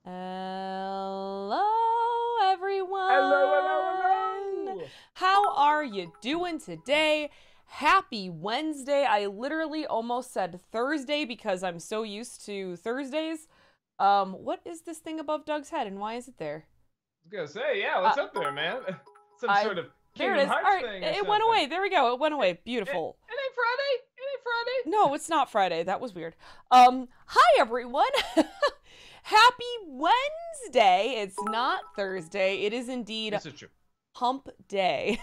Hello, everyone. Hello, hello, hello. How are you doing today? Happy Wednesday. I literally almost said Thursday because I'm so used to Thursdays. What is this thing above Doug's head and why is it there? I was gonna say, yeah, Uh, what's up there, man? Some I sort of There it Kingdom is. All Hearts right, thing or it went something. away. There we go. It went away. It Beautiful. ain't Friday. It ain't Friday. No, it's not Friday. That was weird. Hi everyone. Happy Wednesday. It's not Thursday. It is indeed This is true. Hump Day.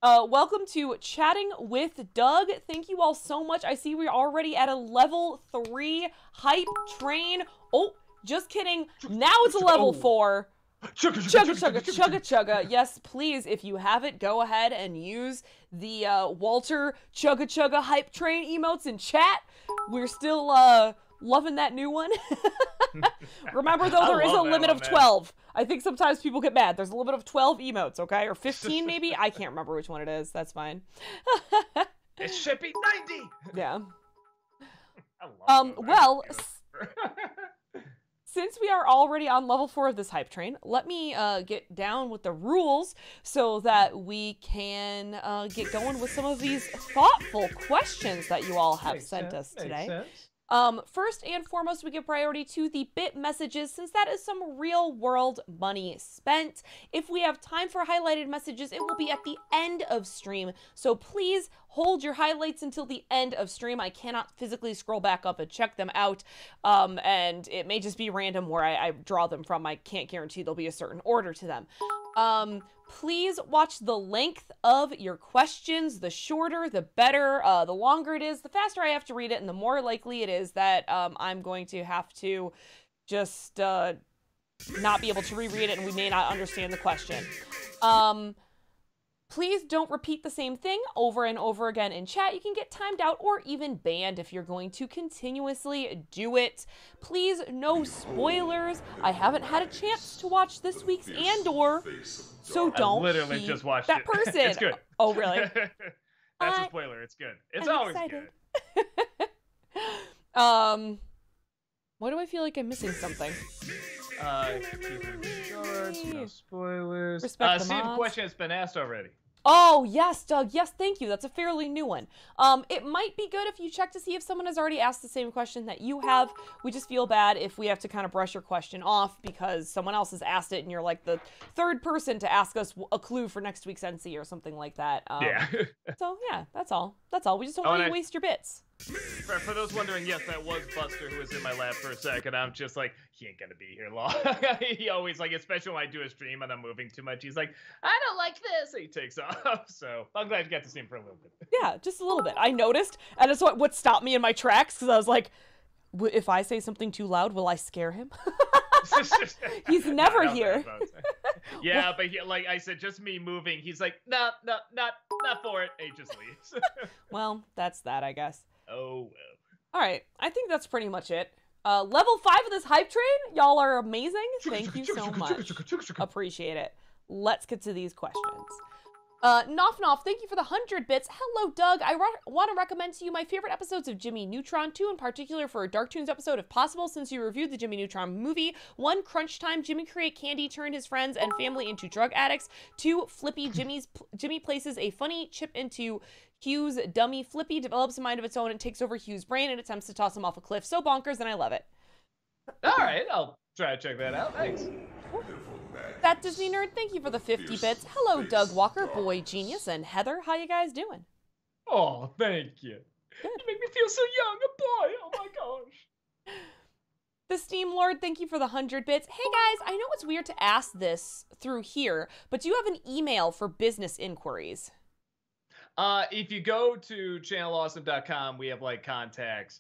Welcome to Chatting with Doug. Thank you all so much. I see we're already at a level 3 hype train. Oh, just kidding. Now it's a level 4. Chugga, Chugga, chugga, chugga, chugga. Yes, please, if you have it, go ahead and use the Walter Chugga Chugga hype train emotes in chat. We're still loving that new one. Remember, though, there is a limit of 12. I think sometimes people get mad. There's a limit of 12 emotes, okay? Or 15, maybe? I can't remember which one it is. That's fine. It should be 90. Yeah. I love those. Well, since we are already on level 4 of this hype train, let me get down with the rules so that we can get going with some of these thoughtful questions that you all have sent us today. First and foremost, we give priority to the bit messages since that is some real world money spent. If we have time for highlighted messages, it will be at the end of stream. So please hold your highlights until the end of stream. I cannot physically scroll back up and check them out. And it may just be random where I draw them from. I can't guarantee there'll be a certain order to them. Please watch the length of your questions. The shorter, the better. The longer it is, the faster I have to read it, and the more likely it is that I'm going to have to just not be able to reread it, and we may not understand the question. Please don't repeat the same thing over and over again in chat. You can get timed out or even banned if you're going to continuously do it. Please, no spoilers. I haven't had a chance to watch this week's Andor, so don't I literally be just watched that it. person. It's good. Oh, really? That's a spoiler. It's good. It's I'm always excited. good. Why do I feel like I'm missing something? Keeping it short, no spoilers. Respect the See, the mods. question has been asked already. Oh, yes, Doug. Yes, thank you. That's a fairly new one. It might be good if you check to see if someone has already asked the same question that you have. We just feel bad if we have to kind of brush your question off because someone else has asked it and you're like the third person to ask us a clue for next week's NC or something like that. Yeah. So, yeah, that's all. That's all. We just don't want you to waste your bits. For those wondering, yes, that was Buster who was in my lab for a second. I'm just like, he ain't gonna be here long. He always, like, especially when I do a stream and I'm moving too much, he's like, I don't like this. And he takes off. So I'm glad you got to see him for a little bit. Yeah, just a little bit. I noticed, and it's what stopped me in my tracks because I was like, if I say something too loud, will I scare him? He's never here. Yeah, but he, like I said, just me moving. He's like, no, not for it. And he just leaves. Well, that's that, I guess. Oh, well. All right, I think that's pretty much it. Level 5 of this hype train, y'all are amazing. Thank you so much. Appreciate it. Let's get to these questions. Noff Noff, thank you for the 100 bits. Hello, Doug. I want to recommend to you my favorite episodes of Jimmy Neutron, 2 in particular for a Dark Toons episode if possible, since you reviewed the Jimmy Neutron movie. 1, Crunch Time, Jimmy create candy, turn his friends and family into drug addicts. 2, Flippy, Jimmy places a funny chip into Hugh's dummy. Flippy develops a mind of its own and takes over Hugh's brain and attempts to toss him off a cliff. So bonkers, and I love it. All right, I'll try to check that out. Thanks. That Disney Nerd, thank you for the 50 bits. Hello, Doug Walker, Boy Genius, and Heather. How you guys doing? Oh, thank you. Good. You make me feel so young, a boy. Oh my gosh. The Steam Lord, thank you for the 100 bits. Hey guys, I know it's weird to ask this through here, but do you have an email for business inquiries? If you go to channelawesome.com, we have like contacts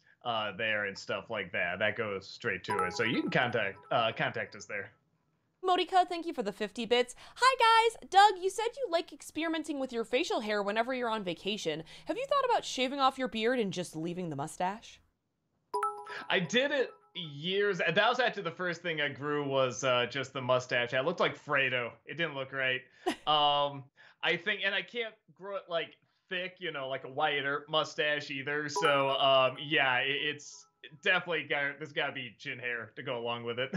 there and stuff like that. That goes straight to it. So you can contact us there. Modika, thank you for the 50 bits. Hi guys! Doug, you said you like experimenting with your facial hair whenever you're on vacation. Have you thought about shaving off your beard and just leaving the mustache? I did it years. That was actually the first thing I grew was just the mustache. I looked like Fredo. It didn't look right. I think, and I can't grow it like thick, you know, like a whiter mustache either. So yeah, definitely there's got to be chin hair to go along with it.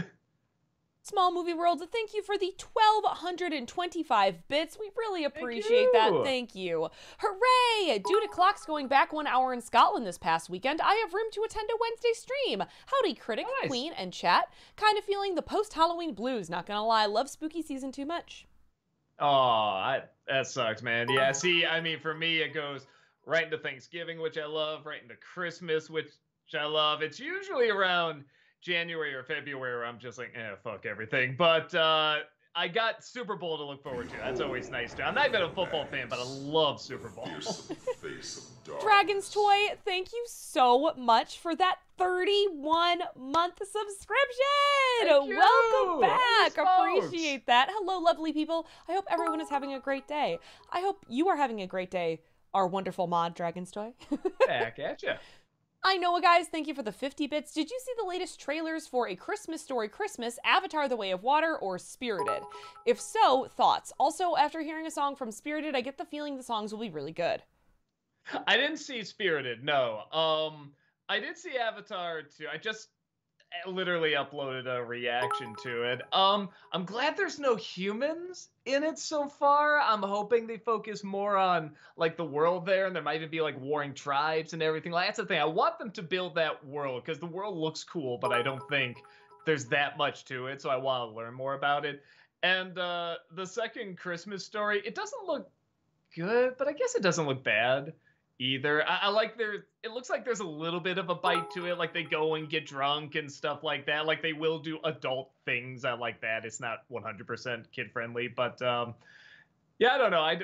Small Movie World, thank you for the 1,225 bits. We really appreciate that. Thank you. Hooray! Due to clocks going back 1 hour in Scotland this past weekend, I have room to attend a Wednesday stream. Howdy, critic, nice. Queen, and chat. Kind of feeling the post-Halloween blues, not gonna lie. Love spooky season too much. Oh, that sucks, man. Yeah, see, I mean, for me, it goes right into Thanksgiving, which I love, right into Christmas, which I love. It's usually around January or February where I'm just like, fuck everything. But I got Super Bowl to look forward to. That's always nice too. I'm not even a football fan, but I love Super Bowl. Dragon's Toy, thank you so much for that 31-month subscription. Welcome back. Appreciate that. Hello, lovely people. I hope everyone is having a great day. I hope you are having a great day, our wonderful mod, Dragon's Toy. Back at ya. I know, guys, thank you for the 50 bits. Did you see the latest trailers for A Christmas Story Christmas, Avatar: The Way of Water, or Spirited? If so, thoughts. Also, after hearing a song from Spirited, I get the feeling the songs will be really good. I didn't see Spirited, no. I did see Avatar too. I just literally uploaded a reaction to it. I'm glad there's no humans in it so far. I'm hoping they focus more on like the world there, and there might even be like warring tribes and everything. Like, that's the thing. I want them to build that world because the world looks cool, but I don't think there's that much to it, so I want to learn more about it. And the second Christmas Story, it doesn't look good, but I guess it doesn't look bad either. I like it looks like there's a little bit of a bite to it, like they go and get drunk and stuff like that. Like they will do adult things. I like that. It's not 100% kid friendly, but yeah, I don't know. I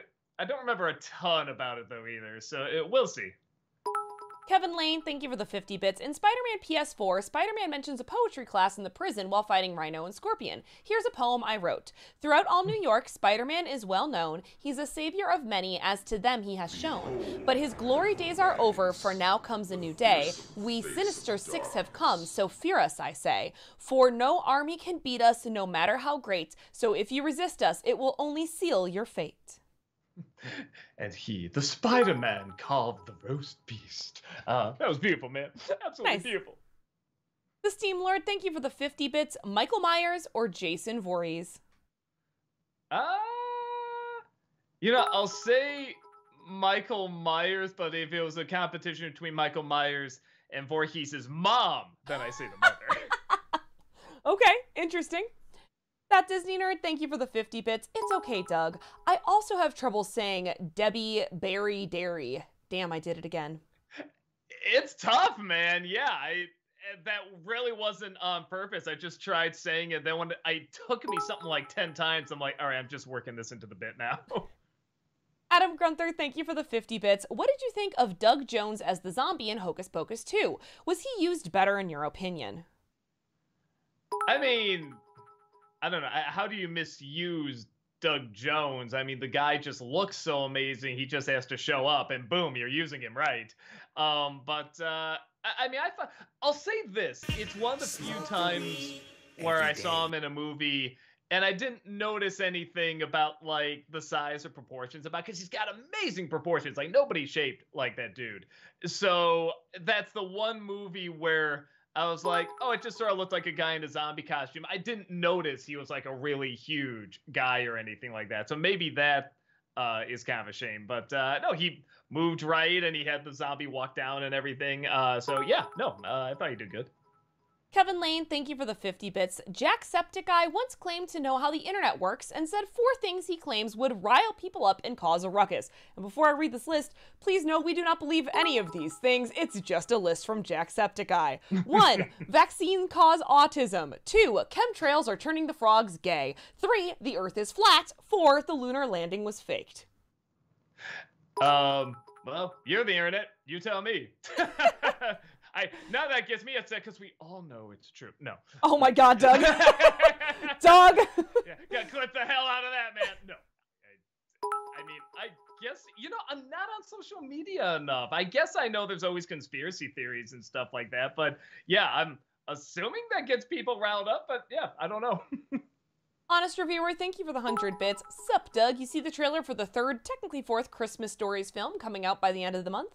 don't remember a ton about it though either, so we'll see. Kevin Lane, thank you for the 50 bits. In Spider-Man PS4, Spider-Man mentions a poetry class in the prison while fighting Rhino and Scorpion. Here's a poem I wrote. Throughout all New York, Spider-Man is well known. He's a savior of many, as to them he has shown. But his glory days are over, for now comes a new day. We Sinister Six have come, so fear us, I say. For no army can beat us, no matter how great. So if you resist us, it will only seal your fate. And he, the Spider-Man, carved the roast beast. That was beautiful, man. Absolutely nice. Beautiful. The Steam Lord, thank you for the 50 bits. Michael Myers or Jason Voorhees? You know, I'll say Michael Myers, but if it was a competition between Michael Myers and Voorhees' mom, then I say the mother. Okay, interesting. That Disney Nerd, thank you for the 50 bits. It's okay, Doug. I also have trouble saying Debbie Berry Dairy. Damn, I did it again. It's tough, man. Yeah, that really wasn't on purpose. I just tried saying it. Then when it took me something like 10 times, I'm like, all right, I'm just working this into the bit now. Adam Grunther, thank you for the 50 bits. What did you think of Doug Jones as the zombie in Hocus Pocus 2? Was he used better in your opinion? I mean, I don't know. How do you misuse Doug Jones? I mean, the guy just looks so amazing. He just has to show up, and boom, you're using him right. I mean, I'll say this. It's one of the few times where I saw him in a movie, and I didn't notice anything about, like, the size or proportions because he's got amazing proportions. Like, nobody's shaped like that dude. So that's the one movie where I was like, oh, it just sort of looked like a guy in a zombie costume. I didn't notice he was like a really huge guy or anything like that. So maybe that is kind of a shame. But no, he moved right and he had the zombie walk down and everything. So yeah, no, I thought he did good. Kevin Lane, thank you for the 50 bits. Jacksepticeye once claimed to know how the internet works and said 4 things he claims would rile people up and cause a ruckus. And before I read this list, please note we do not believe any of these things. It's just a list from Jacksepticeye. 1. Vaccines cause autism. 2. Chemtrails are turning the frogs gay. 3. The earth is flat. 4. The lunar landing was faked. Well, you're the internet. You tell me. Now that gets me upset because we all know it's true. No. Oh my God, Doug. Doug. Yeah, clip the hell out of that, man. No. I mean, I guess, I'm not on social media enough. I guess I know there's always conspiracy theories and stuff like that. But yeah, I'm assuming that gets people riled up. But yeah, I don't know. Honest Reviewer, thank you for the 100 bits. Sup, Doug? You see the trailer for the 3rd, technically 4th Christmas Stories film coming out by the end of the month?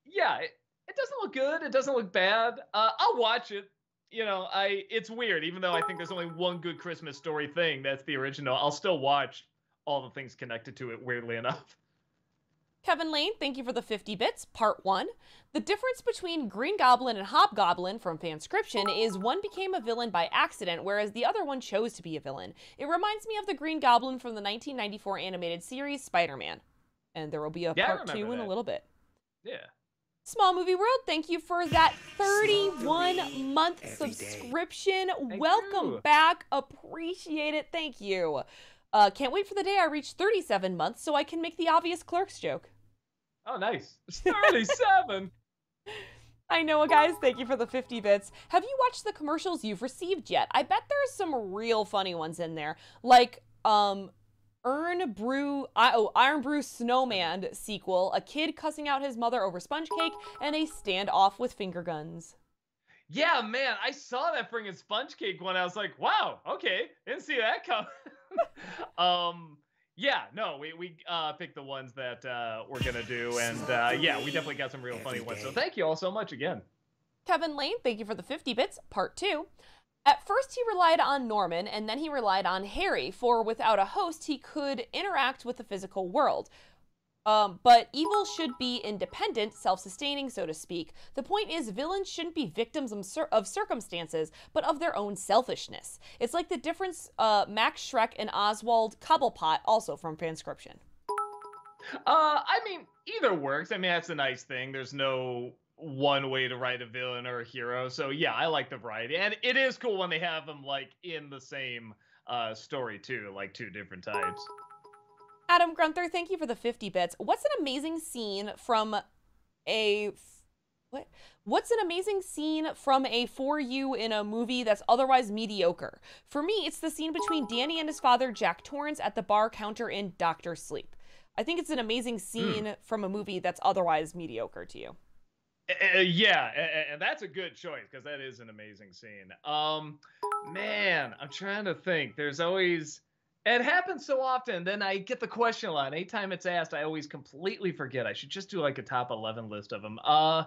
Yeah. it doesn't look good. It doesn't look bad. I'll watch it. It's weird. Even though I think there's only one good Christmas Story thing, that's the original. I'll still watch all the things connected to it. Weirdly enough. Kevin Lane, thank you for the 50 bits. Part 1. The difference between Green Goblin and Hobgoblin from Fanscription is one became a villain by accident, whereas the other one chose to be a villain. It reminds me of the Green Goblin from the 1994 animated series Spider-Man. And there will be a part 2 in a little bit. Yeah. Small Movie World, thank you for that 31-month subscription. Welcome back. Appreciate it. Thank you. Can't wait for the day I reach 37 months so I can make the obvious Clerks joke. Oh, nice. 37. I know, guys. Thank you for the 50 bits. Have you watched the commercials you've received yet? I bet there's some real funny ones in there. Like, Iron Brew Snowman sequel, a kid cussing out his mother over sponge cake, and a standoff with finger guns. Yeah, man, I saw that friggin' sponge cake one. I was like, wow, okay, didn't see that coming. Yeah, no, we picked the ones that we're gonna do, and yeah, we definitely got some real funny ones. So thank you all so much again. Kevin Lane, thank you for the 50 bits. Part 2. At first, he relied on Norman, and then he relied on Harry, for without a host, he could interact with the physical world. But evil should be independent, self-sustaining, so to speak. The point is, villains shouldn't be victims of circumstances, but of their own selfishness. It's like the difference Max Schreck and Oswald Cobblepot, also from Fanscription. I mean, either works. I mean, that's a nice thing. There's no one way to write a villain or a hero. So yeah, I like the variety. And it is cool when they have them like in the same story too, like two different types. Adam Grunther, thank you for the 50 bits. What's an amazing scene from a For You in a movie that's otherwise mediocre? For me, it's the scene between Danny and his father, Jack Torrance, at the bar counter in Dr. Sleep. I think it's an amazing scene from a movie that's otherwise mediocre to you. Yeah, and that's a good choice because that is an amazing scene. Man, I'm trying to think. There's always, it happens so often. Then I get the question a lot. Anytime it's asked, I always completely forget. I should just do like a top 11 list of them. Oh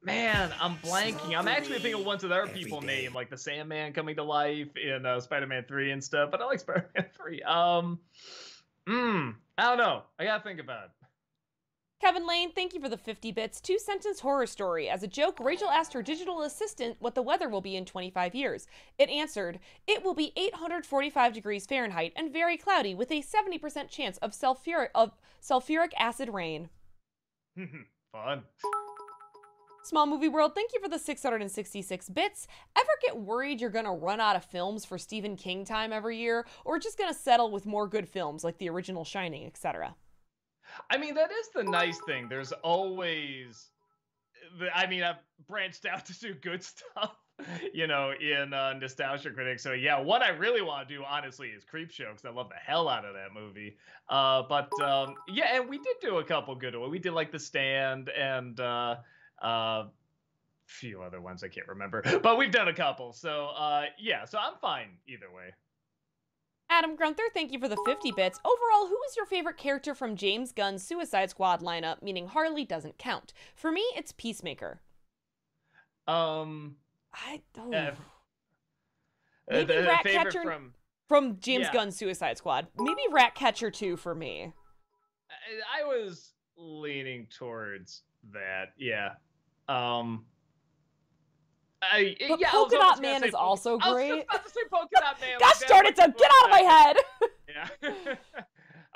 man, I'm blanking. I'm actually thinking of ones that other people name, like the Sandman coming to life in Spider-Man 3 and stuff. But I like Spider-Man 3. I don't know. I gotta think about it. Kevin Lane, thank you for the 50 bits. 2-sentence horror story. As a joke, Rachel asked her digital assistant what the weather will be in 25 years. It answered, it will be 845 degrees Fahrenheit and very cloudy with a 70% chance of sulfuric acid rain. Fun. Small Movie World, thank you for the 666 bits. Ever get worried you're gonna run out of films for Stephen King time every year, or just gonna settle with more good films like the original Shining, etc.? I mean, that is the nice thing. There's always, I mean, I've branched out to do good stuff, in Nostalgia Critic. So yeah, what I really want to do, honestly, is Creepshow, because I love the hell out of that movie. Yeah, and we did do a couple good ones. We did like The Stand and a few other ones I can't remember, but we've done a couple. So yeah, so I'm fine either way. Adam Grunther, thank you for the 50 bits. Overall, who is your favorite character from James Gunn's Suicide Squad lineup, meaning Harley doesn't count? For me, it's Peacemaker. Maybe Ratcatcher from James Gunn's Suicide Squad. Maybe Ratcatcher 2 for me. I was leaning towards that, yeah. Polka Dot Man is also great. I was just about to say Polka Dot Man. Gosh darn it, get out of my head! Yeah.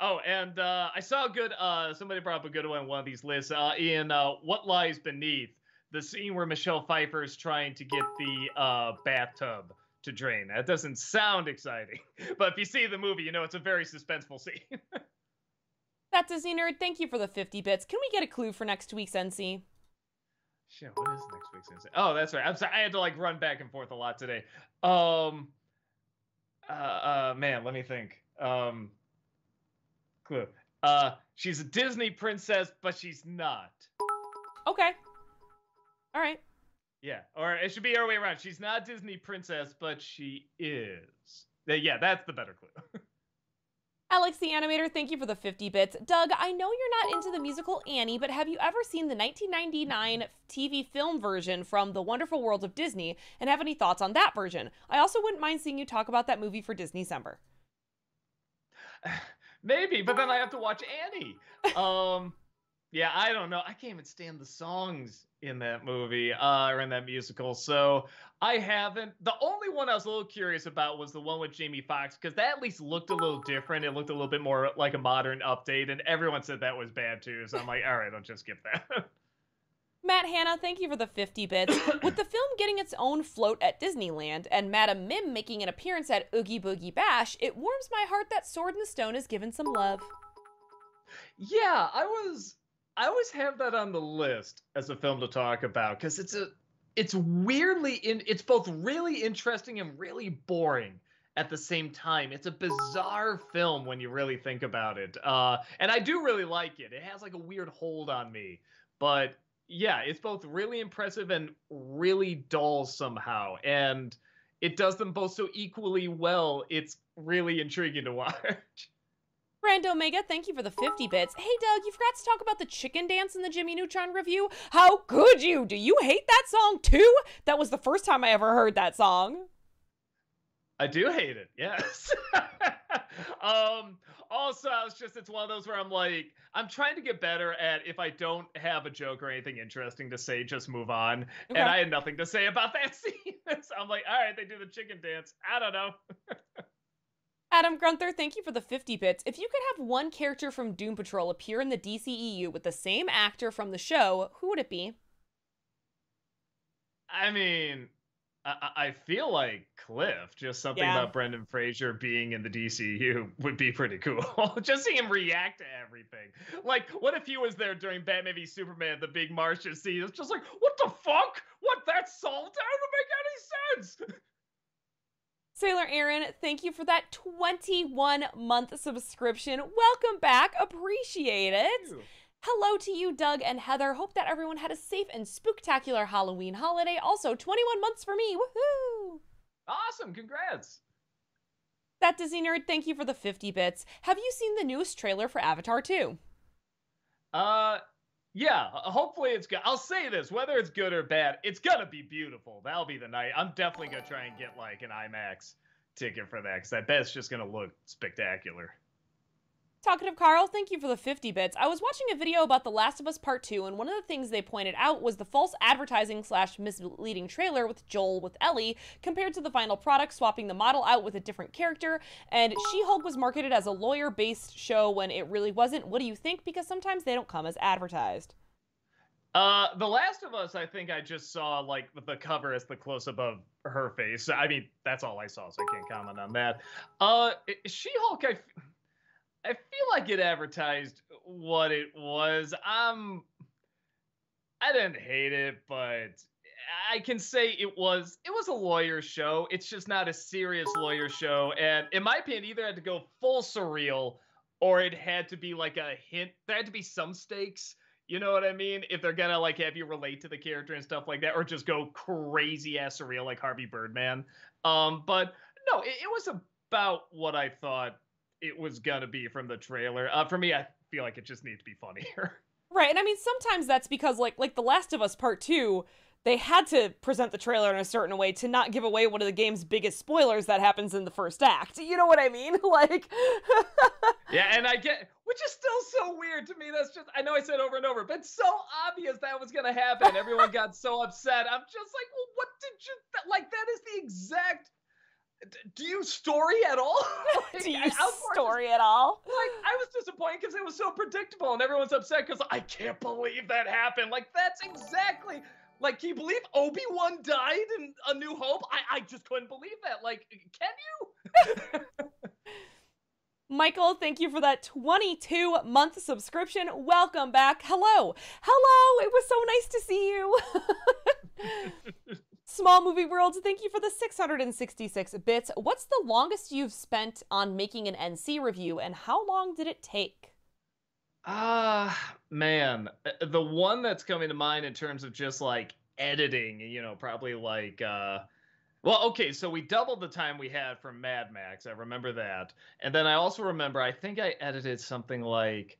Oh, and I saw a good, somebody brought up a good one in one of these lists. In What Lies Beneath, the scene where Michelle Pfeiffer is trying to get the bathtub to drain. That doesn't sound exciting, but if you see the movie, you know it's a very suspenseful scene. That Disney Nerd, thank you for the 50 bits. Can we get a clue for next week's NC? Shit, what is next week's NC? Oh, that's right. I'm sorry. I had to run back and forth a lot today. Man, let me think. Clue. She's a Disney princess, but she's not. Okay. All right. Yeah, or it should be our way around. She's not a Disney princess, but she is. Yeah, that's the better clue. Alex the Animator, thank you for the 50 bits. Doug, I know you're not into the musical Annie, but have you ever seen the 1999 TV film version from The Wonderful World of Disney, and have any thoughts on that version? I also wouldn't mind seeing you talk about that movie for Disneycember. Maybe, but then I have to watch Annie. Yeah, I don't know. I can't even stand the songs in that movie or in that musical. So I haven't. The only one I was a little curious about was the one with Jamie Foxx, because that at least looked a little different. It looked a little bit more like a modern update, and everyone said that was bad too. So I'm like, all right, I'll just skip that. Matt Hanna, thank you for the 50 bits. With the film getting its own float at Disneyland and Madam Mim making an appearance at Oogie Boogie Bash, it warms my heart that Sword in the Stone is given some love. Yeah, I always have that on the list as a film to talk about, because it's it's both really interesting and really boring at the same time. It's a bizarre film when you really think about it. And I do really like it. It has like a weird hold on me. But yeah, it's both really impressive and really dull somehow. And it does them both so equally well. It's really intriguing to watch. Brand Omega, thank you for the 50 bits. Hey Doug, you forgot to talk about the chicken dance in the Jimmy Neutron review. How could you? Do you hate that song too? That was the first time I ever heard that song. I do hate it, yes. Also, it's one of those where I'm trying to get better at, if I don't have a joke or anything interesting to say, just move on. Okay. And I had nothing to say about that scene. So I'm like, all right, they do the chicken dance. I don't know. Adam Grunther, thank you for the 50 bits. If you could have one character from Doom Patrol appear in the DCEU with the same actor from the show, who would it be? I mean, I feel like Cliff. Just something about Brendan Fraser being in the DCU would be pretty cool. Just seeing him react to everything. Like, what if he was there during Batman v Superman, the big Martian scene? It's just like, what the fuck? What, that's salt? That doesn't make any sense. Sailor Aaron, thank you for that 21-month subscription. Welcome back. Appreciate it. Hello to you, Doug and Heather. Hope that everyone had a safe and spooktacular Halloween holiday. Also, 21 months for me. Woohoo! Awesome. Congrats. That Disney Nerd, thank you for the 50 bits. Have you seen the newest trailer for Avatar 2? Yeah, hopefully it's good. I'll say this, whether it's good or bad, it's gonna be beautiful. That'll be the night. I'm definitely gonna try and get like an IMAX ticket for that, because I bet it's just gonna look spectacular. Talkative Carl, thank you for the 50 bits. I was watching a video about The Last of Us Part 2, and one of the things they pointed out was the false advertising / misleading trailer with Joel with Ellie compared to the final product, swapping the model out with a different character, and She-Hulk was marketed as a lawyer-based show when it really wasn't. What do you think? Because sometimes they don't come as advertised. The Last of Us, I think I just saw like the cover as the close-up of her face. I mean, that's all I saw, so I can't comment on that. She-Hulk, I feel like it advertised what it was. I didn't hate it, but I can say it was a lawyer show. It's just not a serious lawyer show. And in my opinion, either had to go full surreal or it had to be like a hint. There had to be some stakes. You know what I mean? If they're gonna like have you relate to the character and stuff like that, or just go crazy ass surreal like Harvey Birdman. But no, it was about what I thought it was gonna be from the trailer. For me, I feel like it just needs to be funnier. Right, and I mean, sometimes that's because, like The Last of Us Part 2, they had to present the trailer in a certain way to not give away one of the game's biggest spoilers that happens in the first act. You know what I mean? Like... Yeah, and I get... Which is still so weird to me. That's just... I know I said over and over, but it's so obvious that was gonna happen. Everyone got so upset. I'm just like, well, what did you... Like, that is the exact... Do you story at all? Like, do you story at all? Like, I was disappointed because it was so predictable, and everyone's upset because I can't believe that happened. Like, that's exactly... Like, can you believe Obi-Wan died in A New Hope? I just couldn't believe that. Like, can you? Michael, thank you for that 22-month subscription. Welcome back. Hello. Hello. It was so nice to see you. Small Movie World, thank you for the 666 bits. What's the longest you've spent on making an NC review, and how long did it take? Man, the one that's coming to mind in terms of just like editing, you know, probably like Well, okay, so we doubled the time we had for Mad Max. I remember that. And then I also remember I think I edited something like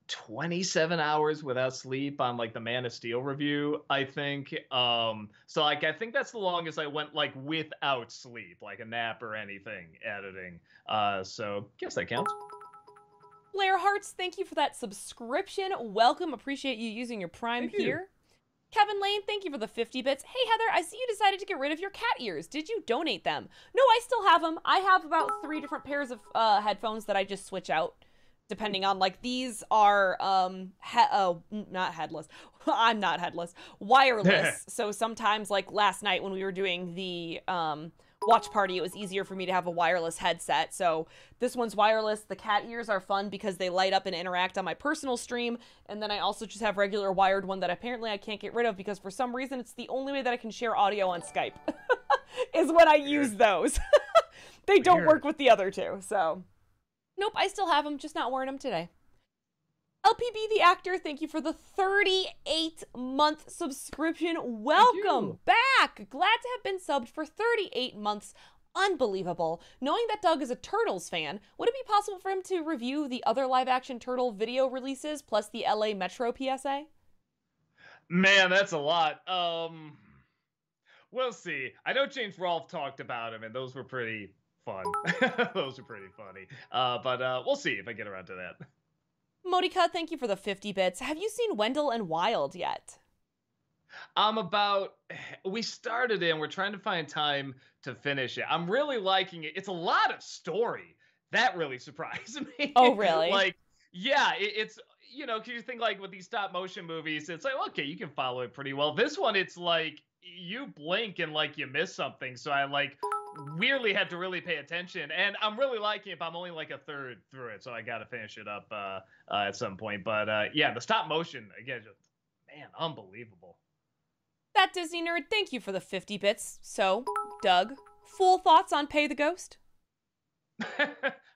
27 hours without sleep on like the Man of Steel review, I think. So like I think that's the longest I went like without sleep, like a nap or anything editing. So guess that counts. Blair Hearts, thank you for that subscription. Welcome. Appreciate you using your Prime Thank you. here. Kevin Lane, thank you for the 50 bits. Hey, Heather, I see you decided to get rid of your cat ears. Did you donate them? No, I still have them. I have about 3 different pairs of headphones that I just switch out depending on, like, these are not headless. I'm not headless. Wireless. So sometimes, like last night when we were doing the watch party, it was easier for me to have a wireless headset. So this one's wireless. The cat ears are fun because they light up and interact on my personal stream. And then I also just have regular wired one that apparently I can't get rid of because for some reason it's the only way that I can share audio on Skype is when I use those. They don't work with the other two. So nope, I still have them, just not wearing them today. LPB the actor, thank you for the 38-month subscription. Welcome back. Glad to have been subbed for 38 months. Unbelievable. Knowing that Doug is a Turtles fan, would it be possible for him to review the other live-action Turtle video releases plus the LA Metro PSA? Man, that's a lot. We'll see. I know James Rolfe talked about him, and those were pretty fun. Those are pretty funny. But we'll see if I get around to that. Modica, thank you for the 50 bits. Have you seen Wendell and Wild yet? We started it and we're trying to find time to finish it. I'm really liking it. It's a lot of story. That really surprised me. Oh, really? Like, yeah, it's, you know, because you think like with these stop motion movies, it's like, okay, you can follow it pretty well. This one, it's like you blink and like you miss something. So I like weirdly had to really pay attention, and I'm really liking it, but I'm only like a third through it, so I got to finish it up at some point. But yeah, the stop motion again, just man, unbelievable. That Disney nerd, thank you for the 50 bits. So, Doug, full thoughts on Pay the Ghost?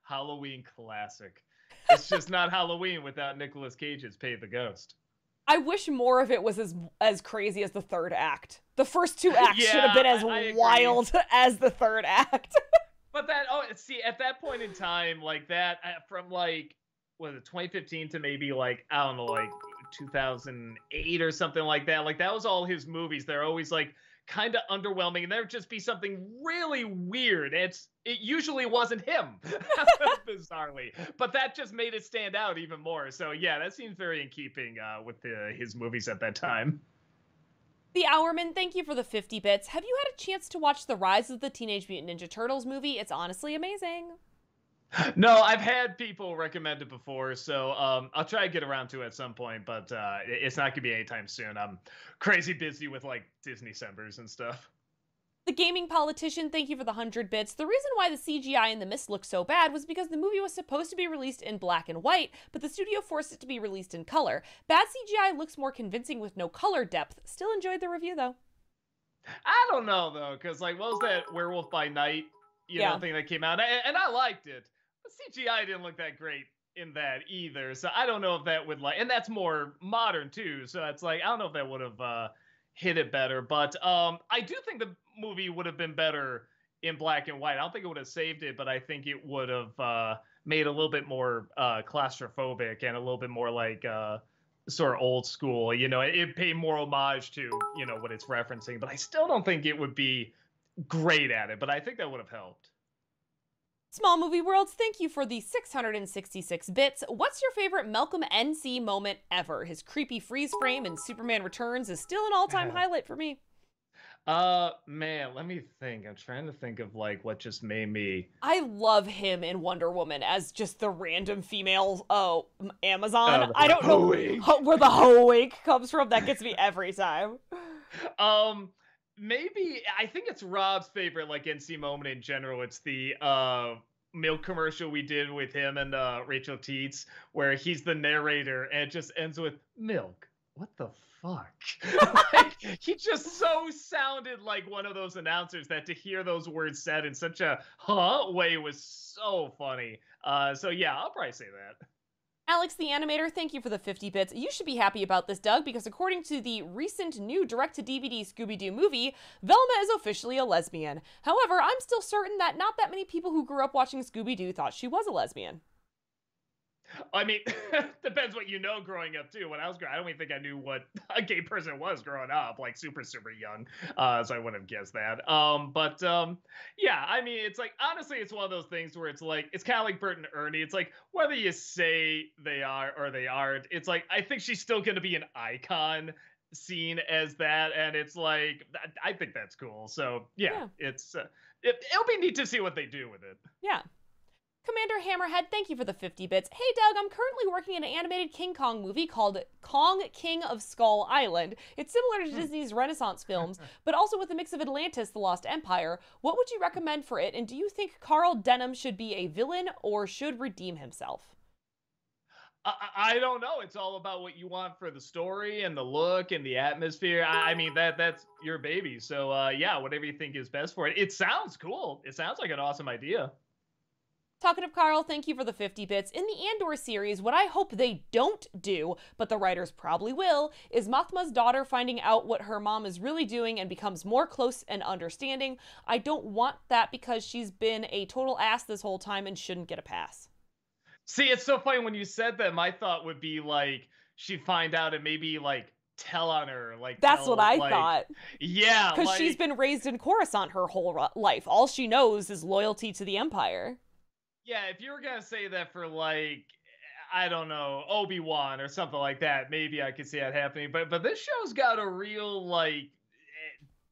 Halloween classic. It's just not Halloween without Nicolas Cage's Pay the Ghost. I wish more of it was as crazy as the third act. The first 2 acts should have been as wild as the third act. But see, at that point in time, like that, from like, was it 2015 to maybe like, I don't know, like 2008 or something like that. Like that was all his movies. They're always like kind of underwhelming, and there'd just be something really weird. It usually wasn't him, bizarrely, but that just made it stand out even more. So yeah, that seems very in keeping with his movies at that time. The Hourman, thank you for the 50 bits. Have you had a chance to watch the Rise of the Teenage Mutant Ninja Turtles movie? It's honestly amazing. No, I've had people recommend it before, so I'll try to get around to it at some point, but it's not gonna be anytime soon. I'm crazy busy with like Disney Decembers and stuff. The Gaming Politician, thank you for the 100 bits. The reason why the CGI in The Mist looked so bad was because the movie was supposed to be released in black and white, but the studio forced it to be released in color. Bad CGI looks more convincing with no color depth. Still enjoyed the review, though. I don't know, though, because like, what was that Werewolf by Night, you know, thing that came out? And I liked it. CGI didn't look that great in that either, so I don't know if that would and that's more modern too, so it's like I don't know if that would have hit it better, but I do think the movie would have been better in black and white. I don't think it would have saved it, but I think it would have made it a little bit more claustrophobic and a little bit more like sort of old school, you know. It paid more homage to, you know, what it's referencing, but I still don't think it would be great at it, but I think that would have helped. Small Movie Worlds, thank you for the 666 bits. What's your favorite Malcolm NC moment ever? His creepy freeze frame in Superman Returns is still an all-time highlight for me. Man, let me think. I'm trying to think of like what just made me. I love him in Wonder Woman as just the random female Amazon. I don't know where the Hoake comes from. That gets me every time. Maybe I think it's Rob's favorite like NC moment in general. It's the milk commercial we did with him and Rachel Teets, where he's the narrator and it just ends with milk. What the fuck? Like, he just so sounded like one of those announcers that to hear those words said in such a way was so funny. So yeah, I'll probably say that. Alex the Animator, thank you for the 50 bits. You should be happy about this, Doug, because according to the recent new direct-to-DVD Scooby-Doo movie, Velma is officially a lesbian. However, I'm still certain that not that many people who grew up watching Scooby-Doo thought she was a lesbian. I mean, depends what you know growing up too. When I was growing, I don't even think I knew what a gay person was growing up, like super young. So I wouldn't have guessed that. Yeah, I mean, it's like honestly, it's one of those things where it's like it's kind of like Bert and Ernie. It's like whether you say they are or they aren't, it's like I think she's still going to be an icon seen as that, and it's like I think that's cool. So yeah. It'll be neat to see what they do with it. Yeah. Commander Hammerhead, thank you for the 50 bits. Hey Doug, I'm currently working in an animated King Kong movie called Kong King of Skull Island. It's similar to Disney's Renaissance films, but also with a mix of Atlantis, The Lost Empire. What would you recommend for it, and do you think Carl Denham should be a villain or should redeem himself? I don't know. It's all about what you want for the story and the look and the atmosphere. I mean, that's your baby. So yeah, whatever you think is best for it. It sounds cool. It sounds like an awesome idea. Talkative Carl, thank you for the 50 bits. In the Andor series, what I hope they don't do, but the writers probably will, is Mothma's daughter finding out what her mom is really doing and becomes more close and understanding. I don't want that because she's been a total ass this whole time and shouldn't get a pass. See, it's so funny when you said that. My thought would be like she'd find out and maybe like tell on her, like that's what I thought. Yeah, because she's been raised in Coruscant her whole life. All she knows is loyalty to the Empire. Yeah, if you were gonna say that for like, I don't know, Obi-Wan or something like that, maybe I could see that happening. But this show's got a real like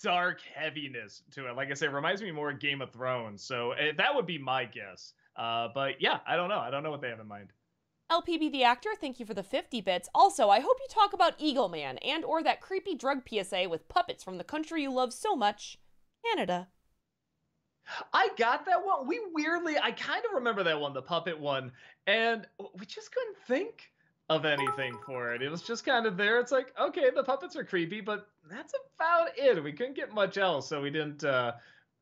dark heaviness to it. Like I said, it reminds me more of Game of Thrones. So that would be my guess. But yeah, I don't know. I don't know what they have in mind. LPB the Actor, thank you for the 50 bits. Also, I hope you talk about Eagle Man and or that creepy drug PSA with puppets from the country you love so much, Canada. I got that one. I kind of remember that one, the puppet one, and we just couldn't think of anything for it. It was just kind of there. It's like, okay, the puppets are creepy, but that's about it. We couldn't get much else, so we didn't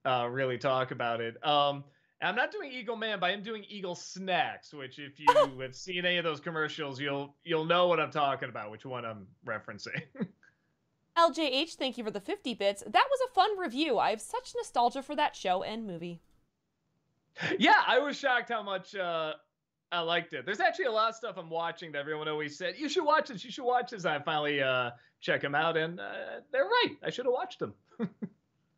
really talk about it. I'm not doing Eagle Man, but I'm doing Eagle Snacks, which if you have seen any of those commercials, you'll know what I'm talking about, which one I'm referencing. LJH, thank you for the 50 bits. That was a fun review. I have such nostalgia for that show and movie. Yeah, I was shocked how much I liked it. There's actually a lot of stuff I'm watching that everyone always said, you should watch this, you should watch this. I finally check them out, and they're right. I should have watched them.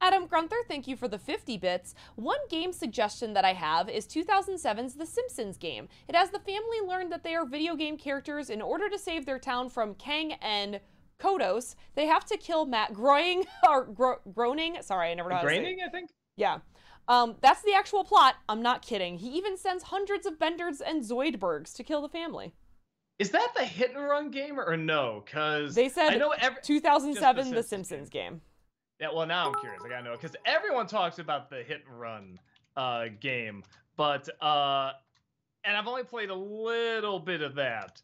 Adam Grunther, thank you for the 50 bits. One game suggestion that I have is 2007's The Simpsons game. It has the family learn that they are video game characters. In order to save their town from Kang and Kodos, they have to kill Matt Groening, Groening. Sorry, I never know how to say it. Groening, I think? Yeah. That's the actual plot. I'm not kidding. He even sends hundreds of Benders and Zoidbergs to kill the family. Is that the hit and run game or no? Because they said I know 2007 The Simpsons game. Yeah, well, now I'm curious. I gotta know, because everyone talks about the hit and run game, but and I've only played a little bit of that.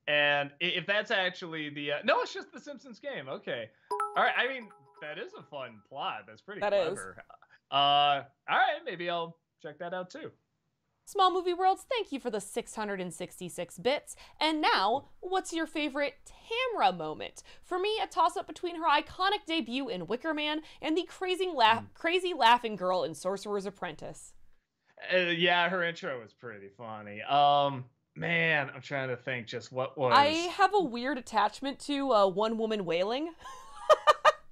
And if that's actually the no, it's just the Simpsons game. Okay, all right. I mean, that is a fun plot. That's pretty clever. All right, maybe I'll check that out too. Small Movie Worlds, thank you for the 666 bits. And now, what's your favorite Tamra moment? For me, a toss-up between her iconic debut in Wicker Man and the crazy laughing girl in Sorcerer's Apprentice. Yeah, her intro was pretty funny. Man, I'm trying to think just what was... I have a weird attachment to One Woman Wailing.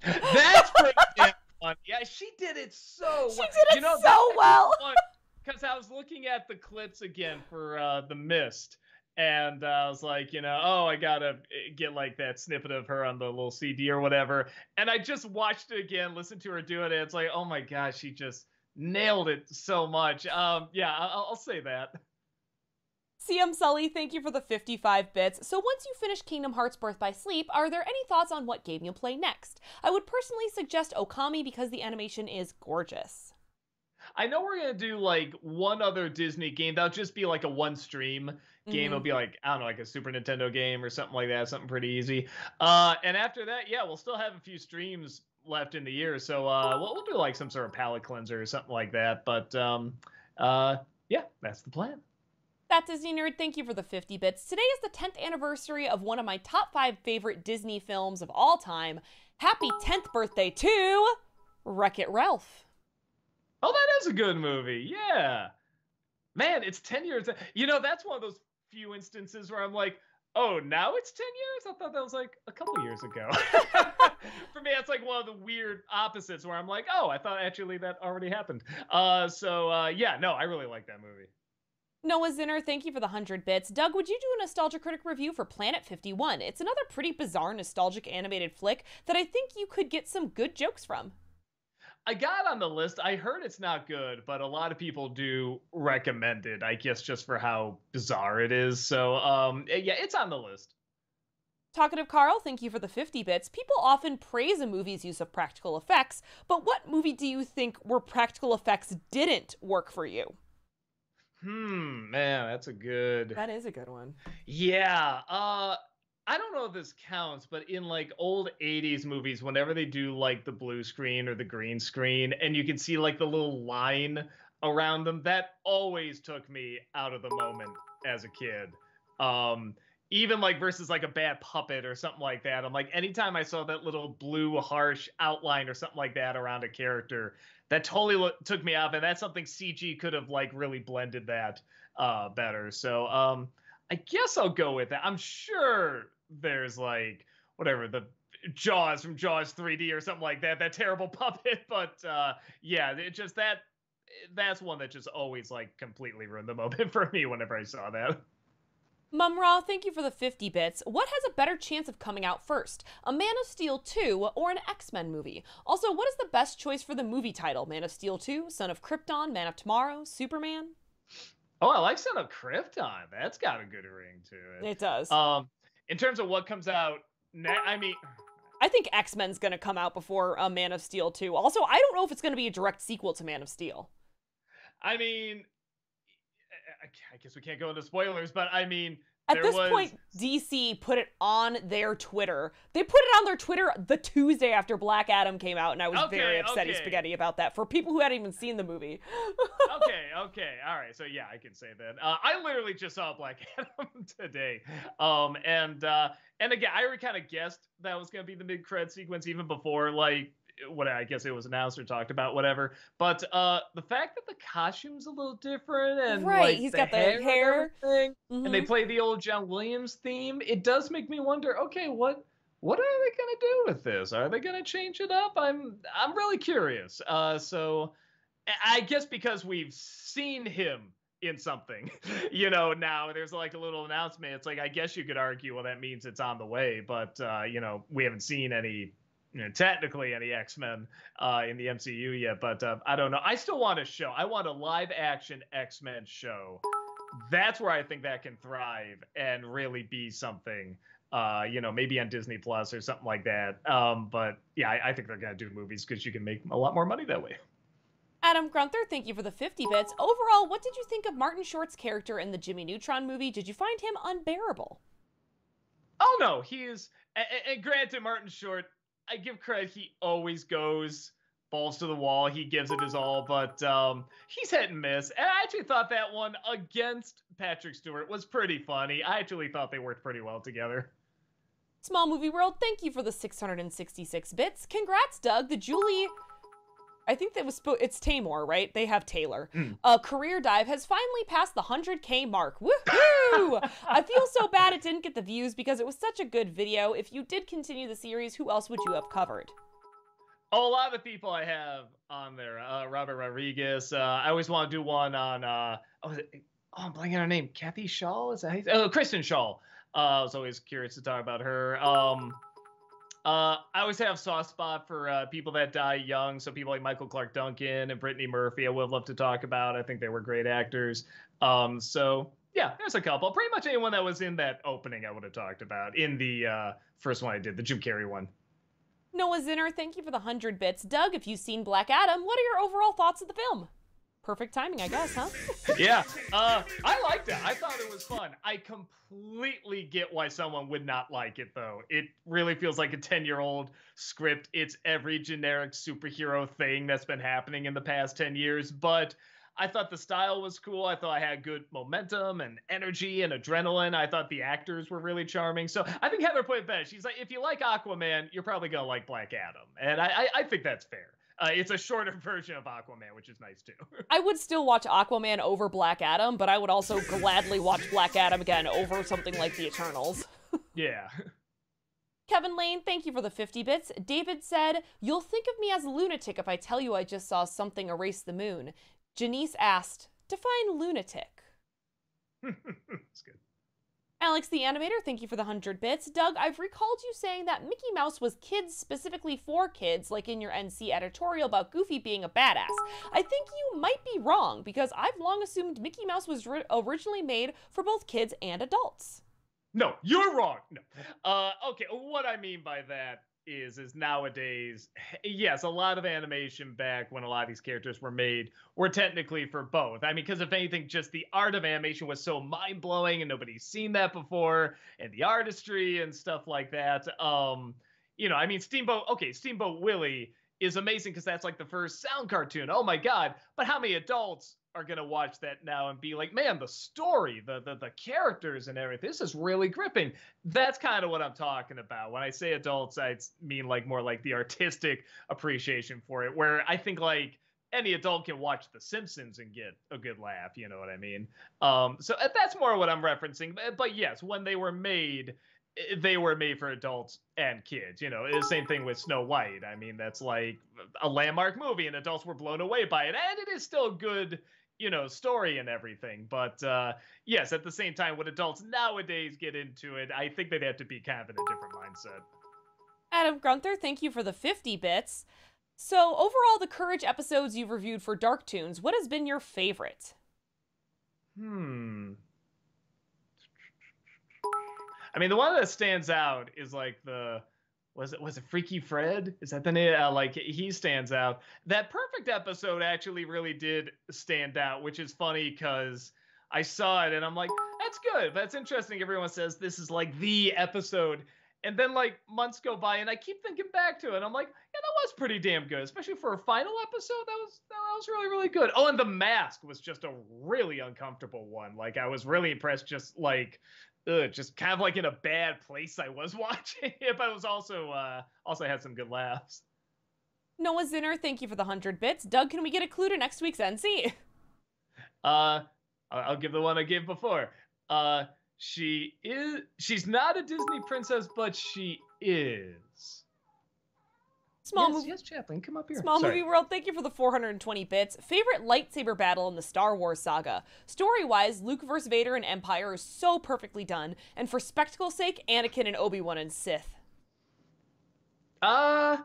That's pretty damn fun. Yeah, she did it so well. She did it so well. Because I was looking at the clips again for The Mist, and I was like, I gotta get like that snippet of her on the little CD or whatever. And I just watched it again, listened to her do it, and it's like, oh my gosh, she just nailed it so much. Yeah, I'll say that. CM Sully, thank you for the 55 bits. So once you finish Kingdom Hearts Birth by Sleep, are there any thoughts on what game you'll play next? I would personally suggest Okami because the animation is gorgeous. I know we're going to do like one other Disney game. That'll just be like a one stream game. It'll be like, I don't know, like a Super Nintendo game or something like that. Something pretty easy. And after that, yeah, we'll still have a few streams left in the year. So we'll do like some sort of palate cleanser or something like that. But yeah, that's the plan. That Disney Nerd, thank you for the 50 bits. Today is the 10th anniversary of one of my top 5 favorite Disney films of all time. Happy 10th birthday to Wreck-It Ralph. Oh, that is a good movie. Yeah. Man, it's 10 years. You know, that's one of those few instances where I'm like, oh, now it's 10 years? I thought that was like a couple years ago. For me, it's like one of the weird opposites where I'm like, oh, I thought actually that already happened. Yeah, no, I really like that movie. Noah Zinner, thank you for the 100 bits. Doug, would you do a Nostalgia Critic review for Planet 51? It's another pretty bizarre nostalgic animated flick that I think you could get some good jokes from. I got on the list. I heard it's not good, but a lot of people do recommend it, I guess, just for how bizarre it is. So, yeah, it's on the list. Talkative Carl, thank you for the 50 bits. People often praise a movie's use of practical effects, but what movie do you think where practical effects didn't work for you? Man, that's a good... That is a good one. Yeah, I don't know if this counts, but in like old 80s movies, whenever they do like the blue screen or the green screen, and you can see like the little line around them, that always took me out of the moment as a kid. Even like versus like a bad puppet or something like that. I'm like, anytime I saw that little blue harsh outline or something like that around a character, that totally took me off. And that's something CG could have like really blended that better. So I guess I'll go with that. I'm sure there's like whatever the Jaws from Jaws 3D or something like that, that terrible puppet. But yeah, it just that's one that just always like completely ruined the moment for me whenever I saw that. Mumra, thank you for the 50 bits. What has a better chance of coming out first? A Man of Steel 2 or an X-Men movie? Also, what is the best choice for the movie title? Man of Steel 2, Son of Krypton, Man of Tomorrow, Superman? Oh, I like Son of Krypton. That's got a good ring to it. It does. In terms of what comes out I mean, I think X-Men's going to come out before Man of Steel 2. Also, I don't know if it's going to be a direct sequel to Man of Steel. I mean, I guess we can't go into spoilers, but I mean, at this point, DC put it on their Twitter. They put it on their Twitter the Tuesday after Black Adam came out, and I was very upsetty spaghetti about that for people who hadn't even seen the movie. Okay, all right. So yeah, I can say that. I literally just saw Black Adam today, and again, I already kind of guessed that was gonna be the mid-cred sequence even before like what I guess it was announced or talked about, whatever. But the fact that the costume's a little different and right, like, he's got the hair, and they play the old John Williams theme, it does make me wonder. Okay, what are they gonna do with this? Are they gonna change it up? I'm really curious. So I guess because we've seen him in something, you know, now there's like a little announcement. It's like I guess you could argue, well, that means it's on the way, but you know, we haven't seen any. You know, technically any X-Men in the MCU yet, but I don't know. I still want a show. I want a live-action X-Men show. That's where I think that can thrive and really be something, you know, maybe on Disney Plus or something like that. But yeah, I think they're going to do movies because you can make a lot more money that way. Adam Grunther, thank you for the 50 bits. Overall, what did you think of Martin Short's character in the Jimmy Neutron movie? Did you find him unbearable? Oh, no. He is, and granted, Martin Short, I give credit, he always goes balls to the wall. He gives it his all, but he's hit and miss. And I actually thought that one against Patrick Stewart was pretty funny. I actually thought they worked pretty well together. Small Movie World, thank you for the 666 bits. Congrats, Doug. The Julie... I think that was it's Tamor, right? They have Taylor. Career Dive has finally passed the 100K mark. Woohoo! I feel so bad it didn't get the views because it was such a good video. If you did continue the series, who else would you have covered? Oh, a lot of the people I have on there. Robert Rodriguez. I always want to do one on, I'm blanking on her name. Kathy Shaw? Is that how Kristen Shaw. I was always curious to talk about her. I always have a soft spot for people that die young. So people like Michael Clark Duncan and Brittany Murphy, I would love to talk about. I think they were great actors. So yeah, there's a couple. Pretty much anyone that was in that opening I would have talked about in the first one I did, the Jim Carrey one. Noah Zinner, thank you for the 100 bits. Doug, if you've seen Black Adam, what are your overall thoughts of the film? Perfect timing, I guess, huh? Yeah, I liked it. I thought it was fun. I completely get why someone would not like it, though. It really feels like a 10-year-old script. It's every generic superhero thing that's been happening in the past 10 years. But I thought the style was cool. I thought I had good momentum and energy and adrenaline. I thought the actors were really charming. So I think Heather put it best. She's like, if you like Aquaman, you're probably gonna like Black Adam, and I think that's fair. It's a shorter version of Aquaman, which is nice too. I would still watch Aquaman over Black Adam, but I would also gladly watch Black Adam again over something like The Eternals. Yeah. Kevin Lane, thank you for the 50 bits. David said, you'll think of me as a lunatic if I tell you I just saw something erase the moon. Janice asked, define lunatic. That's good. Alex the Animator, thank you for the 100 bits. Doug, I've recalled you saying that Mickey Mouse was kids specifically for kids, like in your NC editorial about Goofy being a badass. I think you might be wrong, because I've long assumed Mickey Mouse was originally made for both kids and adults. No, you're wrong. No. Okay, what I mean by that is nowadays, yes, a lot of animation back when a lot of these characters were made were technically for both. I mean, because if anything, just the art of animation was so mind-blowing and nobody's seen that before, and the artistry and stuff like that. I mean, Steamboat Willie is amazing because that's like the first sound cartoon. Oh my God. But how many adults are going to watch that now and be like, man, the story, the characters and everything, this is really gripping. That's kind of what I'm talking about. When I say adults, I mean like more like the artistic appreciation for it, where I think like any adult can watch The Simpsons and get a good laugh. You know what I mean? So that's more what I'm referencing. But yes, when they were made for adults and kids. The same thing with Snow White. I mean, that's like a landmark movie and adults were blown away by it. And it is still good, story and everything. But yes, at the same time, when adults nowadays get into it, I think they'd have to be kind of in a different mindset. Adam Grunther, thank you for the 50 bits. So overall, the Courage episodes you've reviewed for Dark Toons, what has been your favorite? I mean, the one that stands out is like was it Freaky Fred? Is that the name? Like he stands out. That Perfect episode actually really did stand out, which is funny because I saw it and I'm like, that's good. That's interesting. Everyone says this is like the episode. And then like months go by and I keep thinking back to it. I'm like, yeah, that was pretty damn good, especially for a final episode. That was really, really good. Oh, and The Mask was just a really uncomfortable one. Like I was really impressed, just like just kind of like in a bad place I was watching it, but it was also had some good laughs. Noah Zinner, thank you for the 100 bits. Doug, can we get a clue to next week's NC? I'll give the one I gave before. She's not a Disney princess, but she is. Yes, Chaplin, come up here. Small Movie World, thank you for the 420 bits. Favorite lightsaber battle in the Star Wars saga? Story-wise, Luke vs. Vader and Empire is so perfectly done, and for spectacle's sake, Anakin and Obi-Wan and Sith. Oh,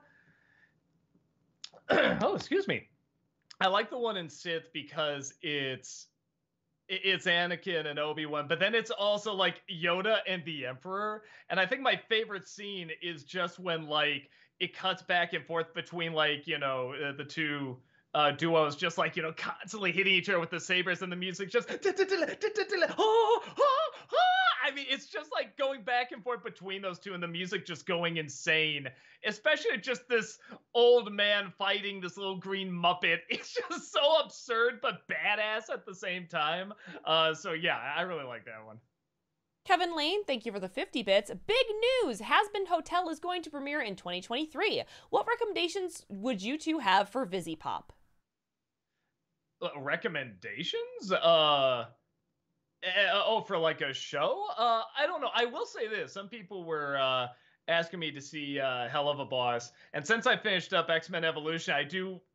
excuse me. I like the one in Sith because it's Anakin and Obi-Wan, but then it's also like Yoda and the Emperor. And I think my favorite scene is just when like it cuts back and forth between like, the two duos just like, constantly hitting each other with the sabers and the music just I mean, it's just like going back and forth between those two and the music just going insane, especially just this old man fighting this little green Muppet. It's just so absurd but badass at the same time. So yeah, I really like that one. Kevin Lane, thank you for the 50 bits. Big news! Hazbin Hotel is going to premiere in 2023. What recommendations would you two have for VisiPop? Recommendations? For like a show? I don't know. I will say this. Some people were asking me to see Hell of a Boss. And since I finished up X-Men Evolution, I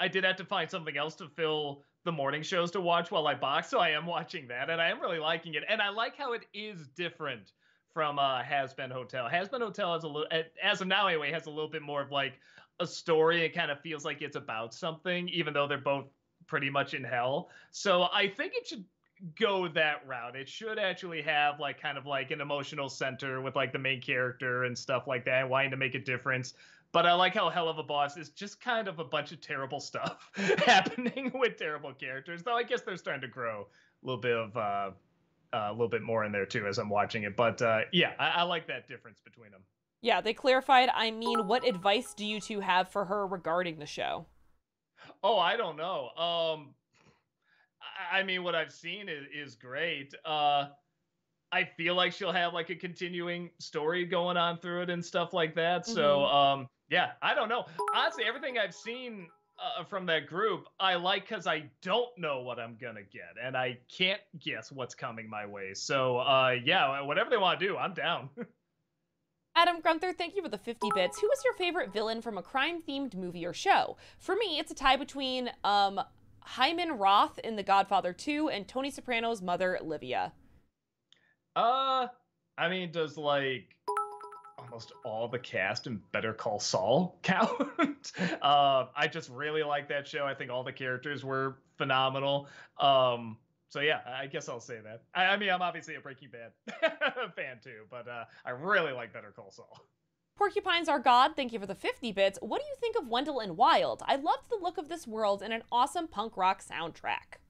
did have to find something else to fill the morning shows to watch while I box. So I am watching that and I am really liking it. And I like how it is different from Hazbin Hotel. Hazbin Hotel has a little, as of now anyway, has a little bit more of like a story. It kind of feels like it's about something, even though they're both pretty much in hell. So I think it should go that route. It should actually have like kind of like an emotional center with like the main character and stuff like that, wanting to make a difference. But I like how Hell of a Boss is just kind of a bunch of terrible stuff happening with terrible characters. Though I guess they're starting to grow a little bit more in there too as I'm watching it. But yeah, I like that difference between them. Yeah, they clarified. I mean, what advice do you two have for her regarding the show? Oh, I don't know. I mean, what I've seen is great. I feel like she'll have like a continuing story going on through it and stuff like that. So, Hmm. yeah, I don't know. Honestly, everything I've seen from that group, I like because I don't know what I'm gonna get, and I can't guess what's coming my way. So, yeah, whatever they want to do, I'm down. Adam Gunther, thank you for the 50 bits. Who is your favorite villain from a crime-themed movie or show? For me, it's a tie between Hyman Roth in The Godfather 2 and Tony Soprano's mother, Livia. uh, I mean, does like almost all the cast in Better Call Saul count? I just really like that show. I think all the characters were phenomenal. So yeah, I guess I'll say that. I mean, I'm obviously a Breaking Bad fan too, but I really like Better Call Saul. Porcupines Are God, thank you for the 50 bits. What do you think of Wendell and Wild? I loved the look of this world and an awesome punk rock soundtrack.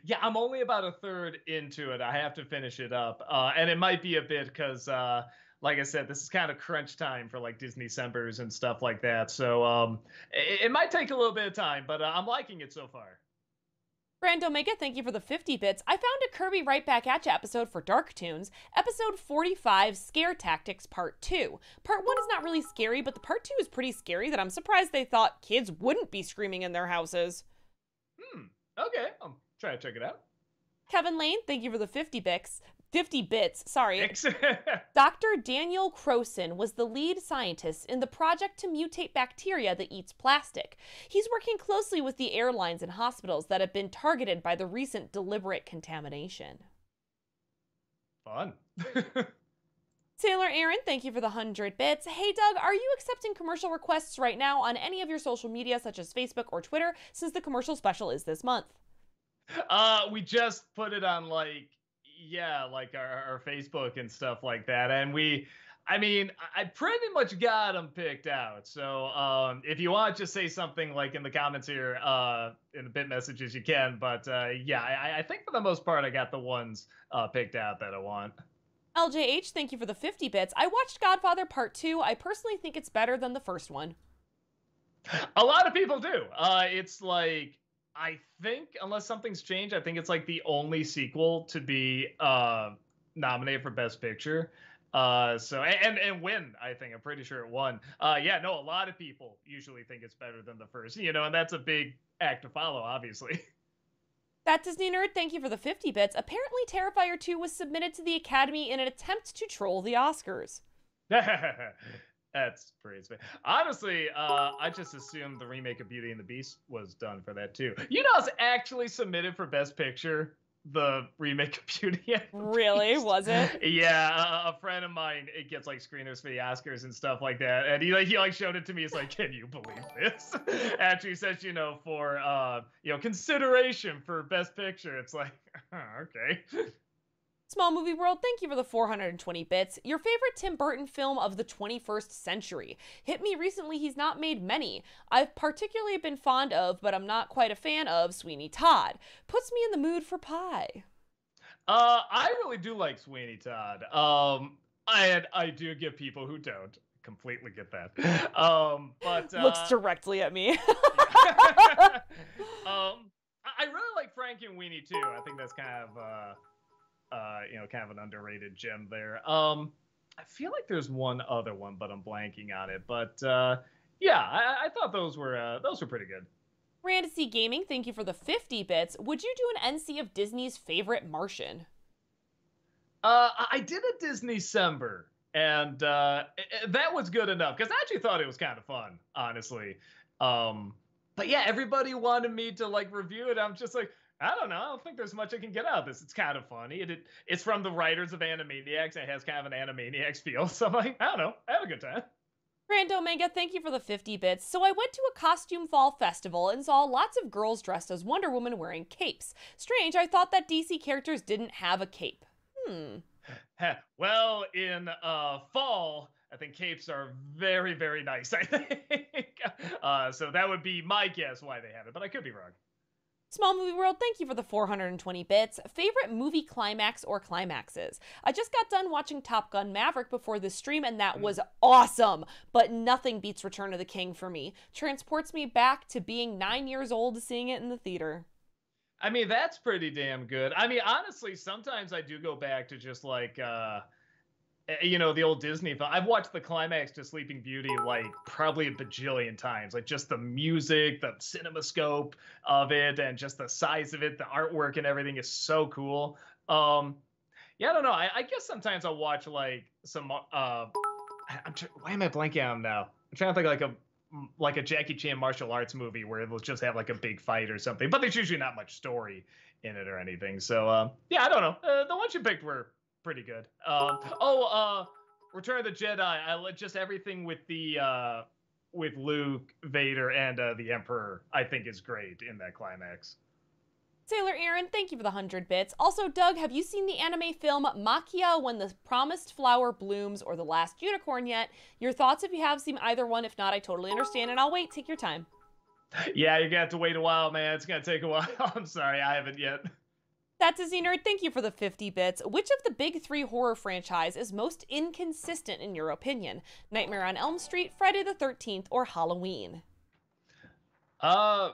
Yeah, I'm only about a third into it. I have to finish it up, and it might be a bit because, like I said, this is kind of crunch time for like Disney Decembers and stuff like that. So it might take a little bit of time, but I'm liking it so far. Grand Omega, thank you for the 50 bits. I found a Kirby Right Back At Ya episode for Dark Toons, episode 45, Scare Tactics Part 2. Part 1 is not really scary, but the Part 2 is pretty scary that I'm surprised they thought kids wouldn't be screaming in their houses. Okay, I'll try to check it out. Kevin Lane, thank you for the 50 bits. 50 bits, sorry. Thanks. Dr. Daniel Croson was the lead scientist in the project to mutate bacteria that eats plastic. He's working closely with the airlines and hospitals that have been targeted by the recent deliberate contamination. Fun. Sailor Aaron, thank you for the 100 bits. Hey Doug, are you accepting commercial requests right now on any of your social media such as Facebook or Twitter since the commercial special is this month? We just put it on like, yeah, like our Facebook and stuff like that, and I mean, I pretty much got them picked out. So if you want, just say something like in the comments here, in the bit messages, you can. But yeah, I think for the most part, I got the ones picked out that I want. LJH, thank you for the 50 bits. I watched Godfather Part 2. I personally think it's better than the first one. A lot of people do. It's like, I think, unless something's changed, I think it's like the only sequel to be nominated for Best Picture. So and win, I think. I'm pretty sure it won. Yeah, no, a lot of people usually think it's better than the first, and that's a big act to follow, obviously. That Disney Nerd, thank you for the 50 bits. Apparently Terrifier 2 was submitted to the Academy in an attempt to troll the Oscars. That's pretty sweet. Honestly, I just assumed the remake of Beauty and the Beast was done for that too. It's actually submitted for Best Picture, the remake of Beauty and the Really? Beast. Was it? Yeah, a friend of mine, it gets like screeners for the Oscars and stuff like that, and he showed it to me. He's like, "Can you believe this?" Actually says, for consideration for Best Picture. It's like, okay. Small Movie World, thank you for the 420 bits. Your favorite Tim Burton film of the 21st century. Hit me recently, he's not made many. I've particularly been fond of, but I'm not quite a fan of, Sweeney Todd. Puts me in the mood for pie. I really do like Sweeney Todd. I do get people who don't completely get that. But Looks directly at me. I really like Frankie and Weenie too. I think that's kind of kind of an underrated gem there. I feel like there's one other one, but I'm blanking on it. But yeah, I thought those were pretty good. Randacy Gaming, thank you for the 50 bits. Would you do an NC of Disney's favorite Martian? I did a Disney December, and that was good enough because I actually thought it was kind of fun, honestly. But yeah, everybody wanted me to like review it. I'm just like, I don't know. I don't think there's much I can get out of this. It's kind of funny. It's from the writers of Animaniacs. It has kind of an Animaniacs feel. So I'm like, I don't know. I had a good time. Grand Omega, thank you for the 50 bits. So I went to a costume fall festival and saw lots of girls dressed as Wonder Woman wearing capes. Strange, I thought that DC characters didn't have a cape. Well, in fall, I think capes are very, very nice, I think. So that would be my guess why they have it, but I could be wrong. Small Movie World, thank you for the 420 bits. Favorite movie climax or climaxes? I just got done watching Top Gun Maverick before this stream, and that was awesome. But nothing beats Return of the King for me. Transports me back to being 9 years old seeing it in the theater. I mean, that's pretty damn good. I mean, honestly, sometimes I do go back to just like the old Disney film. I've watched the climax to Sleeping Beauty like probably a bajillion times. Like just the music, the cinemascope of it, and just the size of it, the artwork and everything is so cool. Yeah, I don't know. I guess sometimes I'll watch like some. Why am I blanking on them now? I'm trying to think like a Jackie Chan martial arts movie where it'll just have like a big fight or something, but there's usually not much story in it or anything. So yeah, I don't know. The ones you picked were pretty good. Return of the Jedi. Just everything with the with Luke, Vader, and the Emperor. I think is great in that climax. Sailor Aaron, thank you for the 100 bits. Also, Doug, have you seen the anime film Maquia When the Promised Flower Blooms or The Last Unicorn yet? Your thoughts if you have seen either one. If not, I totally understand, and I'll wait. Take your time. Yeah, you're gonna have to wait a while, man. It's gonna take a while. I'm sorry, I haven't yet. That's a Z-Nerd, thank you for the 50 bits. Which of the big three horror franchise is most inconsistent in your opinion? Nightmare on Elm Street, Friday the 13th, or Halloween? I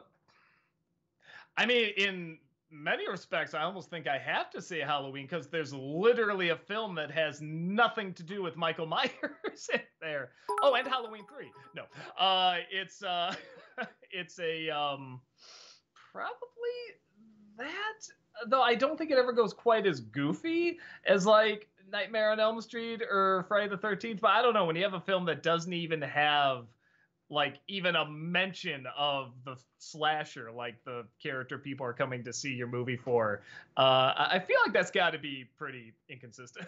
mean, in many respects, I almost think I have to say Halloween because there's literally a film that has nothing to do with Michael Myers in there. Oh, and Halloween 3. No, it's it's a probably that. Though I don't think it ever goes quite as goofy as like Nightmare on Elm Street or Friday the 13th. But I don't know, when you have a film that doesn't even have like even a mention of the slasher, like the character people are coming to see your movie for, I feel like that's got to be pretty inconsistent.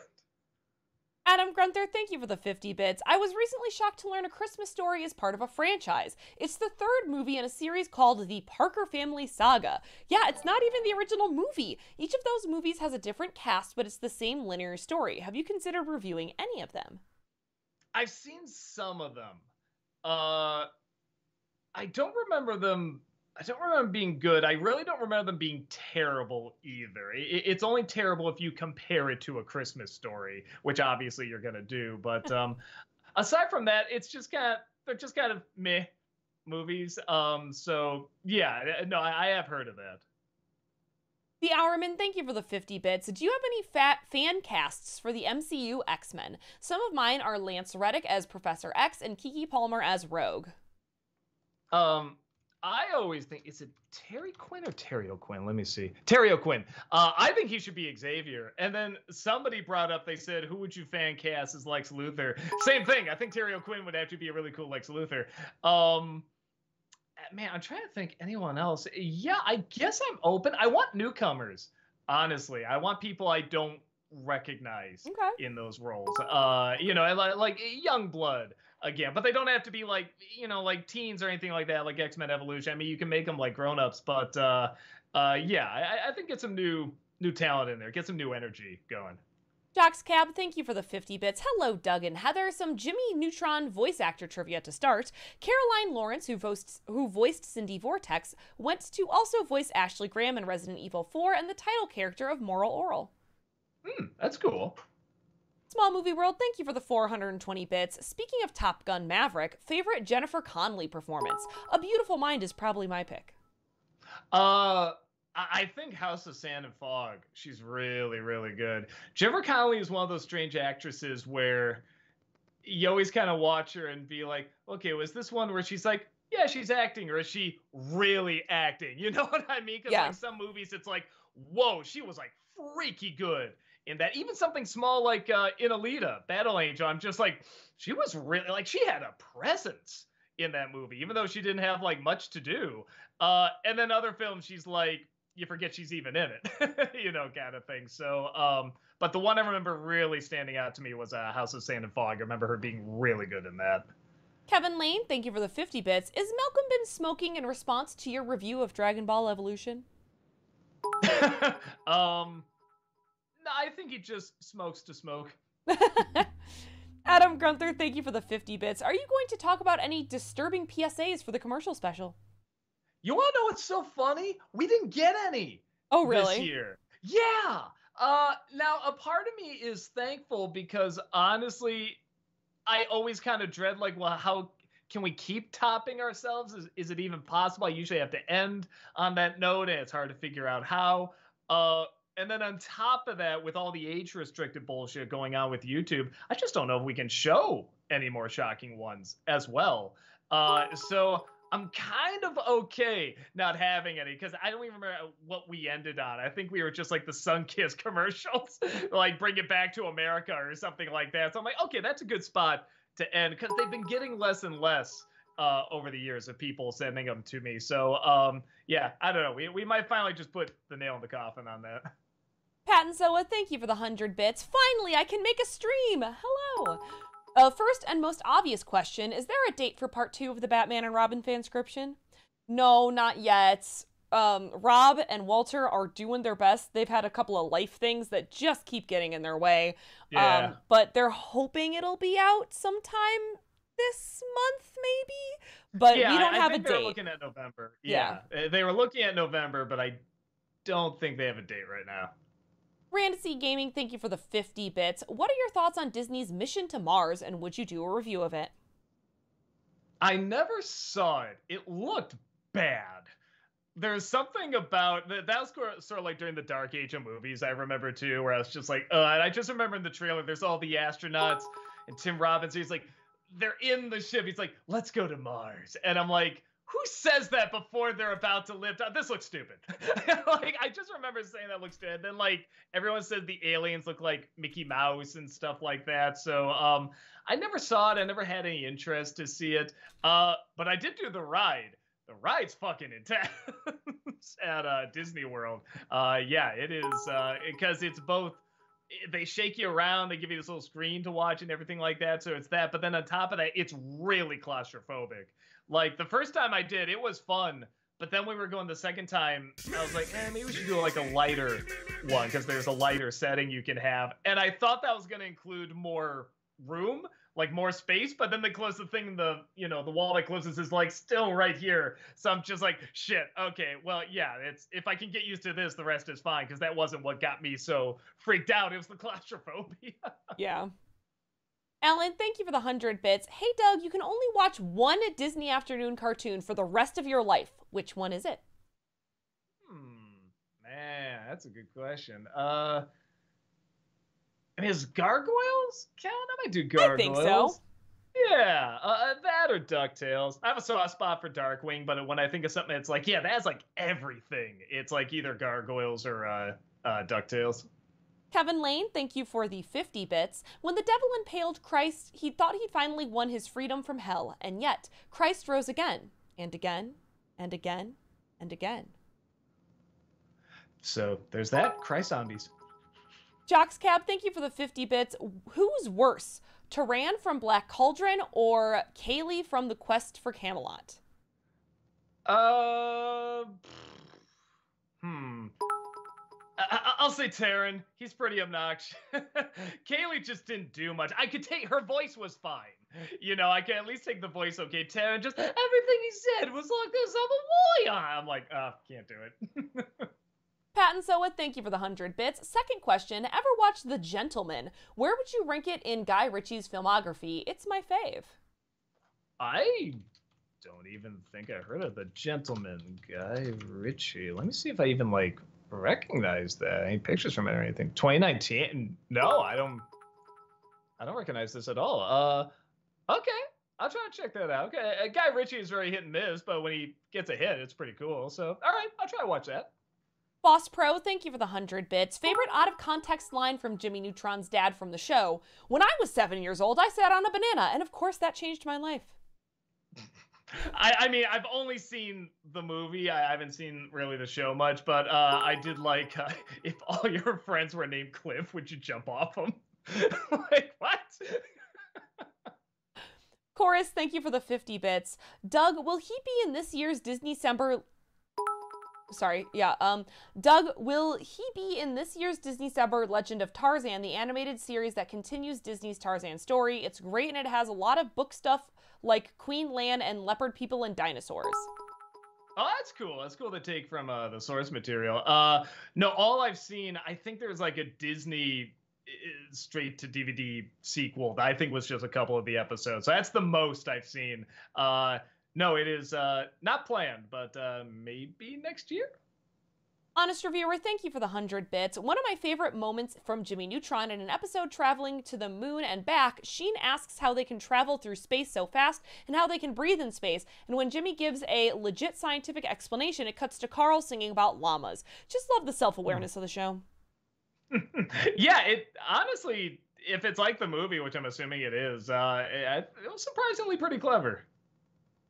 Adam Grunther, thank you for the 50 bits. I was recently shocked to learn A Christmas Story is part of a franchise. It's the third movie in a series called The Parker Family Saga. Yeah, it's not even the original movie. Each of those movies has a different cast, but it's the same linear story. Have you considered reviewing any of them? I've seen some of them. I don't remember them. I don't remember them being good. I really don't remember them being terrible either. It's only terrible if you compare it to A Christmas Story, which obviously you're gonna do. But aside from that, they're just kind of meh movies. So yeah, no, I have heard of that. The Hourman, thank you for the 50 bits. Do you have any fan casts for the MCU X-Men? Some of mine are Lance Reddick as Professor X and Keke Palmer as Rogue. I always think, is it Terry Quinn or Terry O'Quinn? Let me see. Terry O'Quinn. I think he should be Xavier. And then somebody brought up, they said, who would you fan cast as Lex Luthor? Same thing. I think Terry O'Quinn would actually be a really cool Lex Luthor. Man, I'm trying to think anyone else. Yeah, I guess I'm open. I want newcomers, honestly. I want people I don't recognize in those roles. Like young blood again, but they don't have to be like, like teens or anything like that, like X-Men Evolution. I mean, you can make them like grown-ups, but yeah, I think get some new talent in there, get some new energy going. Jox Cab, thank you for the 50 bits. Hello, Doug and Heather. Some Jimmy Neutron voice actor trivia to start. Caroline Lawrence, who voiced Cindy Vortex, went to also voice Ashley Graham in Resident Evil 4 and the title character of Moral Oral. That's cool. Small Movie World, thank you for the 420 bits. Speaking of Top Gun Maverick, favorite Jennifer Connelly performance? A Beautiful Mind is probably my pick. I think House of Sand and Fog. She's really, really good. Jennifer Connelly is one of those strange actresses where you always kind of watch her and be like, okay, was this one where she's like, yeah, she's acting, or is she really acting? You know what I mean? Because like some movies, it's like, whoa, she was like freaky good in that. Even something small like in Alita, Battle Angel, I'm just like, she was really, like, she had a presence in that movie, even though she didn't have like much to do. And then other films, she's like, you forget she's even in it, kind of thing. So, but the one I remember really standing out to me was House of Sand and Fog. I remember her being really good in that. Kevin Lane, thank you for the 50 bits. Is Malcolm been smoking in response to your review of Dragon Ball Evolution? No, I think he just smokes to smoke. Adam Grunther, thank you for the 50 bits. Are you going to talk about any disturbing PSAs for the commercial special? You want to know what's so funny? We didn't get any. Oh, really? This year. Yeah. Now, a part of me is thankful because honestly, I always kind of dread like, well, how can we keep topping ourselves? Is it even possible? I usually have to end on that note, and it's hard to figure out how. And then on top of that, with all the age restricted bullshit going on with YouTube, I just don't know if we can show any more shocking ones as well. So I'm kind of okay not having any, because I don't even remember what we ended on. I think we were just like the Sunkiss commercials, like Bring It Back to America or something like that. So I'm like, okay, that's a good spot to end, because they've been getting less and less over the years of people sending them to me. So yeah, I don't know. We might finally just put the nail in the coffin on that. Pat and Soa, thank you for the 100 bits. Finally, I can make a stream. Hello. First and most obvious question, is there a date for part 2 of the Batman and Robin fanscription? No, not yet. Rob and Walter are doing their best. They've had a couple of life things that just keep getting in their way. Yeah. But they're hoping it'll be out sometime this month, maybe? But yeah, we don't have I think a they were date. looking at November. Yeah. They were looking at November, but I don't think they have a date right now. Randacy Gaming, thank you for the 50 bits. What are your thoughts on Disney's Mission to Mars, and would you do a review of it? I never saw it. It looked bad. There's something about that was sort of like during the dark age of movies, I remember too, where I was just like, and I just remember in the trailer, there's all the astronauts and Tim Robbins. He's like, they're in the ship. He's like, let's go to Mars. And I'm like, who says that before they're about to lift up? This looks stupid. Like, I just remember saying that looks stupid. Then like everyone said the aliens look like Mickey Mouse and stuff like that. So I never saw it. I never had any interest to see it. But I did do the ride. The ride's fucking intense at Disney World. Yeah, it is, because it's both. They shake you around. They give you this little screen to watch and everything like that. So it's that. But then on top of that, it's really claustrophobic. Like the first time I did, it was fun. But then when we were going the second time, I was like, maybe we should do like a lighter one, because there's a lighter setting you can have. And I thought that was going to include more room, like more space. But then they close the thing, the wall that closes is like still right here. So I'm just like, shit. Okay, well, yeah, it's, if I can get used to this, the rest is fine, because that wasn't what got me so freaked out. It was the claustrophobia. Yeah. Alan, thank you for the 100 bits. Hey, Doug, you can only watch one Disney afternoon cartoon for the rest of your life. Which one is it? Man, that's a good question. Is Gargoyles count? I might do Gargoyles. I think so. Yeah, that or DuckTales. I have a soft spot for Darkwing, but when I think of something that's like, yeah, that's like everything, it's like either Gargoyles or DuckTales. Kevin Lane, thank you for the 50 bits. When the devil impaled Christ, he thought he'd finally won his freedom from hell, and yet Christ rose again, and again, and again, and again. So there's that. Cry zombies. Jockscab, thank you for the 50 bits. Who's worse, Turan from Black Cauldron or Kaylee from The Quest for Camelot? I'll say Taran. He's pretty obnoxious. Kaylee just didn't do much. I could take, her voice was fine. I can at least take the voice okay. Taran, just everything he said was like this. I'm a warrior. I'm like, can't do it. Pat and Soa, thank you for the 100 bits. Second question, ever watched The Gentleman? Where would you rank it in Guy Ritchie's filmography? It's my fave. I don't even think I heard of The Gentleman, Guy Ritchie. Let me see if I even recognize that. Any pictures from it or anything? 2019? No, I don't recognize this at all. Okay, I'll try to check that out. Okay, Guy Ritchie is very hit and miss, but when he gets a hit, it's pretty cool. So, all right, I'll try to watch that. Boss Pro, thank you for the 100 bits. Favorite out-of-context line from Jimmy Neutron's dad from the show? When I was 7 years old, I sat on a banana, and of course that changed my life. I mean, I've only seen the movie. I haven't seen really the show much, but I did like, if all your friends were named Cliff, would you jump off them? Like, what? Chorus, thank you for the 50 bits. Doug, will he be in this year's Doug, will he be in this year's Disney-Sember Legend of Tarzan, the animated series that continues Disney's Tarzan story? It's great and it has a lot of book stuff like Queen Lan and leopard people and dinosaurs. Oh, that's cool. That's cool to take from the source material. No, all I've seen, I think there's like a Disney straight to DVD sequel that I think was just a couple of the episodes. So that's the most I've seen. No, it is not planned, but maybe next year. Honest Reviewer, thank you for the 100 bits. One of my favorite moments from Jimmy Neutron in an episode traveling to the moon and back, Sheen asks how they can travel through space so fast and how they can breathe in space. And when Jimmy gives a legit scientific explanation, it cuts to Carl singing about llamas. Just love the self-awareness of the show. Yeah, it honestly, if it's like the movie, which I'm assuming it is, it was surprisingly pretty clever.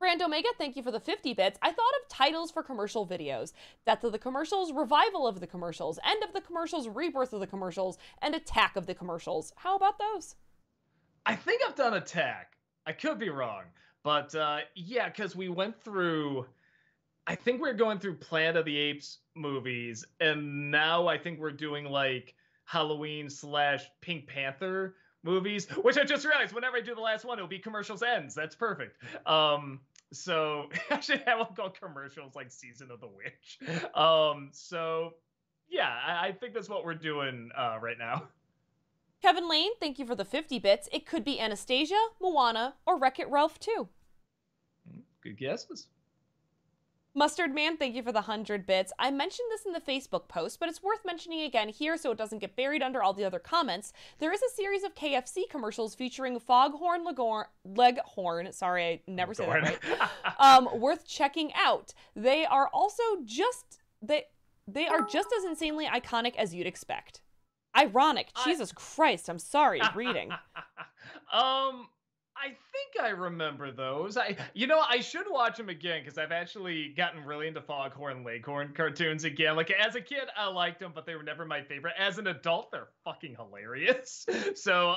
Grand Omega, thank you for the 50 bits. I thought of titles for commercial videos. Death of the Commercials, Revival of the Commercials, End of the Commercials, Rebirth of the Commercials, and Attack of the Commercials. How about those? I think I've done Attack. I could be wrong. But yeah, because we went through, I think we're going through Planet of the Apes movies, and now I think we're doing like Halloween / Pink Panther movies, which I just realized whenever I do the last one, it'll be Commercials Ends. That's perfect. So actually I will call Commercials like Season of the Witch. So yeah, I think that's what we're doing right now. Kevin Lane, thank you for the 50 bits. It could be Anastasia, Moana, or Wreck-It Ralph 2. Good guesses. Mustard Man, thank you for the 100 bits. I mentioned this in the Facebook post, but it's worth mentioning again here so it doesn't get buried under all the other comments. There is a series of KFC commercials featuring Foghorn Leghorn, sorry, I never say that right, worth checking out. They are also just, they are just as insanely iconic as you'd expect. Ironic. Jesus Christ, I'm sorry, reading. I think I remember those. I should watch them again because I've actually gotten really into Foghorn Leghorn cartoons again. Like as a kid, I liked them, but they were never my favorite. As an adult, they're fucking hilarious. So,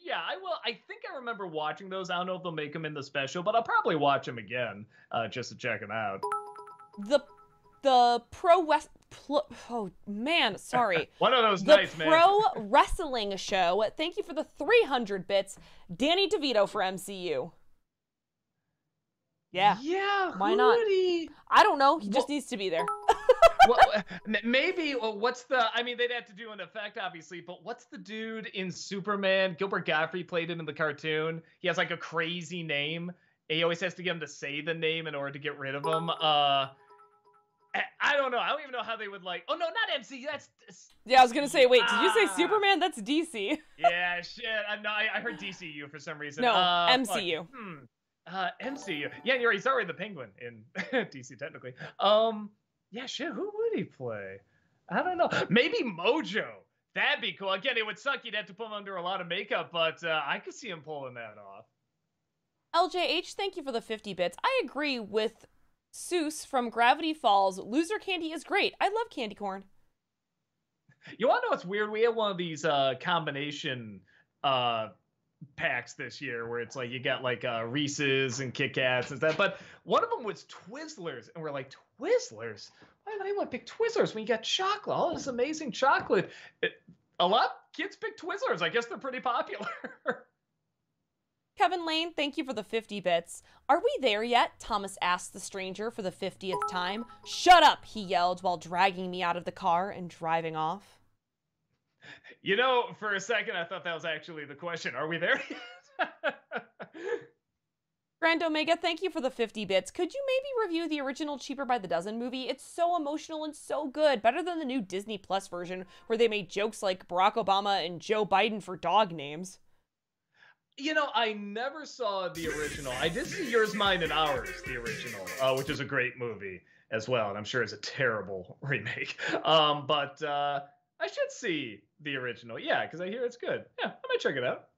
yeah, I will. I think I remember watching those. I don't know if they'll make them in the special, but I'll probably watch them again just to check them out. The oh man, sorry. One of those nights, man. The Pro Wrestling Show. Thank you for the 300 bits. Danny DeVito for MCU. Yeah. Yeah. Why not? I don't know. He just needs to be there. Well, maybe. What's the? I mean, they'd have to do an effect, obviously. But what's the dude in Superman? Gilbert Gottfried played him in the cartoon. He has like a crazy name. He always has to get him to say the name in order to get rid of him. I don't know. I don't even know how they would like. Oh no, not MC. That's. Yeah, I was gonna say. Wait, did you say Superman? That's DC. Yeah, shit. I heard DCU for some reason. No, MCU. MCU. Yeah, you're right. He's already the Penguin in DC technically. Yeah, shit. Who would he play? I don't know. Maybe Mojo. That'd be cool. Again, it would suck. You'd have to put him under a lot of makeup, but I could see him pulling that off. LJH, thank you for the 50 bits. I agree with Seuss from Gravity Falls. Loser candy is great. I love candy corn. You want to know what's weird? We had one of these combination packs this year where it's like you got like Reese's and Kit Kats and stuff, but one of them was Twizzlers, and we're like, Twizzlers? Why would anyone pick Twizzlers when you got chocolate? All this amazing chocolate. A lot of kids pick Twizzlers. I guess they're pretty popular. Kevin Lane, thank you for the 50 bits. Are we there yet? Thomas asked the stranger for the 50th time. Shut up, he yelled while dragging me out of the car and driving off. You know, for a second, I thought that was actually the question. Are we there yet? Grand Omega, thank you for the 50 bits. Could you maybe review the original Cheaper by the Dozen movie? It's so emotional and so good. Better than the new Disney Plus version where they made jokes like Barack Obama and Joe Biden for dog names. You know, I never saw the original. I did see Yours, Mine, and Ours, the original, which is a great movie as well, and I'm sure it's a terrible remake. But I should see the original, yeah, because I hear it's good. Yeah, I might check it out.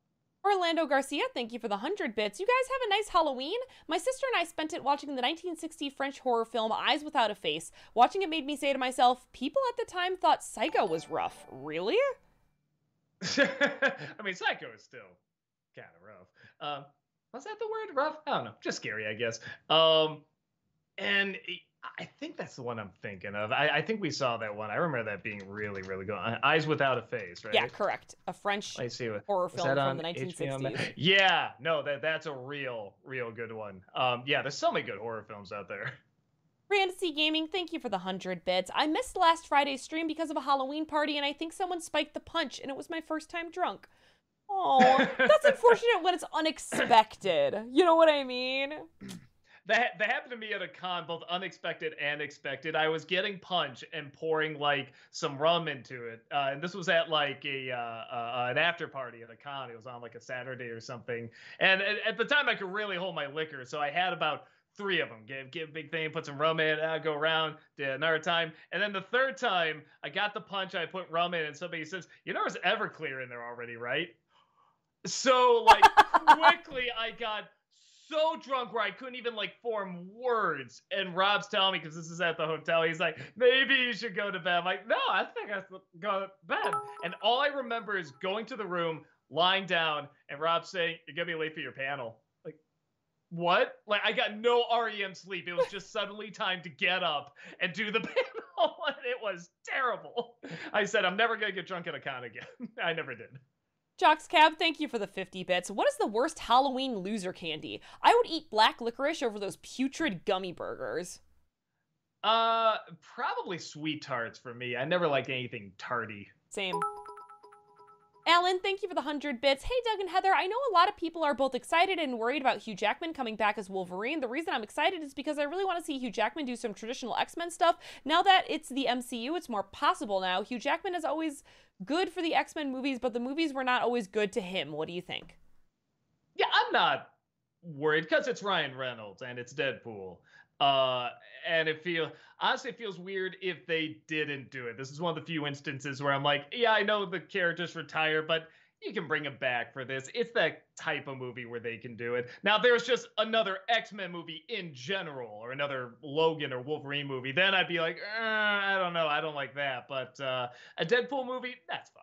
Orlando Garcia, thank you for the 100 bits. You guys have a nice Halloween? My sister and I spent it watching the 1960 French horror film Eyes Without a Face. Watching it made me say to myself, people at the time thought Psycho was rough. Really? I mean, Psycho is still kind of rough. Was that the word, rough? I don't know. Just scary, I guess. And I think that's the one I'm thinking of. I think we saw that one. I remember that being really, really good. Eyes Without a Face, right? Yeah, correct. A French horror film from the 1960s. HBO? Yeah, no, that's a real good one. Yeah, there's so many good horror films out there. Fantasy Gaming, thank you for the 100 bits. I missed last Friday's stream because of a Halloween party, and I think someone spiked the punch, and it was my first time drunk. Oh, that's unfortunate when it's unexpected. You know what I mean? That happened to me at a con, both unexpected and expected. I was getting punch and pouring like some rum into it, and this was at like an after party at a con. It was on like a Saturday or something, and at the time I could really hold my liquor, so I had about 3 of them. Give a big thing, put some rum in it, go around, did another time, and then the third time I got the punch, I put rum in, and somebody says, "You know, there's Everclear in there already, right?" So like quickly I got so drunk where I couldn't even like form words. And Rob's telling me, because this is at the hotel, he's like, maybe you should go to bed. I'm like, no, I think I should go to bed. And all I remember is going to the room, lying down, and Rob saying, you're gonna be late for your panel. Like, what? Like, I got no REM sleep. It was just suddenly time to get up and do the panel. And it was terrible. I said, I'm never gonna get drunk at a con again. I never did. Jockscab, thank you for the 50 bits. What is the worst Halloween loser candy? I would eat black licorice over those putrid gummy burgers. Probably sweet tarts for me. I never liked anything tarty. Same. Alan, thank you for the 100 bits. Hey, Doug and Heather, I know a lot of people are both excited and worried about Hugh Jackman coming back as Wolverine. The reason I'm excited is because I really want to see Hugh Jackman do some traditional X-Men stuff. Now that it's the MCU, it's more possible now. Hugh Jackman is always good for the X-Men movies, but the movies were not always good to him. What do you think? Yeah, I'm not worried because it's Ryan Reynolds and it's Deadpool. And honestly, it feels weird if they didn't do it. This is one of the few instances where I'm like, yeah, I know the characters retire, but you can bring him back for this. It's that type of movie where they can do it. Now, if there's just another X-Men movie in general, or another Logan or Wolverine movie, then I'd be like, I don't know, I don't like that. But a Deadpool movie, that's fine.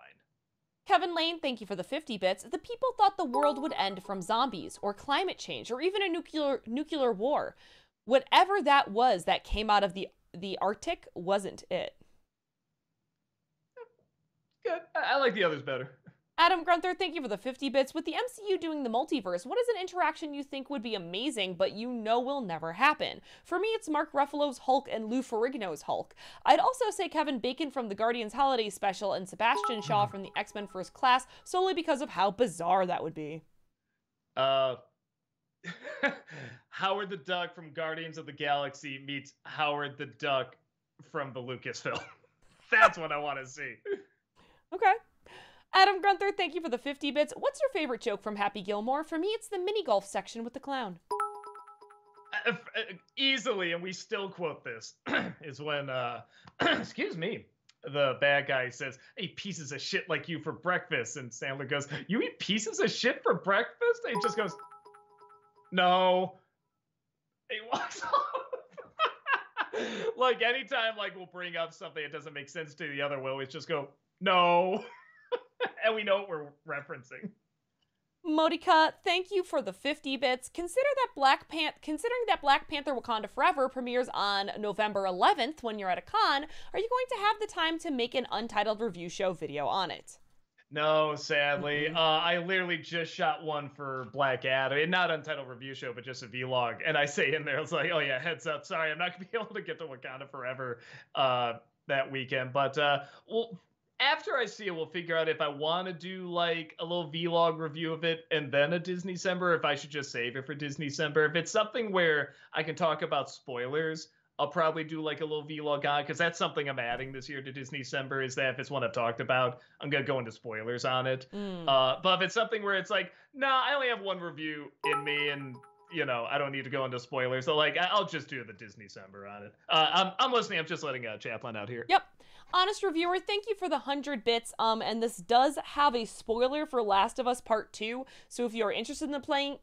Kevin Lane, thank you for the 50 bits. The people thought the world would end from zombies, or climate change, or even a nuclear war. Whatever that was that came out of the Arctic wasn't it. Good. I like the others better. Adam Grunther, thank you for the 50 bits. With the MCU doing the multiverse, what is an interaction you think would be amazing, but you know will never happen? For me, it's Mark Ruffalo's Hulk and Lou Ferrigno's Hulk. I'd also say Kevin Bacon from the Guardians Holiday Special and Sebastian Shaw from the X-Men First Class, solely because of how bizarre that would be. Howard the Duck from Guardians of the Galaxy meets Howard the Duck from the Lucasfilm. That's what I want to see. Okay. Adam Grunther, thank you for the 50 bits. What's your favorite joke from Happy Gilmore? For me, it's the mini golf section with the clown. Easily, and we still quote this, is when, excuse me, the bad guy says, "Hey, pieces of shit like you for breakfast." And Sandler goes, "You eat pieces of shit for breakfast?" And he just goes, "No." He walks off. Like, anytime, like, we'll bring up something that doesn't make sense to the other, we'll always just go, "No." And we know what we're referencing. Modica, thank you for the 50 bits. Considering that Black Panther Wakanda Forever premieres on November 11th when you're at a con, are you going to have the time to make an Untitled review show video on it? No, sadly. I literally just shot one for Black Adam. Not Untitled review show, but just a vlog. And I say in there, I was like, oh yeah, heads up. Sorry, I'm not going to be able to get to Wakanda Forever that weekend. But well, after I see it, we'll figure out if I want to do like a little vlog review of it and then a Disney-cember, if I should just save it for Disney-cember. If it's something where I can talk about spoilers, I'll probably do like a little vlog on it, because that's something I'm adding this year to Disney-cember, is that if it's one I've talked about, I'm going to go into spoilers on it. But if it's something where it's like, nah, I only have one review in me and, you know, I don't need to go into spoilers. So like, I'll just do the Disney-cember on it. I'm listening. I'm just letting Chaplin out here. Yep. Honest Reviewer, thank you for the 100 bits. And this does have a spoiler for Last of Us Part 2. So if you're interested in playing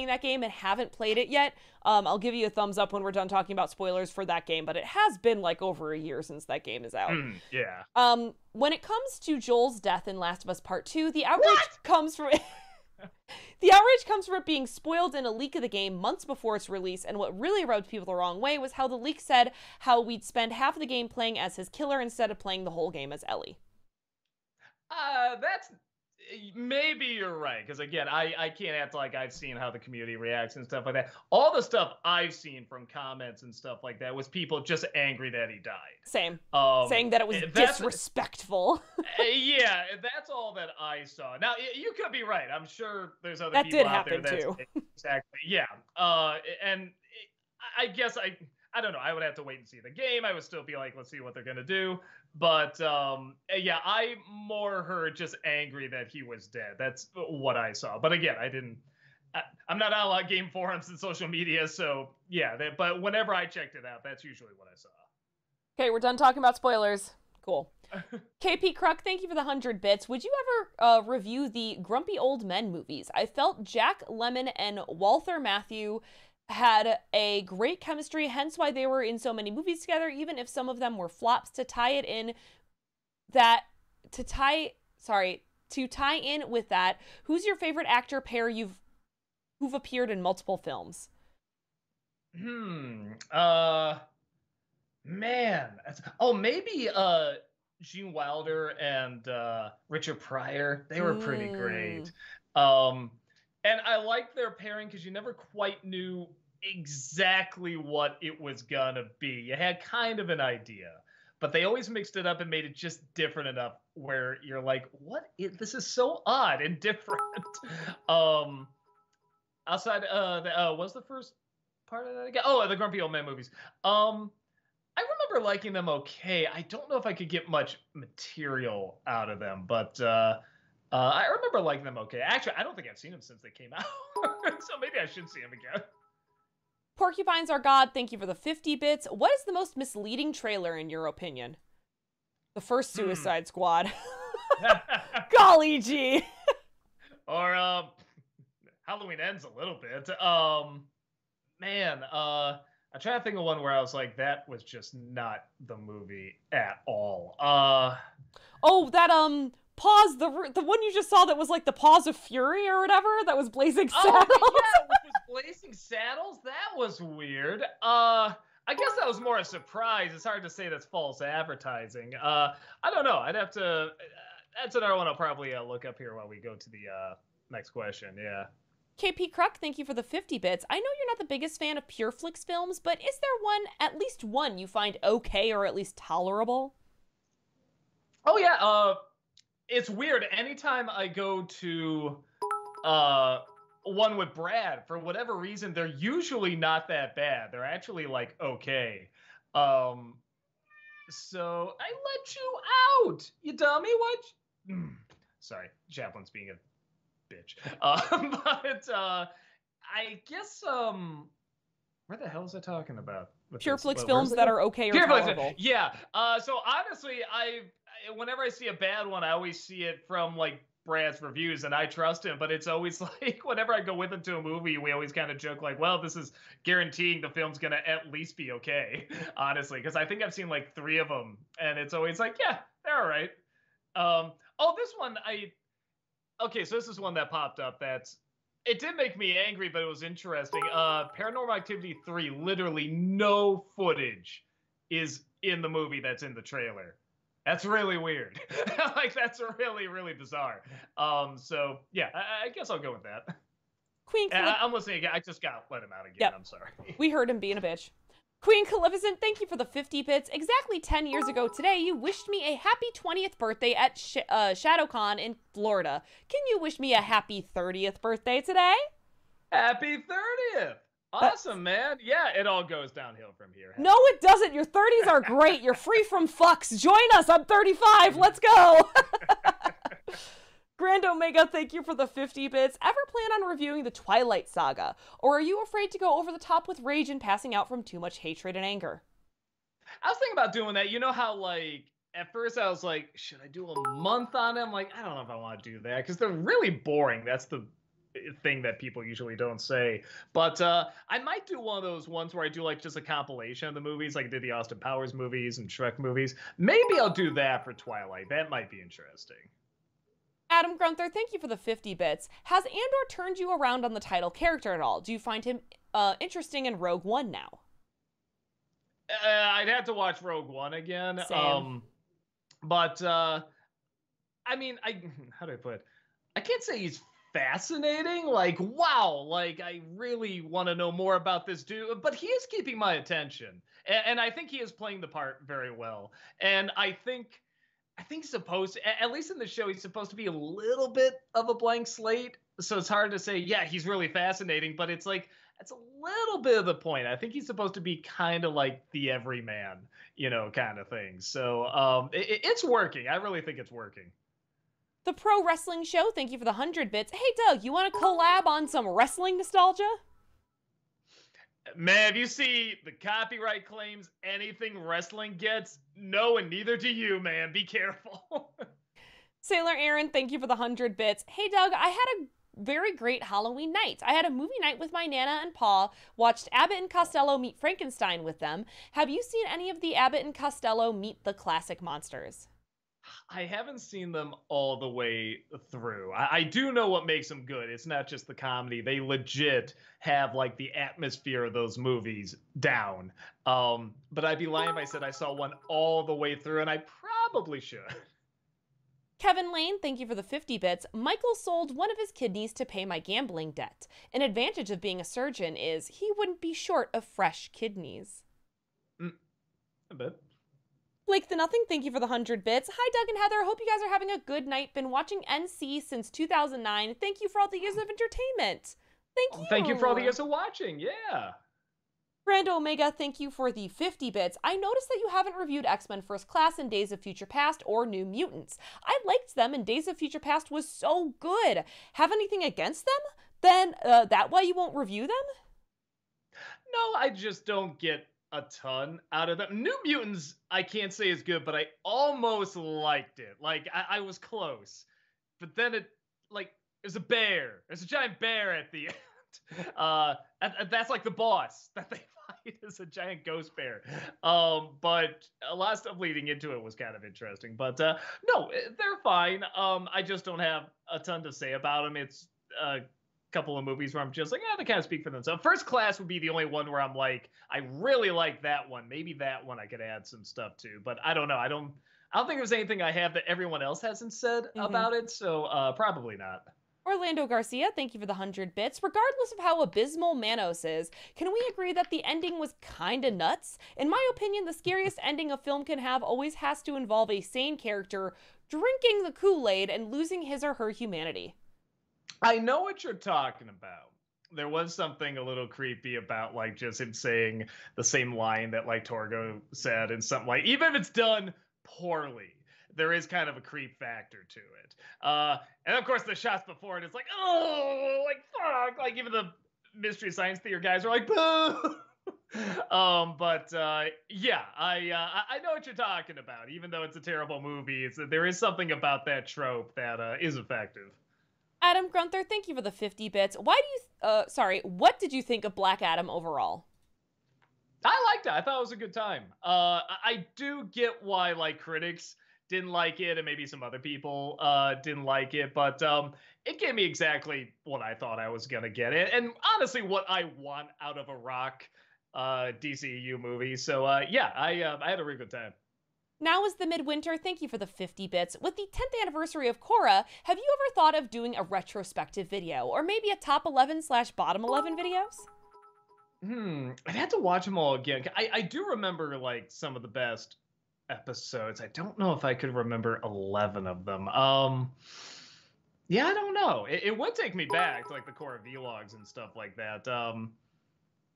that game and haven't played it yet, I'll give you a thumbs up when we're done talking about spoilers for that game. But it has been like over a year since that game is out. Yeah. When it comes to Joel's death in Last of Us Part 2, the outrage comes from the outrage comes from it being spoiled in a leak of the game months before its release, and what really rubbed people the wrong way was how the leak said how we'd spend half of the game playing as his killer instead of playing the whole game as Ellie. maybe you're right, because again, I can't act like I've seen how the community reacts and stuff like that. All the stuff I've seen from comments and stuff like that was people just angry that he died. Same. Saying that it was disrespectful. Yeah, that's all that I saw. Now, you could be right. I'm sure there's other that people did out there happen too. Exactly. Yeah. And I guess I don't know. I would have to wait and see the game. I would still be like, let's see what they're gonna do. But yeah, I more heard just angry that he was dead. That's what I saw. But again, I'm not on a lot of game forums and social media, so yeah. But whenever I checked it out, that's usually what I saw. Okay, we're done talking about spoilers. Cool. KP Kruk, thank you for the 100 bits. Would you ever review the Grumpy Old Men movies? I felt Jack Lemmon and Walther Matthau had a great chemistry, hence why they were in so many movies together, even if some of them were flops. To tie in with that, who's your favorite actor pair who've appeared in multiple films? Man. Maybe Gene Wilder and Richard Pryor. They were pretty great. And I liked their pairing because you never quite knew exactly what it was gonna be. You had kind of an idea, but they always mixed it up and made it just different enough where you're like, this is so odd and different. Outside what's the first part of that again? Oh, the Grumpy Old Men movies. I remember liking them okay. I don't know if I could get much material out of them, but I remember liking them okay. Actually, I don't think I've seen them since they came out, so maybe I should see them again. Porcupines Are God, thank you for the 50 bits. What is the most misleading trailer in your opinion? The first Suicide Squad. Golly gee. Or Halloween Ends a little bit. Man, I'm trying to think of one where I was like, that was just not the movie at all. Pause, the one you just saw that was like the Paws of Fury or whatever, that was Blazing Saddles. Oh, yeah, it was Blazing Saddles? That was weird. I guess that was more a surprise. It's hard to say that's false advertising. I don't know. I'd have to... that's another one I'll probably look up here while we go to the next question, yeah. KP Kruk, thank you for the 50 bits. I know you're not the biggest fan of PureFlix films, but is there at least one you find okay or at least tolerable? Oh, yeah, it's weird. Anytime I go to one with Brad, for whatever reason, they're usually not that bad. They're actually, like, okay. So I let you out, you dummy. What? Sorry, Chaplin's being a bitch. But I guess, where the hell is I talking about? PureFlix films that are okay or tolerable. Yeah. So honestly, whenever I see a bad one, I always see it from like Brad's reviews, and I trust him. But it's always like whenever I go with him to a movie, we always kind of joke like, "Well, this is guaranteeing the film's gonna at least be okay." Honestly, because I think I've seen like 3 of them, and it's always like, "Yeah, they're all right." This one Okay, so this is one that popped up. It did make me angry, but it was interesting. Paranormal Activity 3, literally no footage is in the movie that's in the trailer. That's really weird. Like, that's really, really bizarre. So, yeah, I guess I'll go with that. Queen I'm listening again. I just got to let him out again. Yep. I'm sorry. We heard him being a bitch. Queen Calificent, thank you for the 50 bits. Exactly 10 years ago today, you wished me a happy 20th birthday at ShadowCon in Florida. Can you wish me a happy 30th birthday today? Happy 30th! Awesome, man. Yeah, it all goes downhill from here. No, it doesn't. Your 30s are great. You're free from fucks. Join us. I'm 35. Let's go. Grand Omega, thank you for the 50 bits. Ever plan on reviewing the Twilight Saga? Or are you afraid to go over the top with rage and passing out from too much hatred and anger? I was thinking about doing that. You know how, like, at first I was like, should I do a month on them? Like, I don't know if I want to do that because they're really boring. That's the thing that people usually don't say. But I might do one of those ones where I do, like, just a compilation of the movies, like I did the Austin Powers movies and Shrek movies. Maybe I'll do that for Twilight. That might be interesting. Adam Grunther, thank you for the 50 bits. Has Andor turned you around on the title character at all? Do you find him interesting in Rogue One now? I'd have to watch Rogue One again. Same. But I mean, how do I put it? I can't say he's fascinating. Like, wow, like I really want to know more about this dude, but he is keeping my attention. And I think he is playing the part very well. And I think he's supposed to, at least in the show, he's supposed to be a little bit of a blank slate. So it's hard to say, yeah, he's really fascinating, but it's like, that's a little bit of the point. I think he's supposed to be kind of like the everyman, kind of thing. So it's working. I really think it's working. The Pro Wrestling Show, thank you for the 100 bits. Hey, Doug, you want to collab on some wrestling nostalgia? Man, if you see the copyright claims anything wrestling gets, no, and neither do you, man. Be careful. Sailor Aaron, thank you for the 100 bits. Hey, Doug, I had a very great Halloween night. I had a movie night with my Nana and Pa, watched Abbott and Costello meet Frankenstein with them. Have you seen any of the Abbott and Costello meet the classic monsters? I haven't seen them all the way through. I do know what makes them good. It's not just the comedy. They legit have like the atmosphere of those movies down. But I'd be lying if I said I saw one all the way through, and I probably should. Kevin Lane, thank you for the 50 bits. Michael sold one of his kidneys to pay my gambling debt. An advantage of being a surgeon is he wouldn't be short of fresh kidneys. A bit. Blake the Nothing, thank you for the 100 bits. Hi, Doug and Heather. Hope you guys are having a good night. Been watching NC since 2009. Thank you for all the years of entertainment. Thank you. Thank you for all the years of watching. Yeah. Brando Omega, thank you for the 50 bits. I noticed that you haven't reviewed X-Men First Class in Days of Future Past or New Mutants. I liked them and Days of Future Past was so good. Have anything against them? Then that why you won't review them? No, I just don't get a ton out of them. New Mutants, I can't say is good, but I almost liked it. Like, I was close. But then there's a bear. There's a giant bear at the end. That's like the boss that they fight is a giant ghost bear. But a lot of stuff leading into it was kind of interesting. But no, they're fine. I just don't have a ton to say about them. It's couple of movies where I'm just like, they kind of speak for themselves. First Class would be the only one where I'm like, I really like that one. Maybe that one I could add some stuff to, but I don't know. I don't think there's anything I have that everyone else hasn't said about it, so probably not. Orlando Garcia, thank you for the 100 bits. Regardless of how abysmal Manos is, can we agree that the ending was kinda nuts? In my opinion, the scariest ending a film can have always has to involve a sane character drinking the Kool-Aid and losing his or her humanity. I know what you're talking about. There was something a little creepy about like just him saying the same line that like Torgo said and something like, even if it's done poorly, there is kind of a creep factor to it. And of course the shots before it, it's like, oh, like fuck, like even the Mystery Science Theater guys are like, boo. But yeah, I know what you're talking about. Even though it's a terrible movie, there is something about that trope that is effective. Adam Grunther, thank you for the 50 bits. What did you think of Black Adam overall? I liked it. I thought it was a good time. I do get why like critics didn't like it and maybe some other people didn't like it, but it gave me exactly what I thought I was gonna get, and honestly what I want out of a Rock DCEU movie. So yeah, I had a really good time. Now is the midwinter. Thank you for the 50 bits. With the 10th anniversary of Korra, have you ever thought of doing a retrospective video or maybe a top 11/bottom 11 videos? I'd have to watch them all again. I do remember like some of the best episodes. I don't know if I could remember 11 of them. Yeah, I don't know. It would take me back to like the Korra vlogs and stuff like that.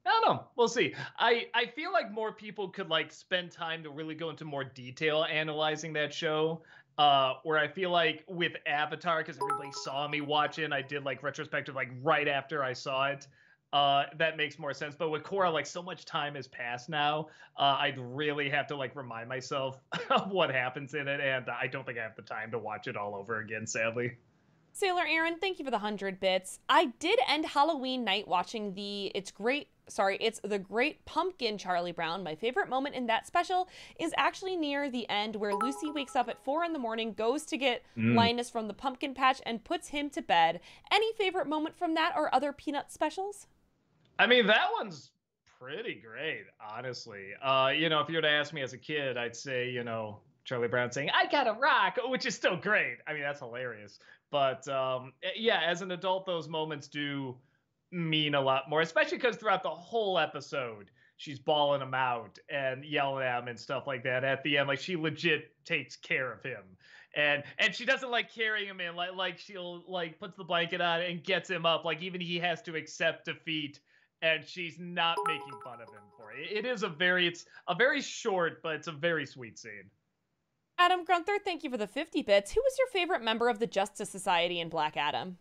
I don't know. We'll see. I feel like more people could like spend time to really go into more detail analyzing that show. Where I feel like with Avatar, because everybody saw me watch it, I did like retrospective like right after I saw it. That makes more sense. But with Korra, like so much time has passed now. I'd really have to like remind myself of what happens in it, and I don't think I have the time to watch it all over again, sadly. Sailor Aaron, thank you for the 100 bits. I did end Halloween night watching It's the Great Pumpkin Charlie Brown. My favorite moment in that special is actually near the end where Lucy wakes up at 4 a.m, goes to get Linus from the pumpkin patch and puts him to bed. Any favorite moment from that or other Peanut specials? I mean, that one's pretty great, honestly. If you were to ask me as a kid, I'd say, Charlie Brown saying, "I got a rock," which is still great. I mean, that's hilarious. But yeah, as an adult, those moments do mean a lot more, especially because throughout the whole episode, she's bawling him out and yelling at him and stuff like that. At the end, like she legit takes care of him. And she doesn't like carrying him in, like she'll like puts the blanket on and gets him up. Like even he has to accept defeat, and she's not making fun of him for it. It's a very short, but it's a very sweet scene. Adam Grunther, thank you for the 50 bits. Who was your favorite member of the Justice Society in Black Adam?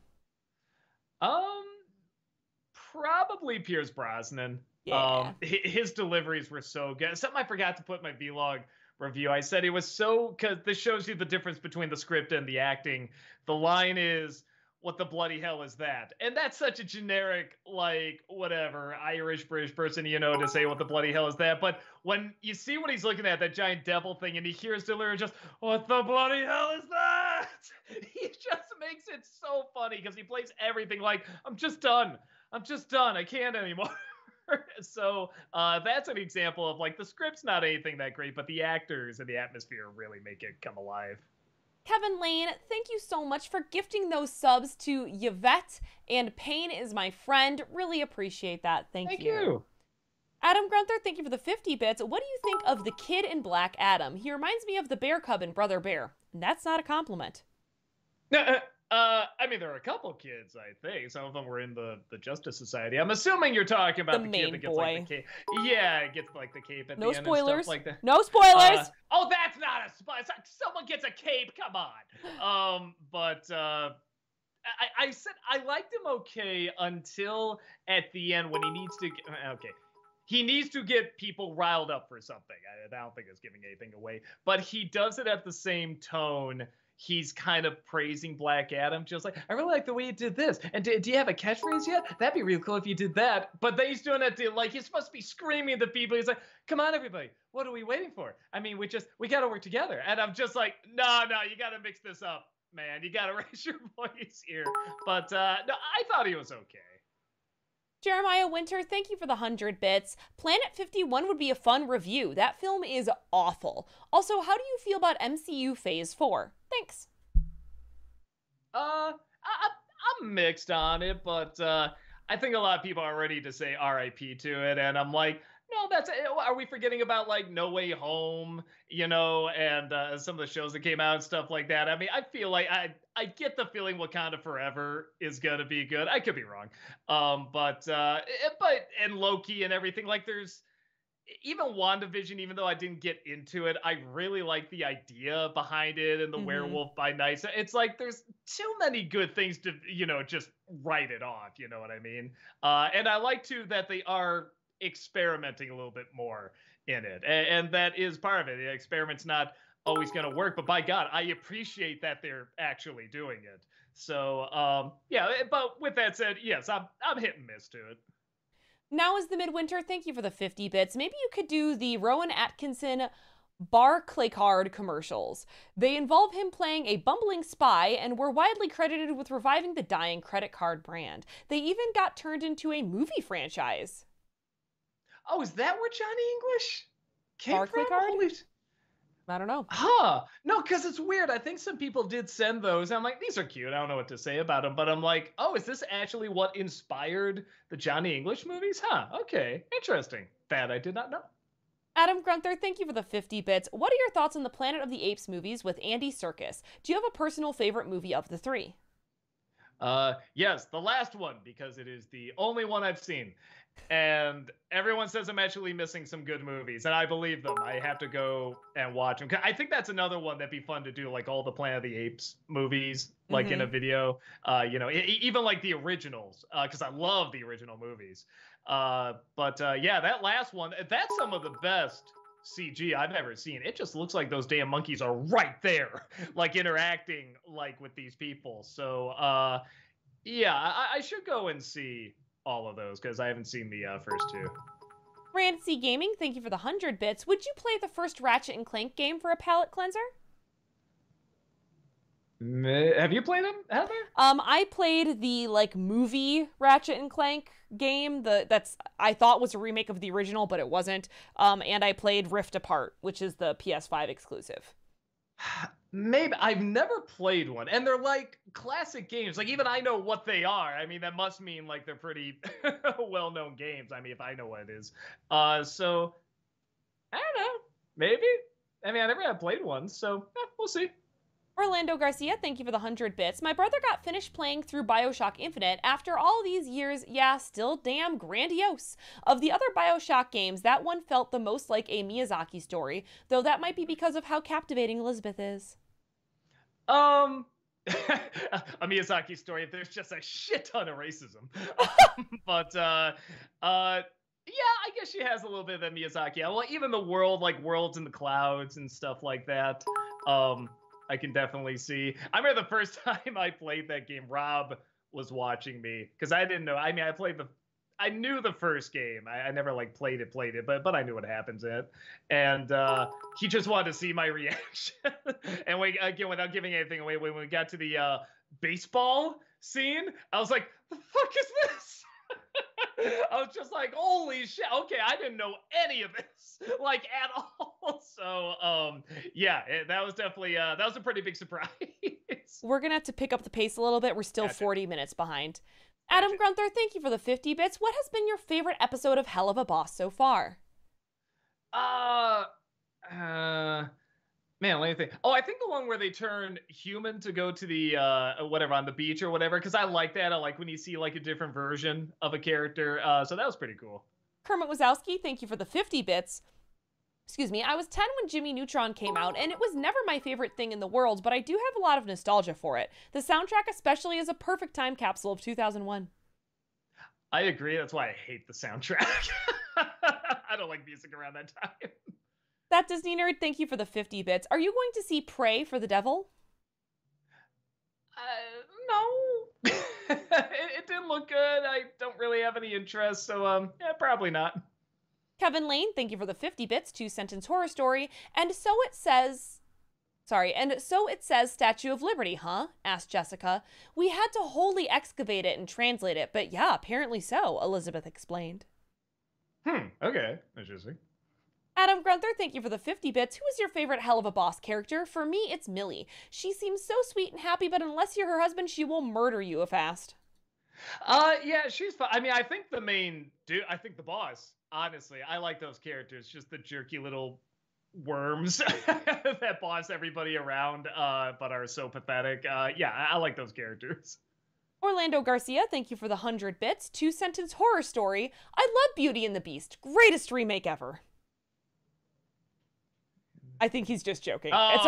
Probably Pierce Brosnan. Yeah. His deliveries were so good. Something I forgot to put in my vlog review. I said it was so, because this shows you the difference between the script and the acting. The line is, "What the bloody hell is that?" And that's such a generic, like, whatever, Irish, British person, to say what the bloody hell is that. But when you see what he's looking at, that giant devil thing, and he hears delivery just, "What the bloody hell is that?" He just makes it so funny because he plays everything like, I'm just done. I can't anymore. So that's an example of like the script's not anything that great, but the actors and the atmosphere really make it come alive. Kevin Lane, thank you so much for gifting those subs to Yvette and Payne is my friend. Really appreciate that. Thank you. Adam Grunther, thank you for the 50 bits. What do you think of the kid in Black Adam? He reminds me of the bear cub in Brother Bear. And that's not a compliment. I mean, there are a couple kids, I think. Some of them were in the Justice Society. I'm assuming you're talking about the kid that gets like the cape. Yeah, it gets like the cape at the end and stuff like that. No spoilers. Oh, that's not a spoiler. Someone gets a cape. Come on. But I said I liked him okay until at the end when he needs to. Okay. He needs to get people riled up for something. I don't think it's giving anything away. But he does it at the same tone. He's kind of praising Black Adam, just like, I really like the way you did this. And do you have a catchphrase yet? That'd be real cool if you did that. But then he's doing that to, like, he's supposed to be screaming at the people. He's like, come on, everybody. What are we waiting for? I mean, we got to work together. And I'm just like, no, you got to mix this up, man. You got to raise your voice here. But no, I thought he was okay. Jeremiah Winter, thank you for the 100 bits. Planet 51 would be a fun review. That film is awful. Also, how do you feel about MCU Phase 4? Thanks. I'm mixed on it, but I think a lot of people are ready to say RIP to it, and I'm like, no, are we forgetting about like No Way Home, and some of the shows that came out and stuff like that? I mean, I feel like I get the feeling Wakanda Forever is gonna be good. I could be wrong, but and Loki and everything, like there's even WandaVision, even though I didn't get into it, I really like the idea behind it and the Werewolf by Night. So it's like there's too many good things to just write it off. You know what I mean? And I like too that they are experimenting a little bit more in it, and that is part of it. The experiment's not always going to work, but by God, I appreciate that they're actually doing it. So yeah, but with that said, yes, I'm hit and miss to it. Now is the Midwinter, thank you for the 50 bits. Maybe you could do the Rowan Atkinson Barclaycard commercials. They involve him playing a bumbling spy and were widely credited with reviving the dying credit card brand. They even got turned into a movie franchise. Oh, is that where Johnny English came from? Holy... I don't know. Huh. No, because it's weird. I think some people did send those. I'm like, these are cute. I don't know what to say about them. But I'm like, oh, is this actually what inspired the Johnny English movies? Huh. Okay. Interesting. That I did not know. Adam Grunther, thank you for the 50 bits. What are your thoughts on the Planet of the Apes movies with Andy Serkis? Do you have a personal favorite movie of the three? Yes, the last one, because it is the only one I've seen. And everyone says I'm actually missing some good movies, and I believe them. I have to go and watch them. I think that's another one that'd be fun to do, like all the Planet of the Apes movies, like in a video. Even like the originals, because I love the original movies. But yeah, that last one, that's some of the best CG I've ever seen. It just looks like those damn monkeys are right there, like interacting like with these people. So yeah, I should go and see all of those because I haven't seen the first two. Rancy Gaming, thank you for the 100 bits. Would you play the first Ratchet and Clank game for a palate cleanser? Have you played them, Heather? I played the movie Ratchet and Clank game. That's I thought was a remake of the original, but it wasn't. And I played Rift Apart, which is the PS5 exclusive. Maybe I've never played one, and they're like classic games. Like even I know what they are. I mean, that must mean like they're pretty well-known games. I mean, if I know what it is. So I don't know. Maybe. I mean, I never have played one, so we'll see. Orlando Garcia, thank you for the 100 bits. My brother got finished playing through Bioshock Infinite after all these years. Yeah, still damn grandiose. Of the other Bioshock games, that one felt the most like a Miyazaki story, though that might be because of how captivating Elizabeth is. A Miyazaki story. There's just a shit ton of racism, but yeah, I guess she has a little bit of that Miyazaki. Well, even the world, like worlds in the clouds and stuff like that. I can definitely see. I remember the first time I played that game, Rob was watching me because I didn't know. I mean, I knew the first game. I never like played it, but I knew what happens in it. And he just wanted to see my reaction. And again, without giving anything away, when we got to the baseball scene, I was like, "The fuck is this?" I was just like, holy shit. Okay, I didn't know any of this, like, at all. So, yeah, that was definitely, that was a pretty big surprise. We're going to have to pick up the pace a little bit. We're still 40 minutes behind. Adam Grunther, thank you for the 50 bits. What has been your favorite episode of Hell of a Boss so far? Man, let me think. Oh, I think the one where they turn human to go to the whatever on the beach or whatever, because I like that. I like when you see like a different version of a character. So that was pretty cool. Kermit Wazowski, thank you for the 50 bits. Excuse me, I was 10 when Jimmy Neutron came out, and it was never my favorite thing in the world, but I do have a lot of nostalgia for it. The soundtrack especially is a perfect time capsule of 2001. I agree. That's why I hate the soundtrack. I don't like music around that time. That Disney nerd, thank you for the 50 bits. Are you going to see Prey for the Devil? No. it didn't look good. I don't really have any interest, so yeah, probably not. Kevin Lane, thank you for the 50 bits. 2-sentence horror story. And so it says Statue of Liberty, huh? Asked Jessica. We had to wholly excavate it and translate it, but yeah, apparently so, Elizabeth explained. Okay. Interesting. Adam Grunther, thank you for the 50 bits. Who is your favorite Hell of a Boss character? For me, it's Millie. She seems so sweet and happy, but unless you're her husband, she will murder you fast. Yeah, she's fine. I mean, I think the main dude, I think the boss, honestly, I like those characters. Just the jerky little worms that boss everybody around, but are so pathetic. Yeah, I like those characters. Orlando Garcia, thank you for the 100 bits. 2-sentence horror story. I love Beauty and the Beast. Greatest remake ever. I think he's just joking. Oh, it's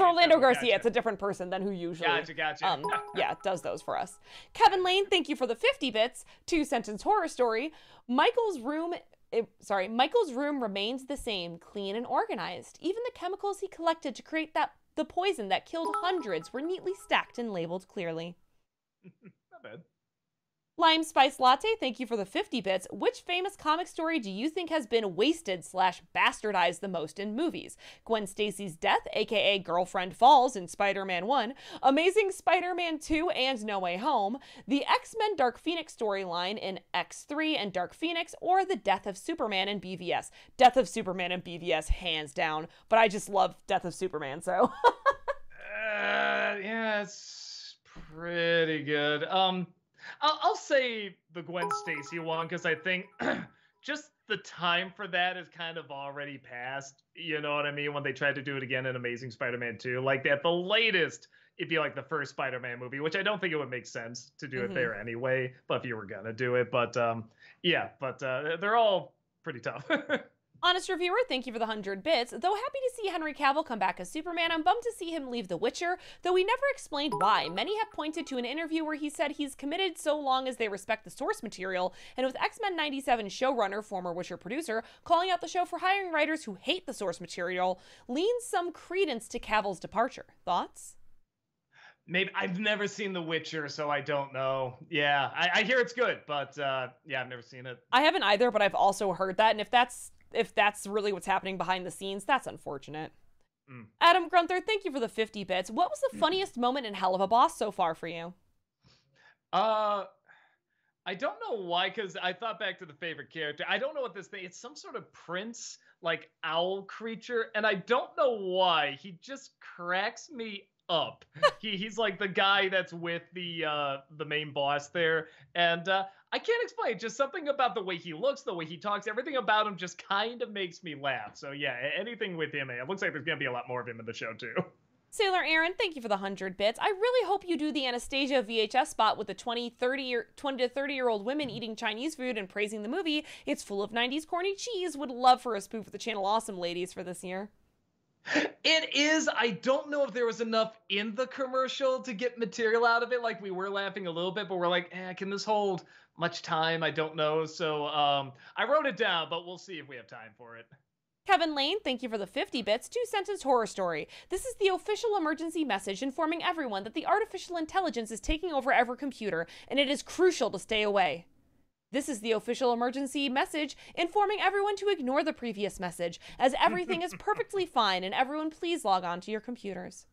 Orlando Garcia. Gotcha. It's a different person than who usually Gotcha. yeah, does those for us. Kevin Lane, thank you for the 50 bits. 2-sentence horror story. Michael's room remains the same, clean and organized. Even the chemicals he collected to create the poison that killed hundreds were neatly stacked and labeled clearly. Not bad. Lime Spice Latte, thank you for the 50 bits. Which famous comic story do you think has been wasted/bastardized the most in movies? Gwen Stacy's death, aka Girlfriend Falls in Spider-Man 1, Amazing Spider-Man 2 and No Way Home, the X-Men Dark Phoenix storyline in X3 and Dark Phoenix, or the Death of Superman in BVS? Death of Superman in BVS, hands down. But I just love Death of Superman, so. Yeah, it's pretty good. I'll say the Gwen Stacy one because I think just the time for that is kind of already passed. You know what I mean? When they tried to do it again in Amazing Spider-Man 2, like at the latest, it'd be like the first Spider-Man movie, which I don't think it would make sense to do it there anyway. But if you were gonna do it, they're all pretty tough. Honest Reviewer, thank you for the 100 bits. Though happy to see Henry Cavill come back as Superman, I'm bummed to see him leave The Witcher, though he never explained why. Many have pointed to an interview where he said he's committed so long as they respect the source material, and with X-Men 97 showrunner, former Witcher producer, calling out the show for hiring writers who hate the source material, leans some credence to Cavill's departure. Thoughts? Maybe I've never seen The Witcher, so I don't know. Yeah, I hear it's good, but yeah, I've never seen it. I haven't either, but I've also heard that, and if that's really what's happening behind the scenes, that's unfortunate. Adam Grunther, thank you for the 50 bits. What was the funniest moment in Hell of a Boss so far for you? I don't know why, because I thought back to the favorite character. I don't know what this thing. It's some sort of prince, like owl creature, and I don't know why. He just cracks me up. He's like the guy that's with the main boss there, and I can't explain. Just something about the way he looks, the way he talks, everything about him just kind of makes me laugh. So yeah, anything with him. It looks like there's gonna be a lot more of him in the show too. Sailor Aaron, thank you for the 100 bits. I really hope you do the Anastasia VHS spot with the 20 to 30-year-old women eating Chinese food and praising the movie. It's full of 90s corny cheese. Would love for a spoof of the channel Awesome Ladies for this year. It is. I don't know if there was enough in the commercial to get material out of it. Like, we were laughing a little bit, but we're like, can this hold much time? I don't know. So I wrote it down, but we'll see if we have time for it. Kevin Lane, thank you for the 50 bits. 2-sentence horror story. This is the official emergency message informing everyone that the artificial intelligence is taking over every computer, and it is crucial to stay away. This is the official emergency message informing everyone to ignore the previous message, as everything is perfectly fine, and everyone please log on to your computers.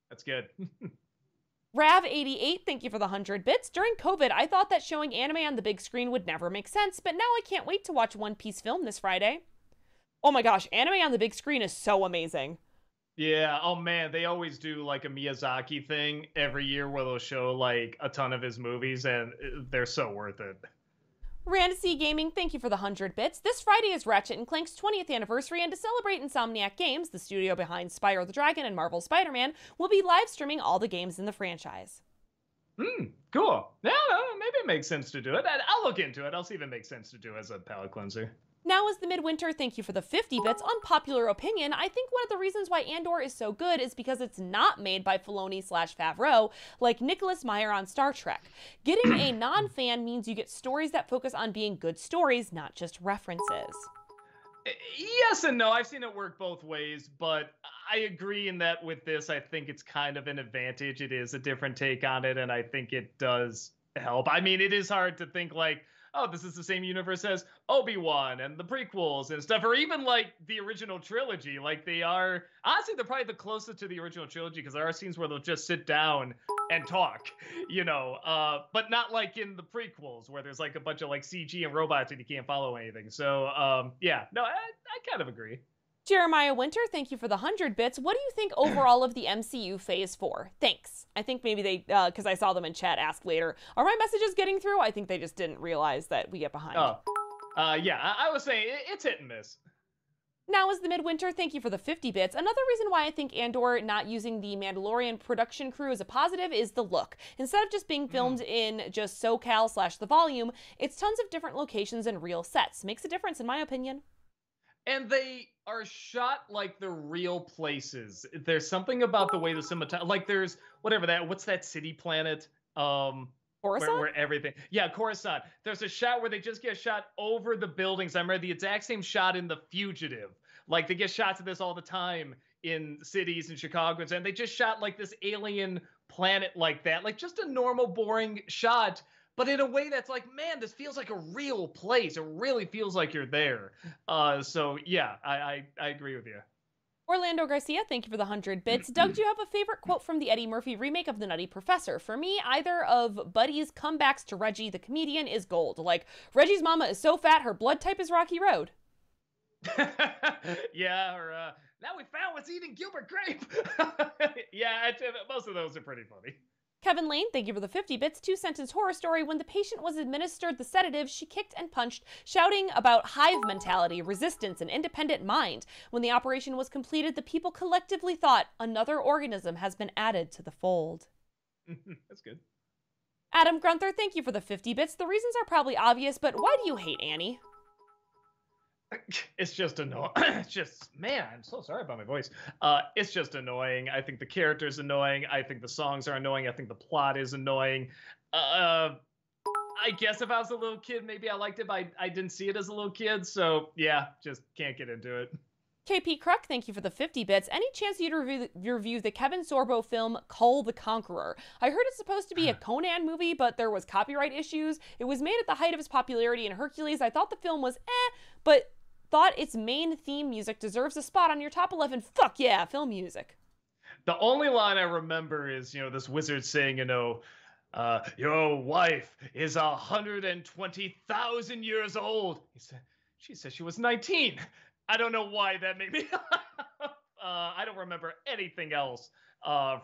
That's good. Rav88, thank you for the 100 bits. During COVID, I thought that showing anime on the big screen would never make sense, but now I can't wait to watch One Piece film this Friday. Oh my gosh, anime on the big screen is so amazing. Yeah, oh man, they always do like a Miyazaki thing every year where they'll show like a ton of his movies, and they're so worth it. Randacy Gaming, thank you for the 100 bits. This Friday is Ratchet & Clank's 20th anniversary, and to celebrate, Insomniac Games, the studio behind Spyro the Dragon and Marvel's Spider-Man, will be live streaming all the games in the franchise. Cool. Yeah, maybe it makes sense to do it. I'll look into it. I'll see if it makes sense to do as a palate cleanser. Now is the Midwinter, thank you for the 50 bits. Unpopular opinion, I think one of the reasons why Andor is so good is because it's not made by Filoni/Favreau, like Nicholas Meyer on Star Trek. Getting a non-fan means you get stories that focus on being good stories, not just references. Yes and no. I've seen it work both ways, but I agree in that with this, I think it's kind of an advantage. It is a different take on it, and I think it does help. I mean, it is hard to think like, oh, this is the same universe as Obi-Wan and the prequels and stuff, or even like the original trilogy. Like, they are, honestly, they're probably the closest to the original trilogy, because there are scenes where they'll just sit down and talk, you know, but not like in the prequels where there's like a bunch of like CG and robots and you can't follow anything. So yeah, no, I kind of agree. Jeremiah Winter, thank you for the 100 bits. What do you think overall of the MCU Phase 4? Thanks. I think maybe they, because I saw them in chat ask later, are my messages getting through? I think they just didn't realize that we get behind. Yeah, I was saying it's hit and miss. Now is the Midwinter, thank you for the 50 bits. Another reason why I think Andor not using the Mandalorian production crew as a positive is the look. Instead of just being filmed in just SoCal/the volume, it's tons of different locations and real sets. Makes a difference in my opinion. And they are shot like the real places. There's something about the way the cinematography, like there's what's that city planet? Coruscant? Where everything, yeah, Coruscant. There's a shot where they just get shot over the buildings. I remember the exact same shot in The Fugitive. Like, they get shots of this all the time in cities in Chicago, and they just shot like this alien planet like that, like just a normal boring shot, but in a way that's like, man, this feels like a real place. It really feels like you're there. So yeah, I agree with you. Orlando Garcia, thank you for the 100 bits. Doug, do you have a favorite quote from the Eddie Murphy remake of The Nutty Professor? For me, either of Buddy's comebacks to Reggie the comedian is gold. Like, Reggie's mama is so fat, her blood type is Rocky Road. Yeah, or now we found what's eating Gilbert Grape. Yeah, most of those are pretty funny. Kevin Lane, thank you for the 50 bits. 2-sentence horror story. When the patient was administered the sedative, she kicked and punched, shouting about hive mentality, resistance, and independent mind. When the operation was completed, the people collectively thought another organism has been added to the fold. That's good. Adam Grunther, thank you for the 50 bits. The reasons are probably obvious, but why do you hate Annie? It's just annoying. It's just, man, I'm so sorry about my voice. It's just annoying. I think the character's annoying. I think the songs are annoying. I think the plot is annoying. I guess if I was a little kid, maybe I liked it, but I didn't see it as a little kid. So yeah, just can't get into it. KP Kruk, thank you for the 50 bits. Any chance you'd review the Kevin Sorbo film Kull the Conqueror? I heard it's supposed to be a Conan movie, but there was copyright issues. It was made at the height of his popularity in Hercules. I thought the film was but thought its main theme music deserves a spot on your top 11 fuck yeah film music. The only line I remember is, this wizard saying, Your wife is 120,000 years old. She said she was 19. I don't know why that made me I don't remember anything else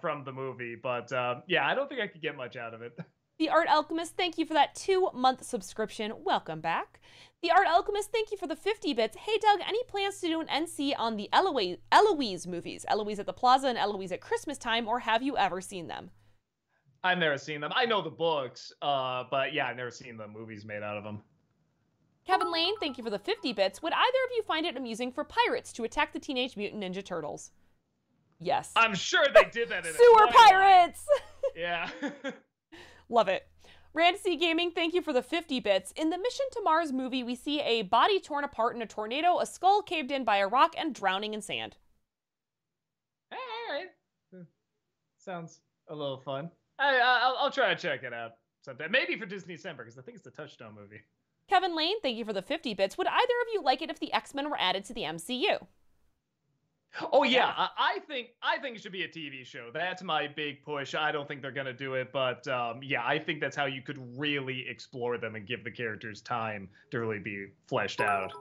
from the movie, but yeah, I don't think I could get much out of it. The Art Alchemist, thank you for that 2-month subscription. Welcome back. The Art Alchemist, thank you for the 50 bits. Hey, Doug, any plans to do an NC on the Eloise movies? Eloise at the Plaza and Eloise at Christmas time, or have you ever seen them? I've never seen them. I know the books, but yeah, I've never seen the movies made out of them. Kevin Lane, thank you for the 50 bits. Would either of you find it amusing for pirates to attack the Teenage Mutant Ninja Turtles? Yes. I'm sure they did that in Sewer pirates! Yeah. Love it. Rancy Gaming, thank you for the 50 bits. In the Mission to Mars movie, we see a body torn apart in a tornado, a skull caved in by a rock, and drowning in sand. All right. Sounds a little fun. I'll try to check it out sometime. Maybe for Disney December, because I think it's the Touchstone movie. Kevin Lane, thank you for the 50 bits. Would either of you like it if the X-Men were added to the MCU? Oh yeah, I think it should be a TV show. That's my big push. I don't think they're gonna do it, but yeah, I think that's how you could really explore them and give the characters time to really be fleshed out.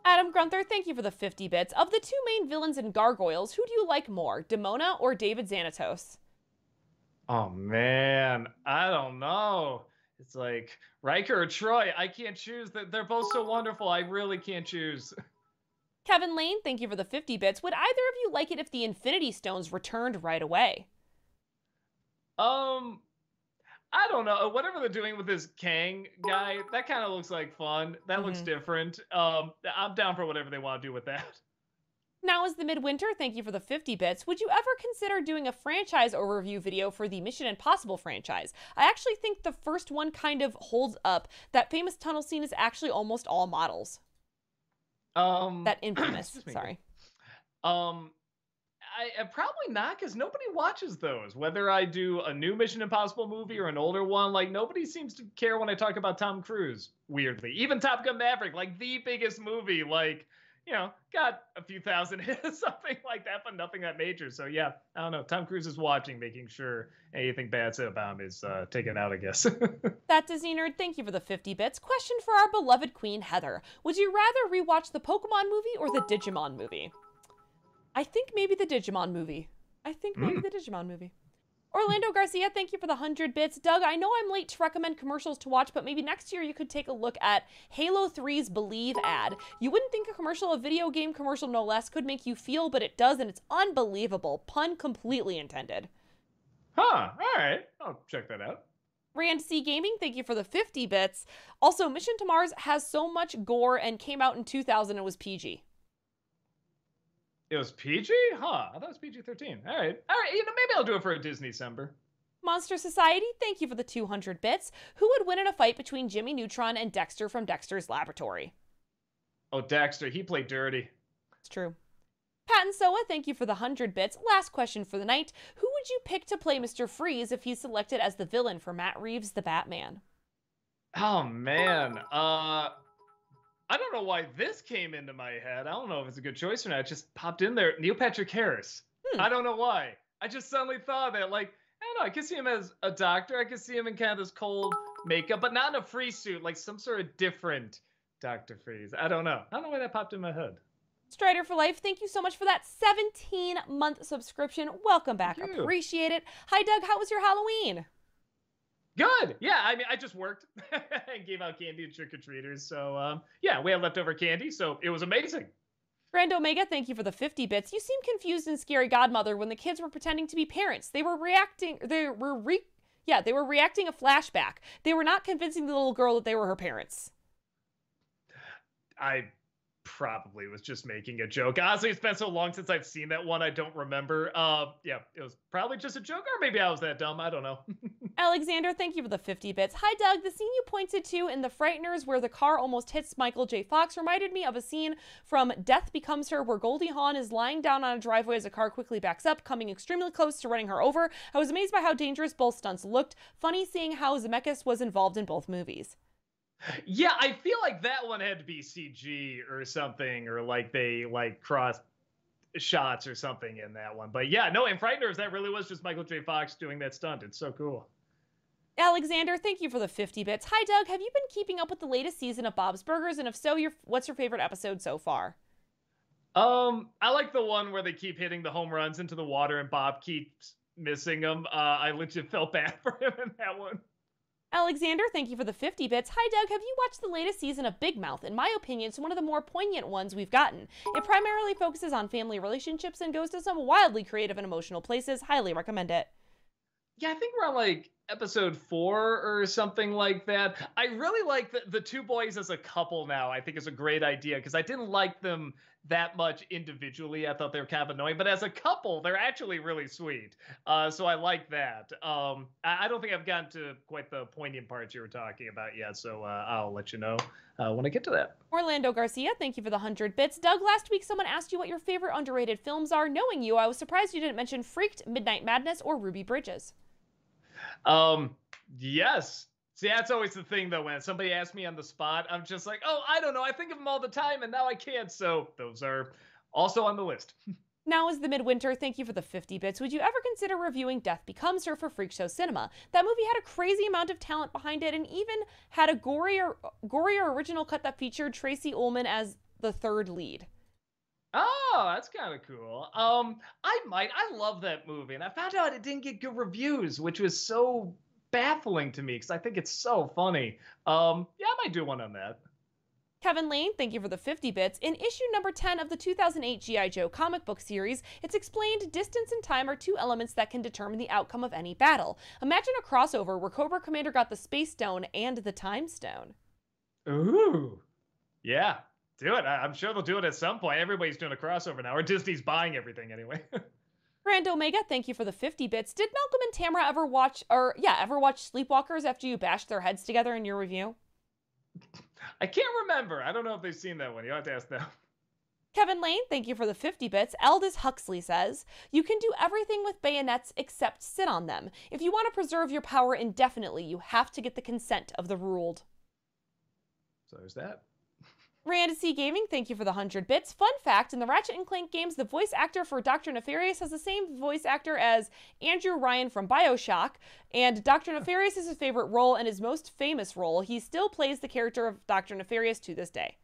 Adam Grunther, thank you for the 50 bits. Of the two main villains in Gargoyles, who do you like more, Demona or David Xanatos? Oh man, I don't know. It's like Riker or Troy. I can't choose. They're both so wonderful. I really can't choose. Kevin Lane, thank you for the 50 bits. Would either of you like it if the Infinity Stones returned right away? I don't know. Whatever they're doing with this Kang guy, that kind of looks like fun. That looks different. I'm down for whatever they want to do with that. Now is the Midwinter, thank you for the 50 bits. Would you ever consider doing a franchise overview video for the Mission Impossible franchise? I actually think the first one kind of holds up. That famous tunnel scene is actually almost all models. That infamous, sorry. I probably not, because nobody watches those. Whether I do a new Mission Impossible movie or an older one, like nobody seems to care when I talk about Tom Cruise, weirdly. Even Top Gun Maverick, like the biggest movie, like, you know, got a few thousand hits, something like that, but nothing that major. So yeah, I don't know. Tom Cruise is watching, making sure anything bad said about him is taken out, I guess. That Disney Nerd, thank you for the 50 bits. Question for our beloved Queen Heather. Would you rather rewatch the Pokemon movie or the Digimon movie? I think maybe the Digimon movie. Orlando Garcia, thank you for the 100 bits. Doug, I know I'm late to recommend commercials to watch, but maybe next year you could take a look at Halo 3's Believe ad. You wouldn't think a commercial, a video game commercial no less, could make you feel, but it does, and it's unbelievable. Pun completely intended. Huh, all right. I'll check that out. Rand C Gaming, thank you for the 50 bits. Also, Mission to Mars has so much gore and came out in 2000 and was PG. It was PG? Huh, I thought it was PG-13. All right, you know, maybe I'll do it for a Disney December. Monster Society, thank you for the 200 bits. Who would win in a fight between Jimmy Neutron and Dexter from Dexter's Laboratory? Oh, Dexter, he played dirty. It's true. Pat and Soa, thank you for the 100 bits. Last question for the night. Who would you pick to play Mr. Freeze if he's selected as the villain for Matt Reeves' The Batman? Oh, man. I don't know why this came into my head. I don't know if it's a good choice or not. It just popped in there. Neil Patrick Harris. I don't know why. I just suddenly thought that, like, I don't know. I could see him as a doctor. I could see him in kind of this cold makeup, but not in a freeze suit, like some sort of different Dr. Freeze. I don't know. I don't know why that popped in my head. Strider for Life, thank you so much for that 17-month subscription. Welcome back. Appreciate it. Hi, Doug. How was your Halloween? Good. Yeah, I mean, I just worked and gave out candy to trick-or-treaters. So, yeah, we had leftover candy, so it was amazing. Grand Omega, thank you for the 50 bits. You seem confused in Scary Godmother when the kids were pretending to be parents. They were reacting a flashback. They were not convincing the little girl that they were her parents. I probably was just making a joke. Honestly, it's been so long since I've seen that one, I don't remember. Yeah, it was probably just a joke, or maybe I was that dumb. I don't know. Alexander, thank you for the 50 bits. Hi, Doug. The scene you pointed to in The Frighteners where the car almost hits Michael J. Fox reminded me of a scene from Death Becomes Her where Goldie Hawn is lying down on a driveway as a car quickly backs up, coming extremely close to running her over. I was amazed by how dangerous both stunts looked. Funny seeing how Zemeckis was involved in both movies. Yeah, I feel like that one had to be CG or something, or like they like crossed shots or something in that one. But yeah, no, in Frighteners, that really was just Michael J. Fox doing that stunt. It's so cool. Alexander, thank you for the 50 bits. Hi, Doug. Have you been keeping up with the latest season of Bob's Burgers? And if so, what's your favorite episode so far? I like the one where they keep hitting the home runs into the water and Bob keeps missing them. I legit felt bad for him in that one. Alexander, thank you for the 50 bits. Hi, Doug. Have you watched the latest season of Big Mouth? In my opinion, it's one of the more poignant ones we've gotten. It primarily focuses on family relationships and goes to some wildly creative and emotional places. Highly recommend it. Yeah, I think we're on like episode 4 or something like that. I really like the two boys as a couple now. I think is a great idea because I didn't like them that much individually. I thought they were kind of annoying, but as a couple, they're actually really sweet. So I like that. I don't think I've gotten to quite the poignant parts you were talking about yet, so I'll let you know when I get to that. Orlando Garcia, thank you for the 100 bits. Doug, last week someone asked you what your favorite underrated films are. Knowing you, I was surprised you didn't mention Freaked, Midnight Madness, or Ruby Bridges. Yes. See, that's always the thing, though. When somebody asks me on the spot, I'm just like, oh, I don't know. I think of them all the time, and now I can't. So those are also on the list. Now is the midwinter. Thank you for the 50 bits. Would you ever consider reviewing Death Becomes Her for Freak Show Cinema? That movie had a crazy amount of talent behind it and even had a gorier original cut that featured Tracy Ullman as the third lead. Oh, that's kind of cool. I love that movie, and I found out it didn't get good reviews, which was so baffling to me because I think it's so funny. Yeah, I might do one on that. Kevin Lane, thank you for the 50 bits. In issue number 10 of the 2008 G.I. Joe comic book series, it's explained distance and time are two elements that can determine the outcome of any battle. Imagine a crossover where Cobra Commander got the Space Stone and the Time Stone. Ooh. Yeah. Do it. I'm sure they'll do it at some point. Everybody's doing a crossover now, or Disney's buying everything anyway. Grand Omega, thank you for the 50 bits. Did Malcolm and Tamara ever watch Sleepwalkers after you bashed their heads together in your review? I can't remember. I don't know if they've seen that one. You'll have to ask them. Kevin Lane, thank you for the 50 bits. Aldous Huxley says, you can do everything with bayonets except sit on them. If you want to preserve your power indefinitely, you have to get the consent of the ruled. So there's that. Rand C. Gaming, thank you for the 100 bits. Fun fact, in the Ratchet & Clank games, the voice actor for Dr. Nefarious has the same voice actor as Andrew Ryan from BioShock, and Dr. Nefarious is his favorite role and his most famous role. He still plays the character of Dr. Nefarious to this day.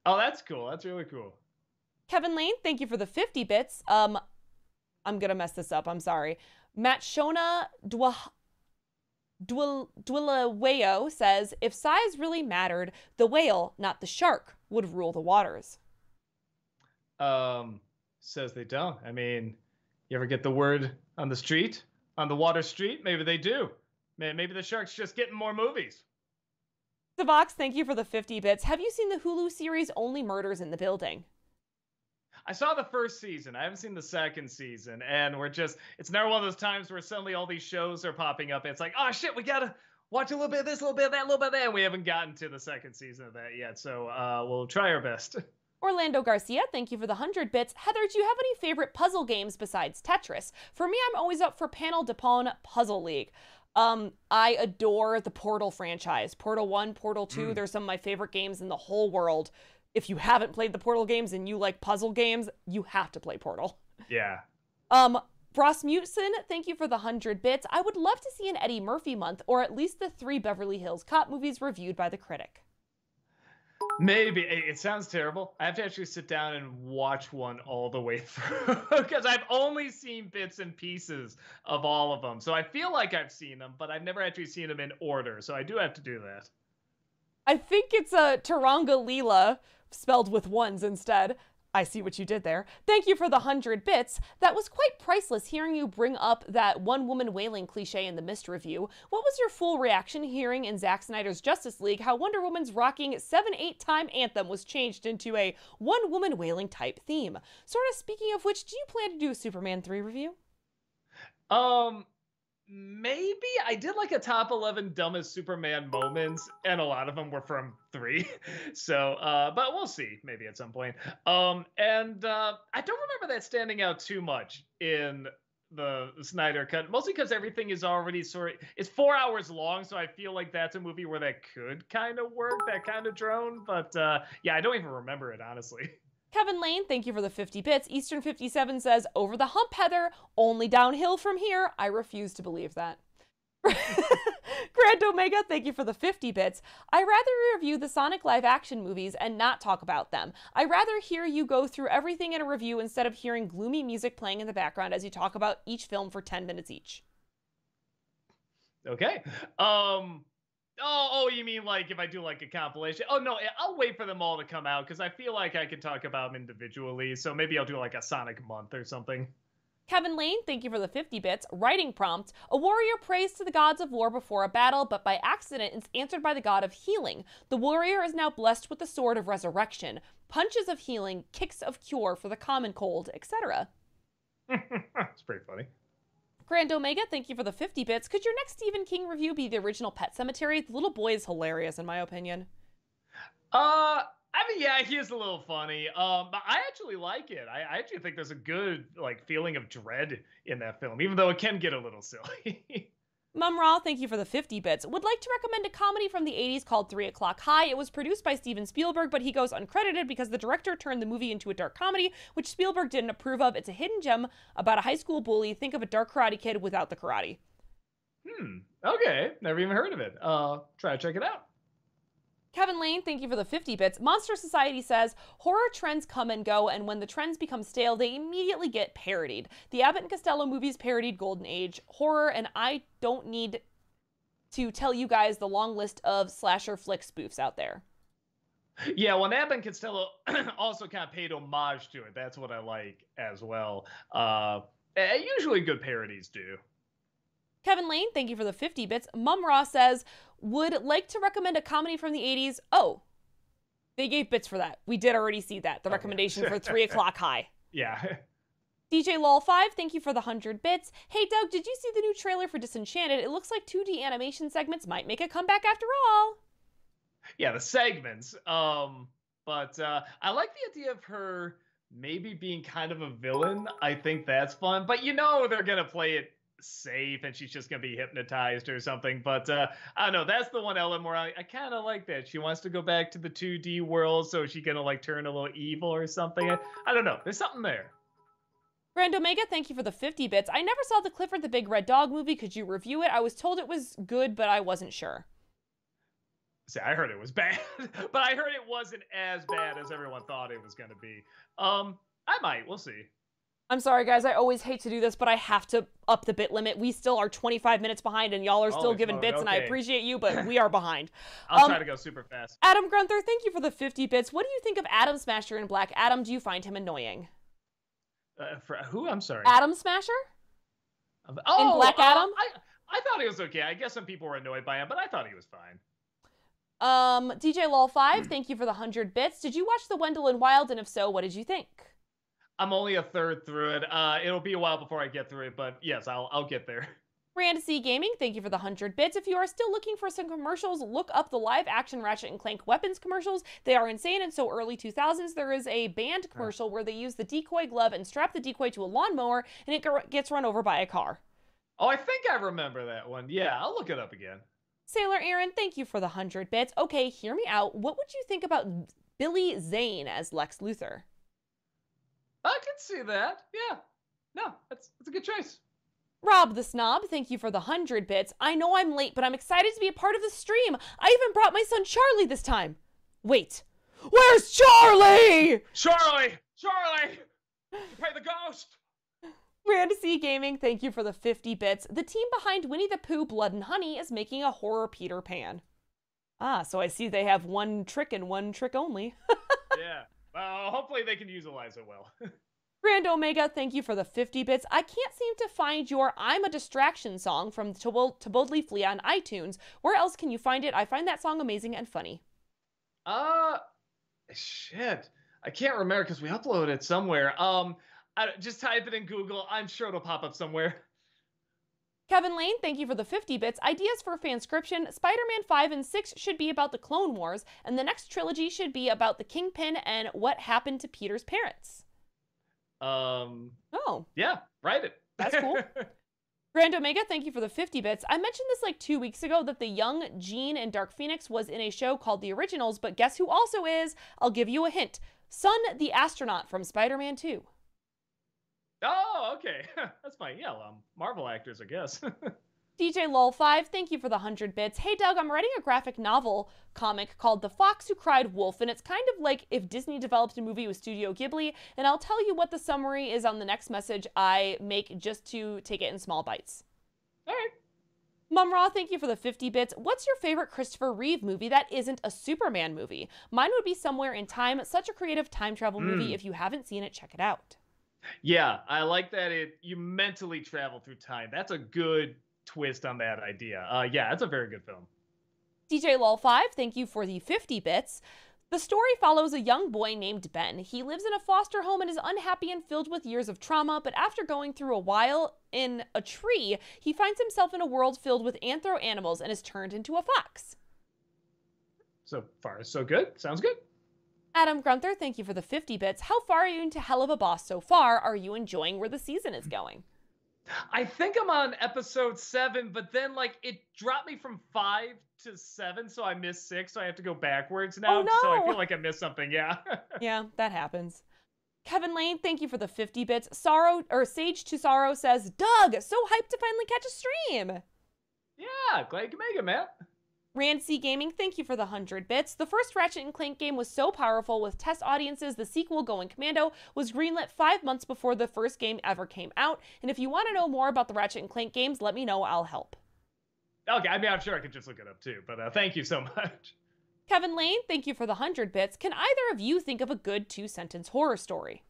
Oh, that's cool. That's really cool. Kevin Lane, thank you for the 50 bits. I'm gonna mess this up, I'm sorry. Matshona Dwilaweo says, if size really mattered, the whale, not the shark, would rule the waters. Says they don't. I mean, you ever get the word on the street, on the water street? Maybe they do. Maybe the shark's just getting more movies. The Vox, thank you for the 50 bits. Have you seen the Hulu series Only Murders in the Building? I saw the first season. I haven't seen the second season. And it's never one of those times where suddenly all these shows are popping up. And it's like, oh shit, we gotta watch a little bit of this, a little bit of that, a little bit of that. And we haven't gotten to the second season of that yet. So we'll try our best. Orlando Garcia, thank you for the 100 bits. Heather, do you have any favorite puzzle games besides Tetris? For me, I'm always up for Panel de Pon Puzzle League. I adore the Portal franchise. Portal 1, Portal 2, they're some of my favorite games in the whole world. If you haven't played the Portal games and you like puzzle games, you have to play Portal. Yeah. Rasmussen, thank you for the 100 bits. I would love to see an Eddie Murphy month, or at least the 3 Beverly Hills Cop movies reviewed by the critic. Maybe. It sounds terrible. I have to actually sit down and watch one all the way through because I've only seen bits and pieces of all of them. So I feel like I've seen them, but I've never actually seen them in order. So I do have to do that. I think it's a Taranga Leela, spelled with ones instead. I see what you did there. Thank you for the 100 bits. That was quite priceless hearing you bring up that one-woman wailing cliche in the Mist review. What was your full reaction hearing in Zack Snyder's Justice League how Wonder Woman's rocking 7/8 time anthem was changed into a one-woman wailing type theme? Sort of speaking of which, do you plan to do a Superman 3 review? Maybe. I did like a top 11 dumbest Superman moments, and a lot of them were from 3. So, but we'll see, maybe at some point. I don't remember that standing out too much in the Snyder cut, mostly because everything is already it's 4 hours long, so I feel like that's a movie where that could kind of work, that kind of drone. But yeah, I don't even remember it, honestly. Kevin Lane, thank you for the 50 bits. Eastern 57 says, over the hump, Heather. Only downhill from here. I refuse to believe that. Grand Omega, thank you for the 50 bits. I rather review the Sonic live action movies and not talk about them. I rather hear you go through everything in a review instead of hearing gloomy music playing in the background as you talk about each film for 10 minutes each. Okay. You mean like if I do like a compilation? Oh no, I'll wait for them all to come out because I feel like I could talk about them individually. So maybe I'll do like a Sonic month or something. Kevin Lane, thank you for the 50 bits. Writing prompt. A warrior prays to the gods of war before a battle, but by accident is answered by the god of healing. The warrior is now blessed with the sword of resurrection, punches of healing, kicks of cure for the common cold, etc. It's pretty funny. Grand Omega, thank you for the 50 bits. Could your next Stephen King review be the original Pet Sematary? The little boy is hilarious, in my opinion. I mean, yeah, he is a little funny. But I actually like it. I actually think there's a good like feeling of dread in that film, even though it can get a little silly. Mum Raw, thank you for the 50 bits. Would like to recommend a comedy from the 80s called 3 O'Clock High. It was produced by Steven Spielberg, but he goes uncredited because the director turned the movie into a dark comedy, which Spielberg didn't approve of. It's a hidden gem about a high school bully. Think of a dark Karate Kid without the karate. Okay. Never even heard of it. Try to check it out. Kevin Lane, thank you for the 50 bits. Monster Society says, horror trends come and go, and when the trends become stale, they immediately get parodied. The Abbott and Costello movies parodied Golden Age horror, and I don't need to tell you guys the long list of slasher flick spoofs out there. Yeah, well, Abbott and Costello also kind of paid homage to it. That's what I like as well. Usually good parodies do. Kevin Lane, thank you for the 50 bits. Mum Raw says, would like to recommend a comedy from the 80s. Oh, they gave bits for that. We did already see that. The recommendation for 3 O'Clock High. Yeah. DJ Lol5, thank you for the 100 bits. Hey, Doug, did you see the new trailer for Disenchanted? It looks like 2D animation segments might make a comeback after all. Yeah, the segments. But I like the idea of her maybe being kind of a villain. I think that's fun. But you know they're going to play it safe and she's just gonna be hypnotized or something. But I don't know, that's the one element where I kind of like that she wants to go back to the 2D world, so she's gonna like turn a little evil or something. I don't know, there's something there. Grand Omega, thank you for the 50 bits. I never saw the Clifford the Big Red Dog movie. Could you review it? I was told it was good, but I wasn't sure. See, I heard it was bad, but I heard it wasn't as bad as everyone thought it was gonna be. I might, we'll see. I'm sorry, guys. I always hate to do this, but I have to up the bit limit. We still are 25 minutes behind, and y'all are still giving bits, and I appreciate you, but we are behind. I'll try to go super fast. Adam Grunther, thank you for the 50 bits. What do you think of Adam Smasher in Black Adam? Do you find him annoying? For who? I'm sorry. Adam Smasher? In Black Adam? I thought he was okay. I guess some people were annoyed by him, but I thought he was fine. DJ Lol5, thank you for the 100 bits. Did you watch The Wendell and Wild, and if so, what did you think? I'm only a third through it. It'll be a while before I get through it, but yes, I'll get there. Randy Gaming, thank you for the 100 bits. If you are still looking for some commercials, look up the live-action Ratchet & Clank weapons commercials. They are insane, and so early 2000s, there is a band commercial where they use the decoy glove and strap the decoy to a lawnmower, and it gets run over by a car. Oh, I think I remember that one. Yeah, I'll look it up again. Sailor Aaron, thank you for the 100 bits. Okay, hear me out. What would you think about Billy Zane as Lex Luthor? I can see that. Yeah. No, that's a good choice. Rob the Snob, thank you for the 100 bits. I know I'm late, but I'm excited to be a part of the stream. I even brought my son Charlie this time. Wait, where's Charlie? Charlie! Play the ghost! Randy Gaming, thank you for the 50 bits. The team behind Winnie the Pooh, Blood and Honey is making a horror Peter Pan. Ah, so I see they have one trick and one trick only. Yeah. Well, hopefully they can utilize it well. Grand Omega, thank you for the 50 bits. I can't seem to find your I'm a Distraction song from To Boldly Flee on iTunes. Where else can you find it? I find that song amazing and funny. Shit. I can't remember because we uploaded it somewhere. Just type it in Google. I'm sure it'll pop up somewhere. Kevin Lane, thank you for the 50 bits. Ideas for fanscription. Spider-Man 5 and 6 should be about the Clone Wars, and the next trilogy should be about the Kingpin and what happened to Peter's parents. Oh. Yeah, write it. That's cool. Grand Omega, thank you for the 50 bits. I mentioned this like 2 weeks ago that the young Jean and Dark Phoenix was in a show called The Originals, but guess who also is? I'll give you a hint. Sun the astronaut from Spider-Man 2. Oh, okay. That's fine. Yeah, well, Marvel actors, I guess. DJ Lol5, thank you for the 100 bits. Hey Doug, I'm writing a graphic novel comic called The Fox Who Cried Wolf, and it's kind of like if Disney developed a movie with Studio Ghibli, and I'll tell you what the summary is on the next message I make just to take it in small bites. All right. Mumra, thank you for the 50 bits. What's your favorite Christopher Reeve movie that isn't a Superman movie? Mine would be Somewhere in Time, such a creative time travel movie. If you haven't seen it, check it out. Yeah, I like that you mentally travel through time. That's a good twist on that idea. Yeah, that's a very good film. DJ Lol5, thank you for the 50 bits. The story follows a young boy named Ben. He lives in a foster home and is unhappy and filled with years of trauma, but after going through a while in a tree, he finds himself in a world filled with anthro animals and is turned into a fox. So far, so good. Sounds good. Adam Grunther, thank you for the 50 bits. How far are you into Hell of a Boss so far? Are you enjoying where the season is going? I think I'm on episode 7, but then like it dropped me from 5 to 7, so I missed 6, so I have to go backwards now. Oh, no. So I feel like I missed something. Yeah. Yeah, that happens. Kevin Lane, thank you for the 50 bits. Sage to Sorrow says, Doug, so hyped to finally catch a stream. Yeah, glad you can make it, man. Rancy Gaming, thank you for the 100 bits. The first Ratchet & Clank game was so powerful with test audiences, the sequel, Going Commando, was greenlit 5 months before the first game ever came out. And if you want to know more about the Ratchet & Clank games, let me know, I'll help. Okay, I mean, I'm sure I could just look it up too, but thank you so much. Kevin Lane, thank you for the 100 bits. Can either of you think of a good 2-sentence horror story?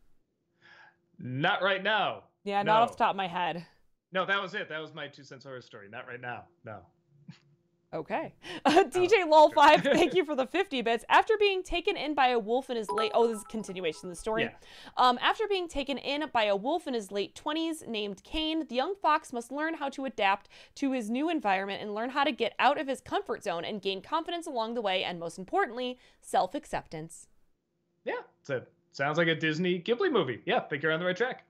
Not right now. Yeah, No. not off the top of my head. No, that was it. That was my 2 cents horror story. Not right now. No. Okay. DJ Lol5, thank you for the 50 bits. After being taken in by a wolf in his late... Oh, this is a continuation of the story. Yeah. After being taken in by a wolf in his late 20s named Kane, the young fox must learn how to adapt to his new environment and learn how to get out of his comfort zone and gain confidence along the way, and most importantly, self-acceptance. Yeah, so sounds like a Disney Ghibli movie. Yeah, think you're on the right track.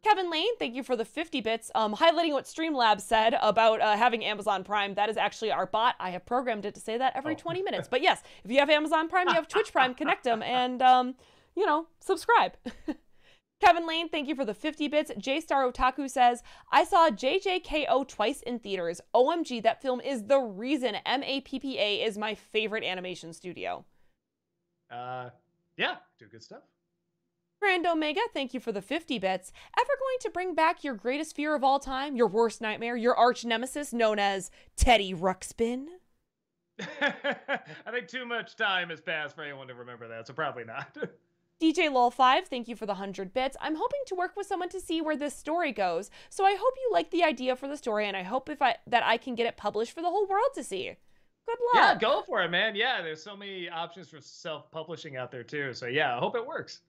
Kevin Lane, thank you for the 50 bits. Highlighting what Streamlabs said about having Amazon Prime. That is actually our bot. I have programmed it to say that every 20 minutes. But yes, if you have Amazon Prime, you have Twitch Prime, connect them and, subscribe. Kevin Lane, thank you for the 50 bits. J-Star Otaku says, I saw JJKO twice in theaters. OMG, that film is the reason MAPPA is my favorite animation studio. Yeah, do good stuff. Grand Omega, thank you for the 50 bits. Ever going to bring back your greatest fear of all time, your worst nightmare, your arch nemesis known as Teddy Ruxpin? I think too much time has passed for anyone to remember that, so probably not. DJ Lol5, thank you for the 100 bits. I'm hoping to work with someone to see where this story goes, so I hope you like the idea for the story, and I hope that I can get it published for the whole world to see. Good luck. Yeah, go for it, man. Yeah, there's so many options for self-publishing out there, too. So yeah, I hope it works.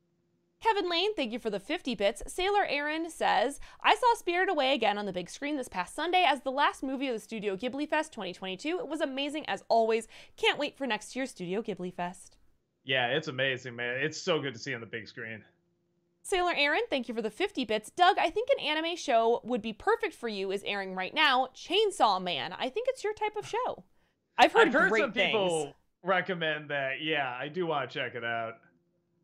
Kevin Lane, thank you for the 50 bits. Sailor Aaron says, I saw Spirited Away again on the big screen this past Sunday as the last movie of the Studio Ghibli Fest 2022. It was amazing as always. Can't wait for next year's Studio Ghibli Fest. Yeah, it's amazing, man. It's so good to see on the big screen. Sailor Aaron, thank you for the 50 bits. Doug, I think an anime show would be perfect for you is airing right now, Chainsaw Man. I think it's your type of show. I've heard great some things. People recommend that. Yeah, I do want to check it out.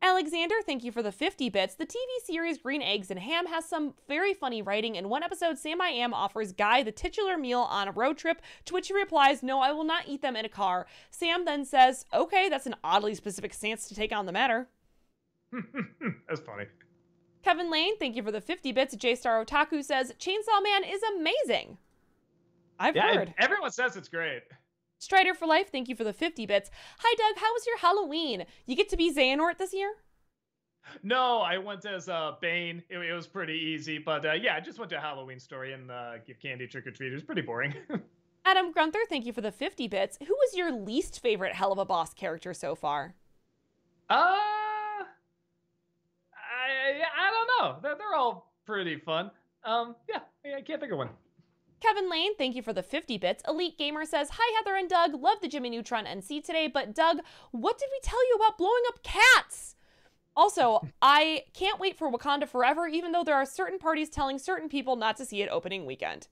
Alexander, thank you for the 50 bits. The TV series Green Eggs and Ham has some very funny writing. In one episode, Sam I Am offers Guy the titular meal on a road trip, to which he replies, no, I will not eat them in a car. Sam then says, okay, that's an oddly specific stance to take on the matter. That's funny. Kevin Lane, thank you for the 50 bits. J-Star Otaku says, Chainsaw Man is amazing. I've heard. Everyone says it's great. Strider for Life, thank you for the 50 bits. Hi, Doug. How was your Halloween? You get to be Xehanort this year? No, I went as Bane. It was pretty easy, but yeah, I just went to a Halloween story and give candy trick-or-treat. It was pretty boring. Adam Grunther, thank you for the 50 bits. Who was your least favorite Hell of a Boss character so far? I don't know. They're all pretty fun. Yeah, I can't think of one. Kevin Lane, thank you for the 50 bits. Elite Gamer says, hi, Heather and Doug. Love the Jimmy Neutron NC today, but Doug, what did we tell you about blowing up cats? Also, I can't wait for Wakanda Forever, even though there are certain parties telling certain people not to see it opening weekend.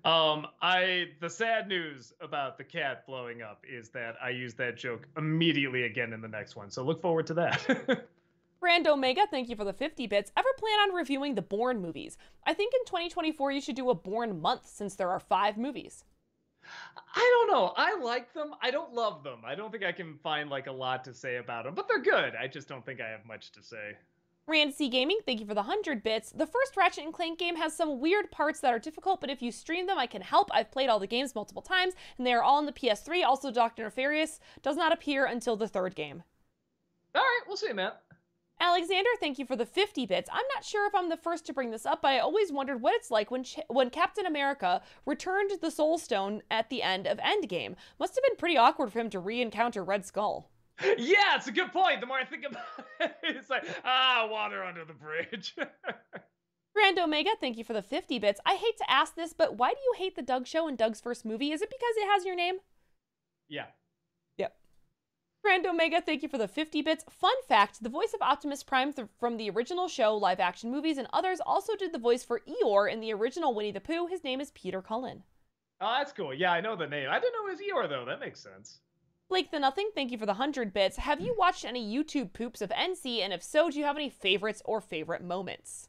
The sad news about the cat blowing up is that I use that joke immediately again in the next one, so look forward to that. Grand Omega, thank you for the 50 bits. Ever plan on reviewing the Bourne movies? I think in 2024 you should do a Bourne month since there are 5 movies. I don't know. I like them. I don't love them. I don't think I can find like a lot to say about them, but they're good. I just don't think I have much to say. Rand C Gaming, thank you for the 100 bits. The first Ratchet and Clank game has some weird parts that are difficult, but if you stream them, I can help. I've played all the games multiple times, and they are all on the PS3. Also, Dr. Nefarious does not appear until the 3rd game. All right, we'll see, Matt. Alexander, thank you for the 50 bits. I'm not sure if I'm the first to bring this up, but I always wondered what it's like when Captain America returned the Soul Stone at the end of Endgame. Must have been pretty awkward for him to re-encounter Red Skull. Yeah, it's a good point. The more I think about it, it's like, water under the bridge. Grand Omega, thank you for the 50 bits. I hate to ask this, but why do you hate the Doug Show and Doug's first movie? Is it because it has your name? Yeah. Yep. Grand Omega, thank you for the 50 bits. Fun fact, the voice of Optimus Prime from the original show, live-action movies, and others also did the voice for Eeyore in the original Winnie the Pooh. His name is Peter Cullen. Oh, that's cool. Yeah, I know the name. I didn't know it was Eeyore, though. That makes sense. Blake the Nothing, thank you for the 100 bits. Have you watched any YouTube poops of NC, and if so, do you have any favorites or favorite moments?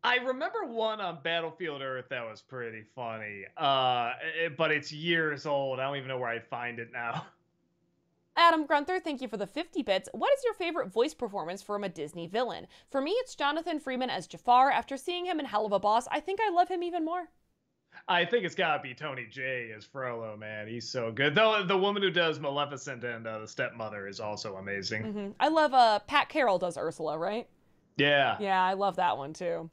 I remember one on Battlefield Earth that was pretty funny, but it's years old. I don't even know where I'd find it now. Adam Grunther, thank you for the 50 bits. What is your favorite voice performance from a Disney villain? For me, it's Jonathan Freeman as Jafar. After seeing him in Hell of a Boss, I think I love him even more. I think it's gotta be Tony Jay as Frollo, man. He's so good. Though the woman who does Maleficent and the stepmother is also amazing. I love Pat Carroll does Ursula, right? Yeah. Yeah, I love that one too.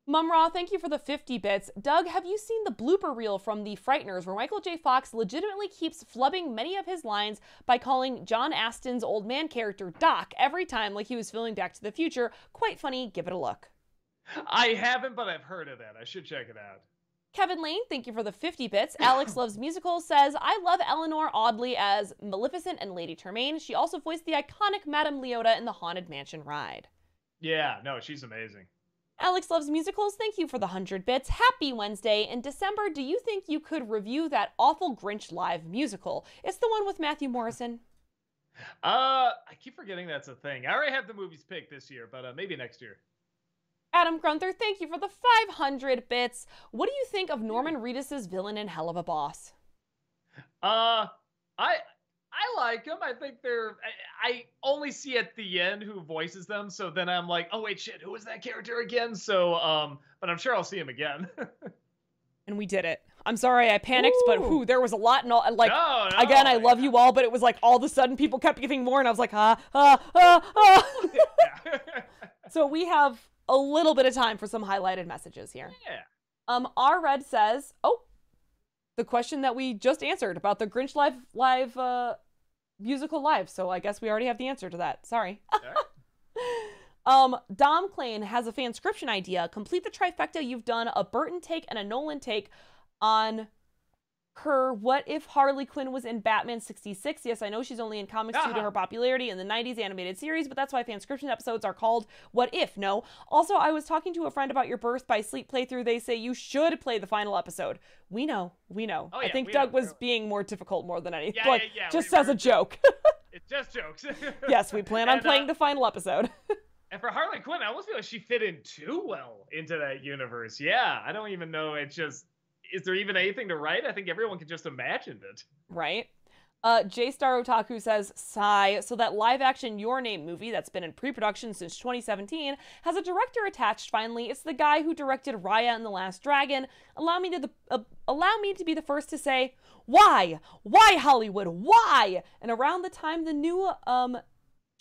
Mumra, thank you for the 50 bits. Doug, have you seen the blooper reel from The Frighteners where Michael J. Fox legitimately keeps flubbing many of his lines by calling John Astin's old man character Doc every time like he was filming Back to the Future? Quite funny. Give it a look. I haven't, but I've heard of that. I should check it out. Kevin Lane, thank you for the 50 bits. Alex Loves Musicals says, I love Eleanor Audley as Maleficent and Lady Tremaine. She also voiced the iconic Madame Leota in the Haunted Mansion ride. Yeah, no, she's amazing. Alex Loves Musicals, thank you for the 100 bits. Happy Wednesday. In December, do you think you could review that awful Grinch live musical? It's the one with Matthew Morrison. I keep forgetting that's a thing. I already have the movies picked this year, but maybe next year. Adam Grunther, thank you for the 500 bits. What do you think of Norman Reedus' villain in Hell of a Boss? I like them. I think I only see at the end who voices them, so then I'm like, oh wait, shit, who was that character again? So, but I'm sure I'll see him again. And we did it. I'm sorry I panicked, but there was a lot and all. Like, no, again, I love you all, but it was like all of a sudden people kept giving more, and I was like, So we have a little bit of time for some highlighted messages here. Yeah. R Red says, the question that we just answered about the Grinch live musical live. So I guess we already have the answer to that. Sorry. Dom Klein has a fanscription idea. Complete the trifecta. You've done a Burton take and a Nolan take on her What If Harley Quinn was in Batman 66. Yes, I know she's only in comics due to her popularity in the 90s animated series, but that's why fanscription episodes are called What If. No. Also, I was talking to a friend about your Birth by Sleep playthrough. They say you should play the final episode. We know. Oh, yeah, I think Doug was being more difficult more than anything. Just as a joke. It's just jokes. Yes, we plan on playing the final episode. And for Harley Quinn, I almost feel like she fit in too well into that universe. Yeah, I don't even know. It's just, is there even anything to write? I think everyone can just imagine it. Right. J-Star Otaku says, sigh. So that live-action Your Name movie that's been in pre-production since 2017 has a director attached finally. It's the guy who directed Raya and the Last Dragon. Allow me to be the first to say, why? Why Hollywood? Why? And around the time the new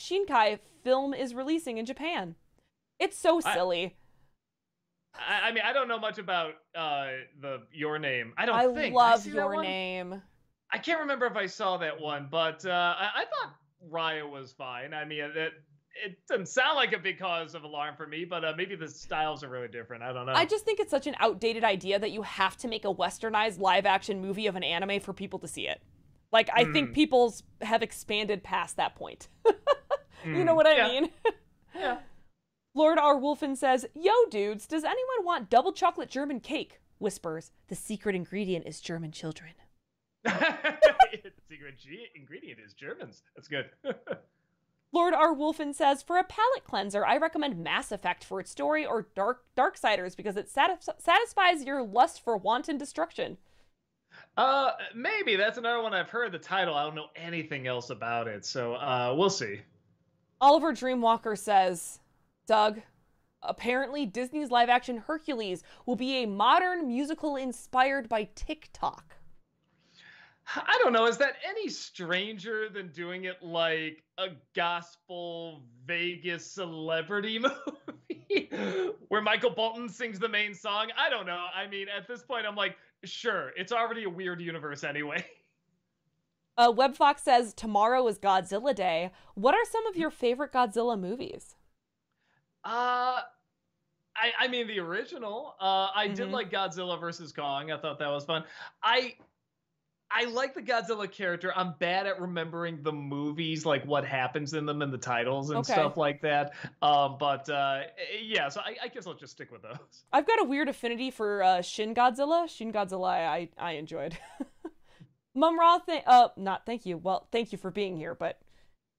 Shinkai film is releasing in Japan. It's so silly. I mean, I don't know much about the Your Name. I love Your Name. I can't remember if I saw that one, but I thought Raya was fine. I mean, it doesn't sound like a big cause of alarm for me, but maybe the styles are really different. I don't know. I just think it's such an outdated idea that you have to make a westernized live-action movie of an anime for people to see it. Like, I think people have expanded past that point. You know what I mean? Yeah. Lord R. Wolfen says, yo, dudes, does anyone want double chocolate German cake? Whispers, the secret ingredient is German children. The secret ingredient is Germans. That's good. Lord R. Wolfen says, for a palate cleanser, I recommend Mass Effect for its story or Darksiders because it satisfies your lust for wanton destruction. Maybe that's another one I've heard the title. I don't know anything else about it, so we'll see. Oliver Dreamwalker says, Doug, apparently Disney's live-action Hercules will be a modern musical inspired by TikTok. I don't know. Is that any stranger than doing it like a gospel Vegas celebrity movie where Michael Bolton sings the main song? I don't know. I mean, at this point, I'm like, sure, it's already a weird universe anyway. WebFox says, tomorrow is Godzilla Day. What are some of your favorite Godzilla movies? I mean, the original. I did like Godzilla versus Kong. I thought that was fun. I like the Godzilla character. I'm bad at remembering the movies, like what happens in them and the titles and stuff like that. Yeah, so I guess I'll just stick with those. I've got a weird affinity for Shin Godzilla. Shin Godzilla I enjoyed. Mumra, not thank you. Well, thank you for being here, but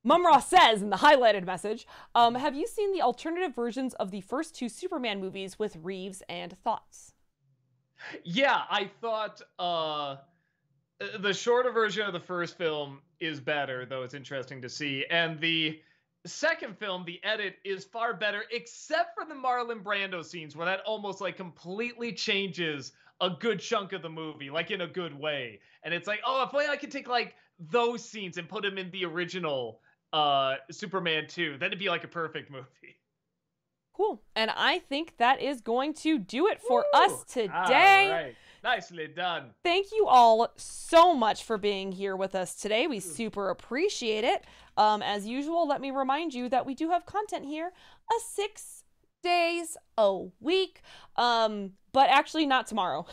Mumra says in the highlighted message, have you seen the alternative versions of the first two Superman movies with Reeves and thoughts? Yeah, I thought the shorter version of the first film is better, though it's interesting to see. And the second film, the edit, is far better, except for the Marlon Brando scenes, where that almost like completely changes a good chunk of the movie, like in a good way. And it's like, oh, if only I could take like those scenes and put them in the original Superman 2, then it'd be like a perfect movie. Cool. And I think that is going to do it for us today. All right. Nicely done. Thank you all so much for being here with us today. We super appreciate it. As usual, let me remind you that we do have content here 6 days a week, but actually not tomorrow.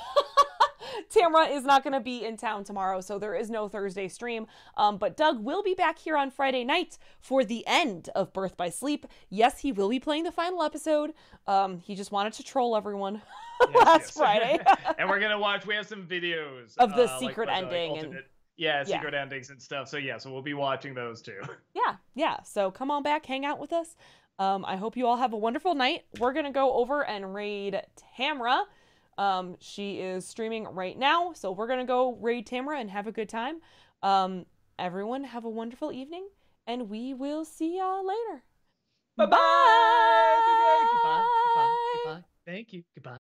Tamra is not going to be in town tomorrow, so there is no Thursday stream. But Doug will be back here on Friday night for the end of Birth by Sleep. Yes, he will be playing the final episode. He just wanted to troll everyone last Friday. And we're going to watch, we have some videos of the secret ending. Secret endings and stuff. So yeah, so we'll be watching those too. Yeah. So come on back, hang out with us. I hope you all have a wonderful night. We're going to go over and raid Tamra. She is streaming right now, so we're gonna go raid Tamra and have a good time. Everyone have a wonderful evening, and we will see y'all later. Bye-bye. Goodbye. Goodbye. Goodbye. Thank you. Goodbye.